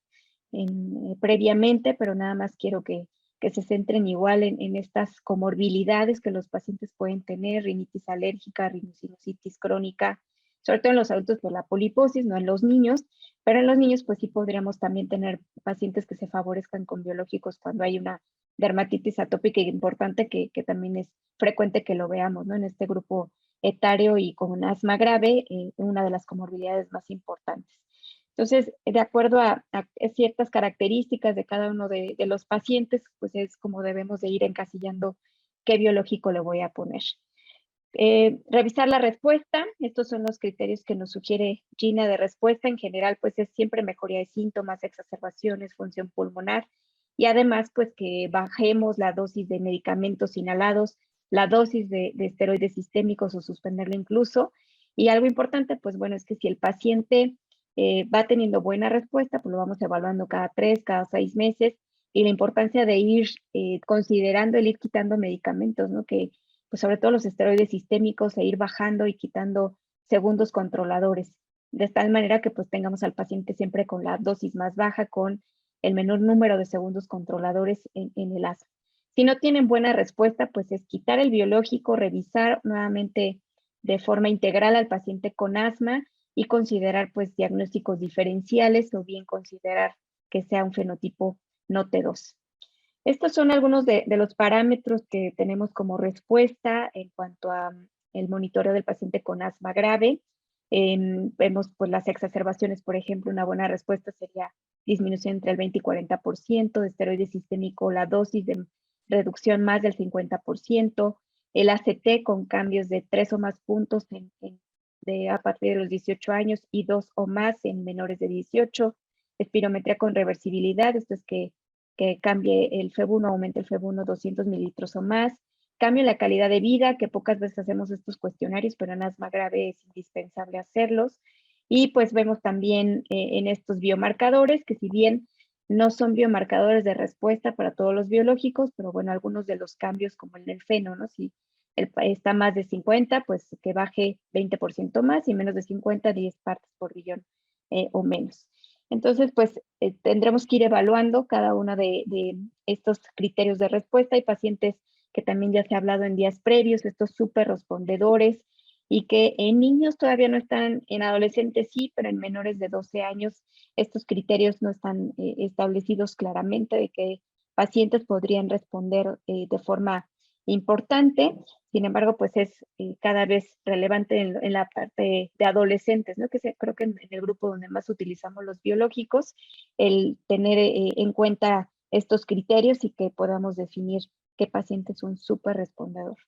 Speaker 3: previamente, pero nada más quiero que se centren igual en estas comorbilidades que los pacientes pueden tener: rinitis alérgica, rinosinusitis crónica, sobre todo en los adultos por la poliposis, no en los niños, pero en los niños pues sí podríamos también tener pacientes que se favorezcan con biológicos cuando hay una dermatitis atópica importante, que también es frecuente que lo veamos, ¿no? En este grupo etario y con un asma grave, una de las comorbilidades más importantes. Entonces, de acuerdo a ciertas características de cada uno de los pacientes, pues es como debemos de ir encasillando qué biológico le voy a poner. Revisar la respuesta. Estos son los criterios que nos sugiere Gina de respuesta. En general, pues es siempre mejoría de síntomas, exacerbaciones, función pulmonar, y además, pues que bajemos la dosis de medicamentos inhalados, la dosis de esteroides sistémicos o suspenderla incluso. Y algo importante, pues bueno, es que si el paciente va teniendo buena respuesta, pues lo vamos evaluando cada 3, cada 6 meses, y la importancia de ir considerando el ir quitando medicamentos, ¿no? Que pues sobre todo los esteroides sistémicos, e ir bajando y quitando segundos controladores, de tal manera que pues tengamos al paciente siempre con la dosis más baja, con el menor número de segundos controladores en el asma. Si no tienen buena respuesta, pues es quitar el biológico, revisar nuevamente de forma integral al paciente con asma y considerar pues diagnósticos diferenciales, o bien considerar que sea un fenotipo no T2. Estos son algunos de los parámetros que tenemos como respuesta en cuanto a el monitoreo del paciente con asma grave. Vemos pues las exacerbaciones, por ejemplo, una buena respuesta sería disminución entre el 20 y 40%, de esteroide sistémico la dosis de reducción más del 50%, el ACT con cambios de 3 o más puntos a partir de los 18 años y 2 o más en menores de 18, espirometría con reversibilidad, esto es que cambie el FEV1, aumente el FEV1 200 mililitros o más, cambio en la calidad de vida, que pocas veces hacemos estos cuestionarios, pero en asma grave es indispensable hacerlos. Y pues vemos también en estos biomarcadores, que si bien no son biomarcadores de respuesta para todos los biológicos, pero bueno, algunos de los cambios como el del FeNO, ¿no? Si está más de 50, pues que baje 20% más, y menos de 50, 10 partes por billón o menos. Entonces, pues tendremos que ir evaluando cada uno de estos criterios de respuesta. Hay pacientes que también ya se ha hablado en días previos, estos súper respondedores, y que en niños todavía no están, en adolescentes sí, pero en menores de 12 años estos criterios no están establecidos claramente de que pacientes podrían responder de forma importante. Sin embargo, pues es cada vez relevante en la parte de adolescentes, ¿no? Que creo que en el grupo donde más utilizamos los biológicos, el tener en cuenta estos criterios y que podamos definir qué paciente es un súper respondedor.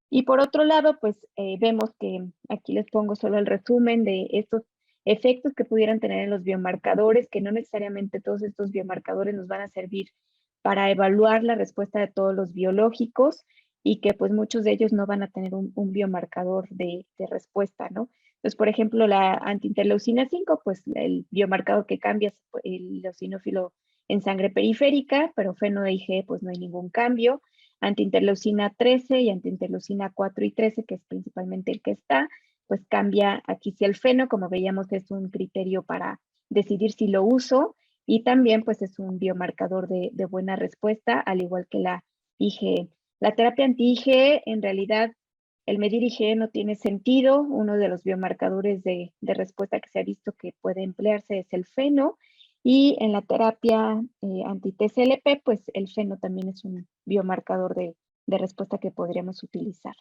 Speaker 3: Y por otro lado, pues vemos que aquí les pongo solo el resumen de estos efectos que pudieran tener en los biomarcadores, que no necesariamente todos estos biomarcadores nos van a servir para evaluar la respuesta de todos los biológicos, y que pues muchos de ellos no van a tener un biomarcador de respuesta, ¿no? Entonces, por ejemplo, la antiinterleucina 5, pues el biomarcador que cambia es el eosinófilo en sangre periférica, pero feno de IgE pues no hay ningún cambio. Antiinterleucina 13 y antiinterleucina 4 y 13, que es principalmente el que está, pues cambia aquí sí el feno, como veíamos es un criterio para decidir si lo uso, y también pues es un biomarcador de buena respuesta, al igual que la IgE. La terapia anti-IgE, en realidad, el medir IgE no tiene sentido. Uno de los biomarcadores de respuesta que se ha visto que puede emplearse es el feno, y en la terapia anti-TSLP, pues el feno también es un biomarcador de respuesta que podríamos utilizar.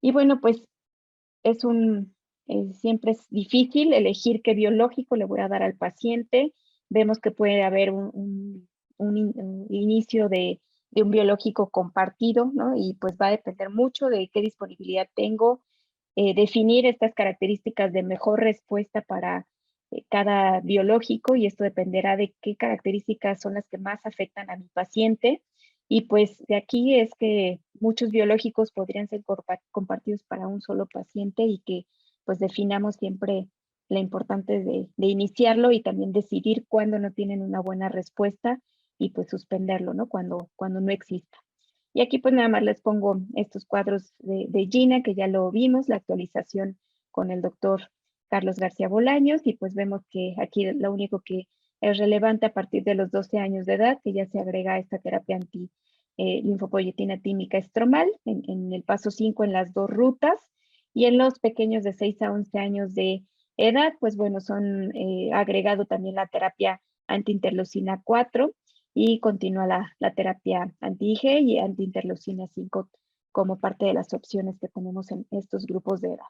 Speaker 3: Y bueno, pues siempre es difícil elegir qué biológico le voy a dar al paciente. Vemos que puede haber un inicio de un biológico compartido, ¿no? Y pues va a depender mucho de qué disponibilidad tengo, definir estas características de mejor respuesta para cada biológico, y esto dependerá de qué características son las que más afectan a mi paciente. Y pues de aquí es que muchos biológicos podrían ser compartidos para un solo paciente, y que pues definamos siempre la importancia de iniciarlo y también decidir cuándo no tienen una buena respuesta y pues suspenderlo, ¿no? Cuando no exista. Y aquí pues nada más les pongo estos cuadros de Gina, que ya lo vimos, la actualización con el doctor Carlos García Bolaños, y pues vemos que aquí lo único que es relevante a partir de los 12 años de edad, que ya se agrega esta terapia anti-linfopoyetina tímica estromal en el paso 5 en las 2 rutas, y en los pequeños de 6 a 11 años de edad, pues bueno, son agregado también la terapia anti-interleucina 4, y continúa la terapia anti-IgE y anti-interleucina 5 como parte de las opciones que tenemos en estos grupos de edad.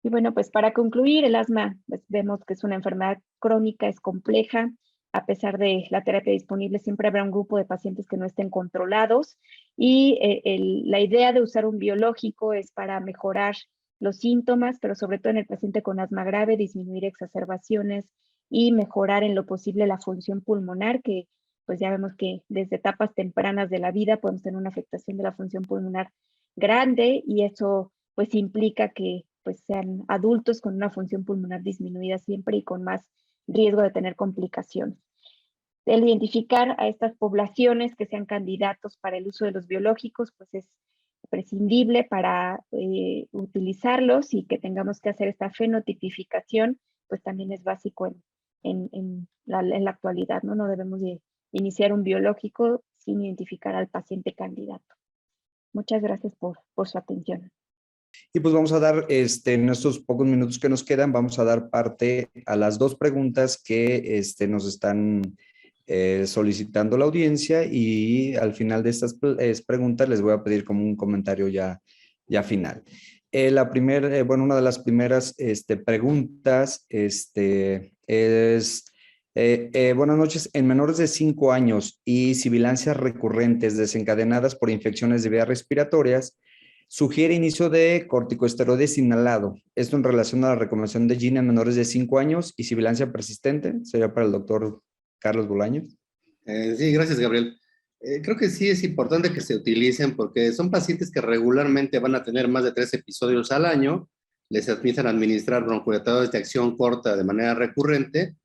Speaker 3: Y bueno, pues para concluir, el asma, pues vemos que es una enfermedad crónica, es compleja. A pesar de la terapia disponible, siempre habrá un grupo de pacientes que no estén controlados, y la idea de usar un biológico es para mejorar los síntomas, pero sobre todo en el paciente con asma grave, disminuir exacerbaciones y mejorar en lo posible la función pulmonar, que pues ya vemos que desde etapas tempranas de la vida podemos tener una afectación de la función pulmonar grande, y eso pues implica que pues sean adultos con una función pulmonar disminuida siempre y con más riesgo de tener complicaciones. El identificar a estas poblaciones que sean candidatos para el uso de los biológicos, pues es prescindible para utilizarlos, y que tengamos que hacer esta fenotipificación, pues también es básico en la actualidad, ¿no? No debemos de iniciar un biológico sin identificar al paciente candidato. Muchas gracias por su atención.
Speaker 1: Y pues vamos a dar, en estos pocos minutos que nos quedan, vamos a dar parte a las 2 preguntas que nos están solicitando la audiencia, y al final de estas preguntas les voy a pedir como un comentario ya final. Una de las primeras preguntas es, buenas noches, en menores de 5 años y sibilancias recurrentes desencadenadas por infecciones de vías respiratorias, sugiere inicio de corticosteroides inhalado. Esto en relación a la recomendación de Gina en menores de 5 años y sibilancia persistente. Sería para el doctor Carlos Bolaños.
Speaker 2: Sí, gracias, Gabriel. Creo que sí es importante que se utilicen, porque son pacientes que regularmente van a tener más de 3 episodios al año, les empiezan a administrar broncohilatadores de acción corta de manera recurrente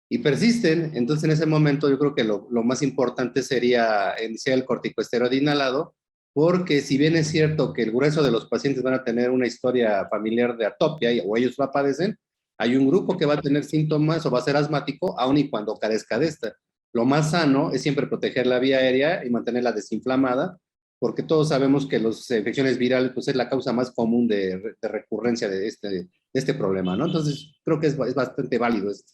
Speaker 2: y persisten. Entonces, en ese momento yo creo que lo más importante sería iniciar el corticosteroide inhalado, porque si bien es cierto que el grueso de los pacientes van a tener una historia familiar de atopia o ellos la padecen, hay un grupo que va a tener síntomas o va a ser asmático aun y cuando carezca de esta. Lo más sano es siempre proteger la vía aérea y mantenerla desinflamada, porque todos sabemos que las infecciones virales pues, es la causa más común de recurrencia de este problema, ¿no? Entonces, creo que es bastante válido esto.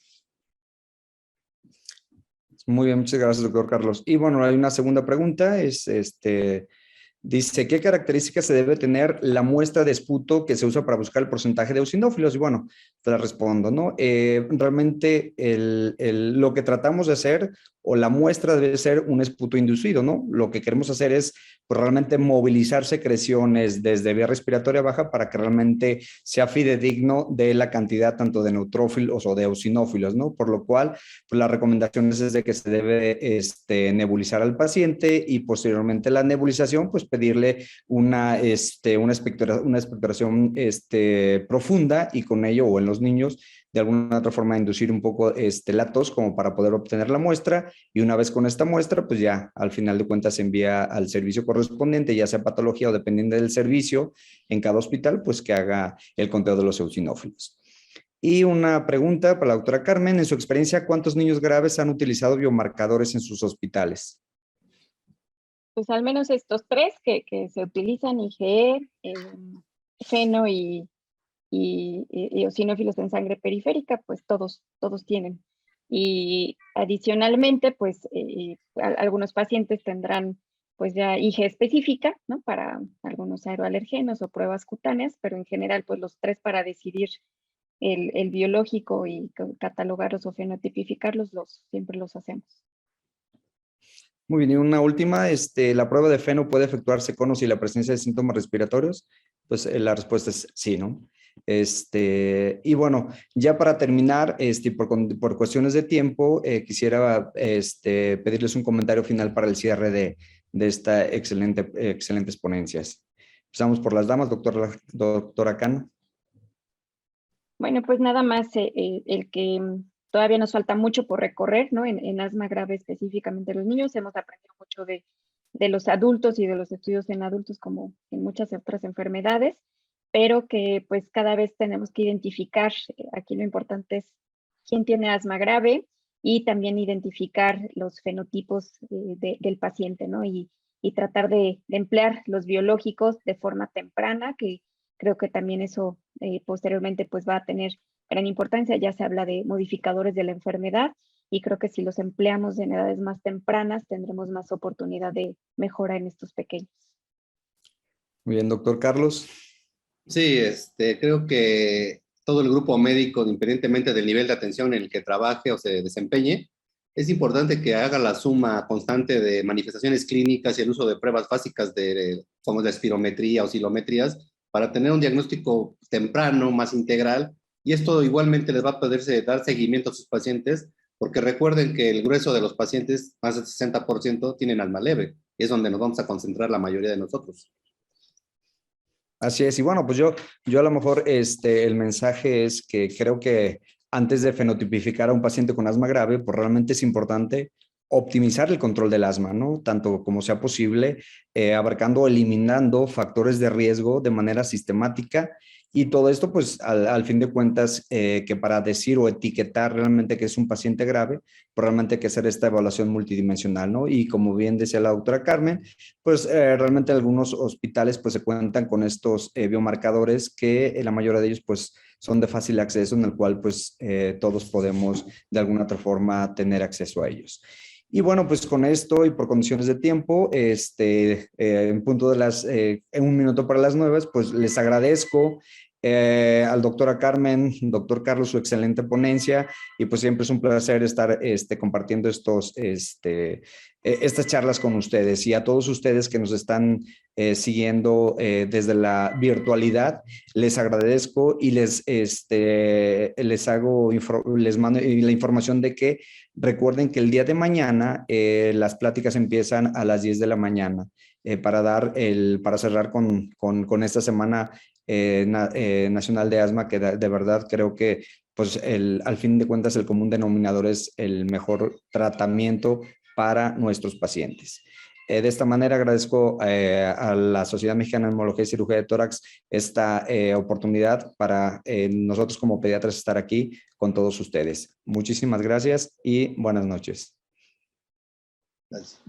Speaker 1: Muy bien, muchas gracias, doctor Carlos. Y bueno, hay una segunda pregunta, dice, ¿qué características se debe tener la muestra de esputo que se usa para buscar el porcentaje de eosinófilos? Y bueno, te la respondo, ¿no? Realmente lo que tratamos de hacer o la muestra debe ser un esputo inducido, ¿no? Lo que queremos hacer es pues, realmente movilizar secreciones desde vía respiratoria baja para que realmente sea fidedigno de la cantidad tanto de neutrófilos o de eosinófilos, ¿no? Por lo cual, pues, la recomendación es de que se debe nebulizar al paciente y posteriormente la nebulización, pues pedirle una expectoración profunda y con ello o en los niños de alguna otra forma inducir un poco la tos como para poder obtener la muestra y una vez con esta muestra, pues ya al final de cuentas se envía al servicio correspondiente, ya sea patología o dependiendo del servicio en cada hospital, pues que haga el conteo de los eosinófilos. Y una pregunta para la doctora Carmen, en su experiencia, ¿cuántos niños graves han utilizado biomarcadores en sus hospitales?
Speaker 3: Pues al menos estos tres que se utilizan, IgE, feno y eosinófilos en sangre periférica, pues todos tienen. Y adicionalmente, pues algunos pacientes tendrán pues ya IgE específica, ¿no? Para algunos aeroalergenos o pruebas cutáneas, pero en general, pues los tres para decidir el biológico y catalogarlos o fenotipificarlos, siempre los hacemos.
Speaker 1: Muy bien, y una última, ¿la prueba de feno puede efectuarse con o sin la presencia de síntomas respiratorios? Pues la respuesta es sí, ¿no? Y bueno, ya para terminar, por cuestiones de tiempo, quisiera pedirles un comentario final para el cierre de esta excelentes ponencias. Empezamos por las damas, doctora Cano.
Speaker 3: Bueno, pues nada más el que todavía nos falta mucho por recorrer, ¿no? En asma grave específicamente los niños. Hemos aprendido mucho de los adultos y de los estudios en adultos como en muchas otras enfermedades, pero que pues cada vez tenemos que identificar, aquí lo importante es quién tiene asma grave y también identificar los fenotipos del paciente, ¿no? Y tratar de emplear los biológicos de forma temprana, que creo que también eso posteriormente pues va a tener gran importancia. Ya se habla de modificadores de la enfermedad y creo que si los empleamos en edades más tempranas tendremos más oportunidad de mejora en estos pequeños.
Speaker 1: Muy bien, doctor Carlos.
Speaker 2: Sí, creo que todo el grupo médico, independientemente del nivel de atención en el que trabaje o se desempeñe, es importante que haga la suma constante de manifestaciones clínicas y el uso de pruebas básicas como la espirometría o oscilometrías para tener un diagnóstico temprano, más integral, y esto igualmente les va a poderse dar seguimiento a sus pacientes, porque recuerden que el grueso de los pacientes, más del 60%, tienen asma leve, y es donde nos vamos a concentrar la mayoría de nosotros.
Speaker 1: Así es, y bueno, pues yo a lo mejor el mensaje es que creo que antes de fenotipificar a un paciente con asma grave, pues realmente es importante optimizar el control del asma, ¿no? Tanto como sea posible, abarcando o eliminando factores de riesgo de manera sistemática y todo esto, pues al fin de cuentas, que para decir o etiquetar realmente que es un paciente grave, pues realmente hay que hacer esta evaluación multidimensional, ¿no? Y como bien decía la doctora Carmen, pues realmente algunos hospitales pues se cuentan con estos biomarcadores que la mayoría de ellos pues son de fácil acceso en el cual pues todos podemos de alguna otra forma tener acceso a ellos. Y bueno, pues con esto y por condiciones de tiempo, en punto de en 1 minuto para las 9, pues les agradezco al doctora Carmen, doctor Carlos, su excelente ponencia y pues siempre es un placer estar compartiendo estas charlas con ustedes y a todos ustedes que nos están siguiendo desde la virtualidad, les agradezco y les mando la información de que recuerden que el día de mañana las pláticas empiezan a las 10 de la mañana para cerrar con esta semana nacional de asma, que de verdad creo que pues al fin de cuentas el común denominador es el mejor tratamiento para nuestros pacientes. De esta manera agradezco a la Sociedad Mexicana de Neumología y Cirugía de Tórax esta oportunidad para nosotros como pediatras estar aquí con todos ustedes. Muchísimas gracias y buenas noches.
Speaker 2: Gracias.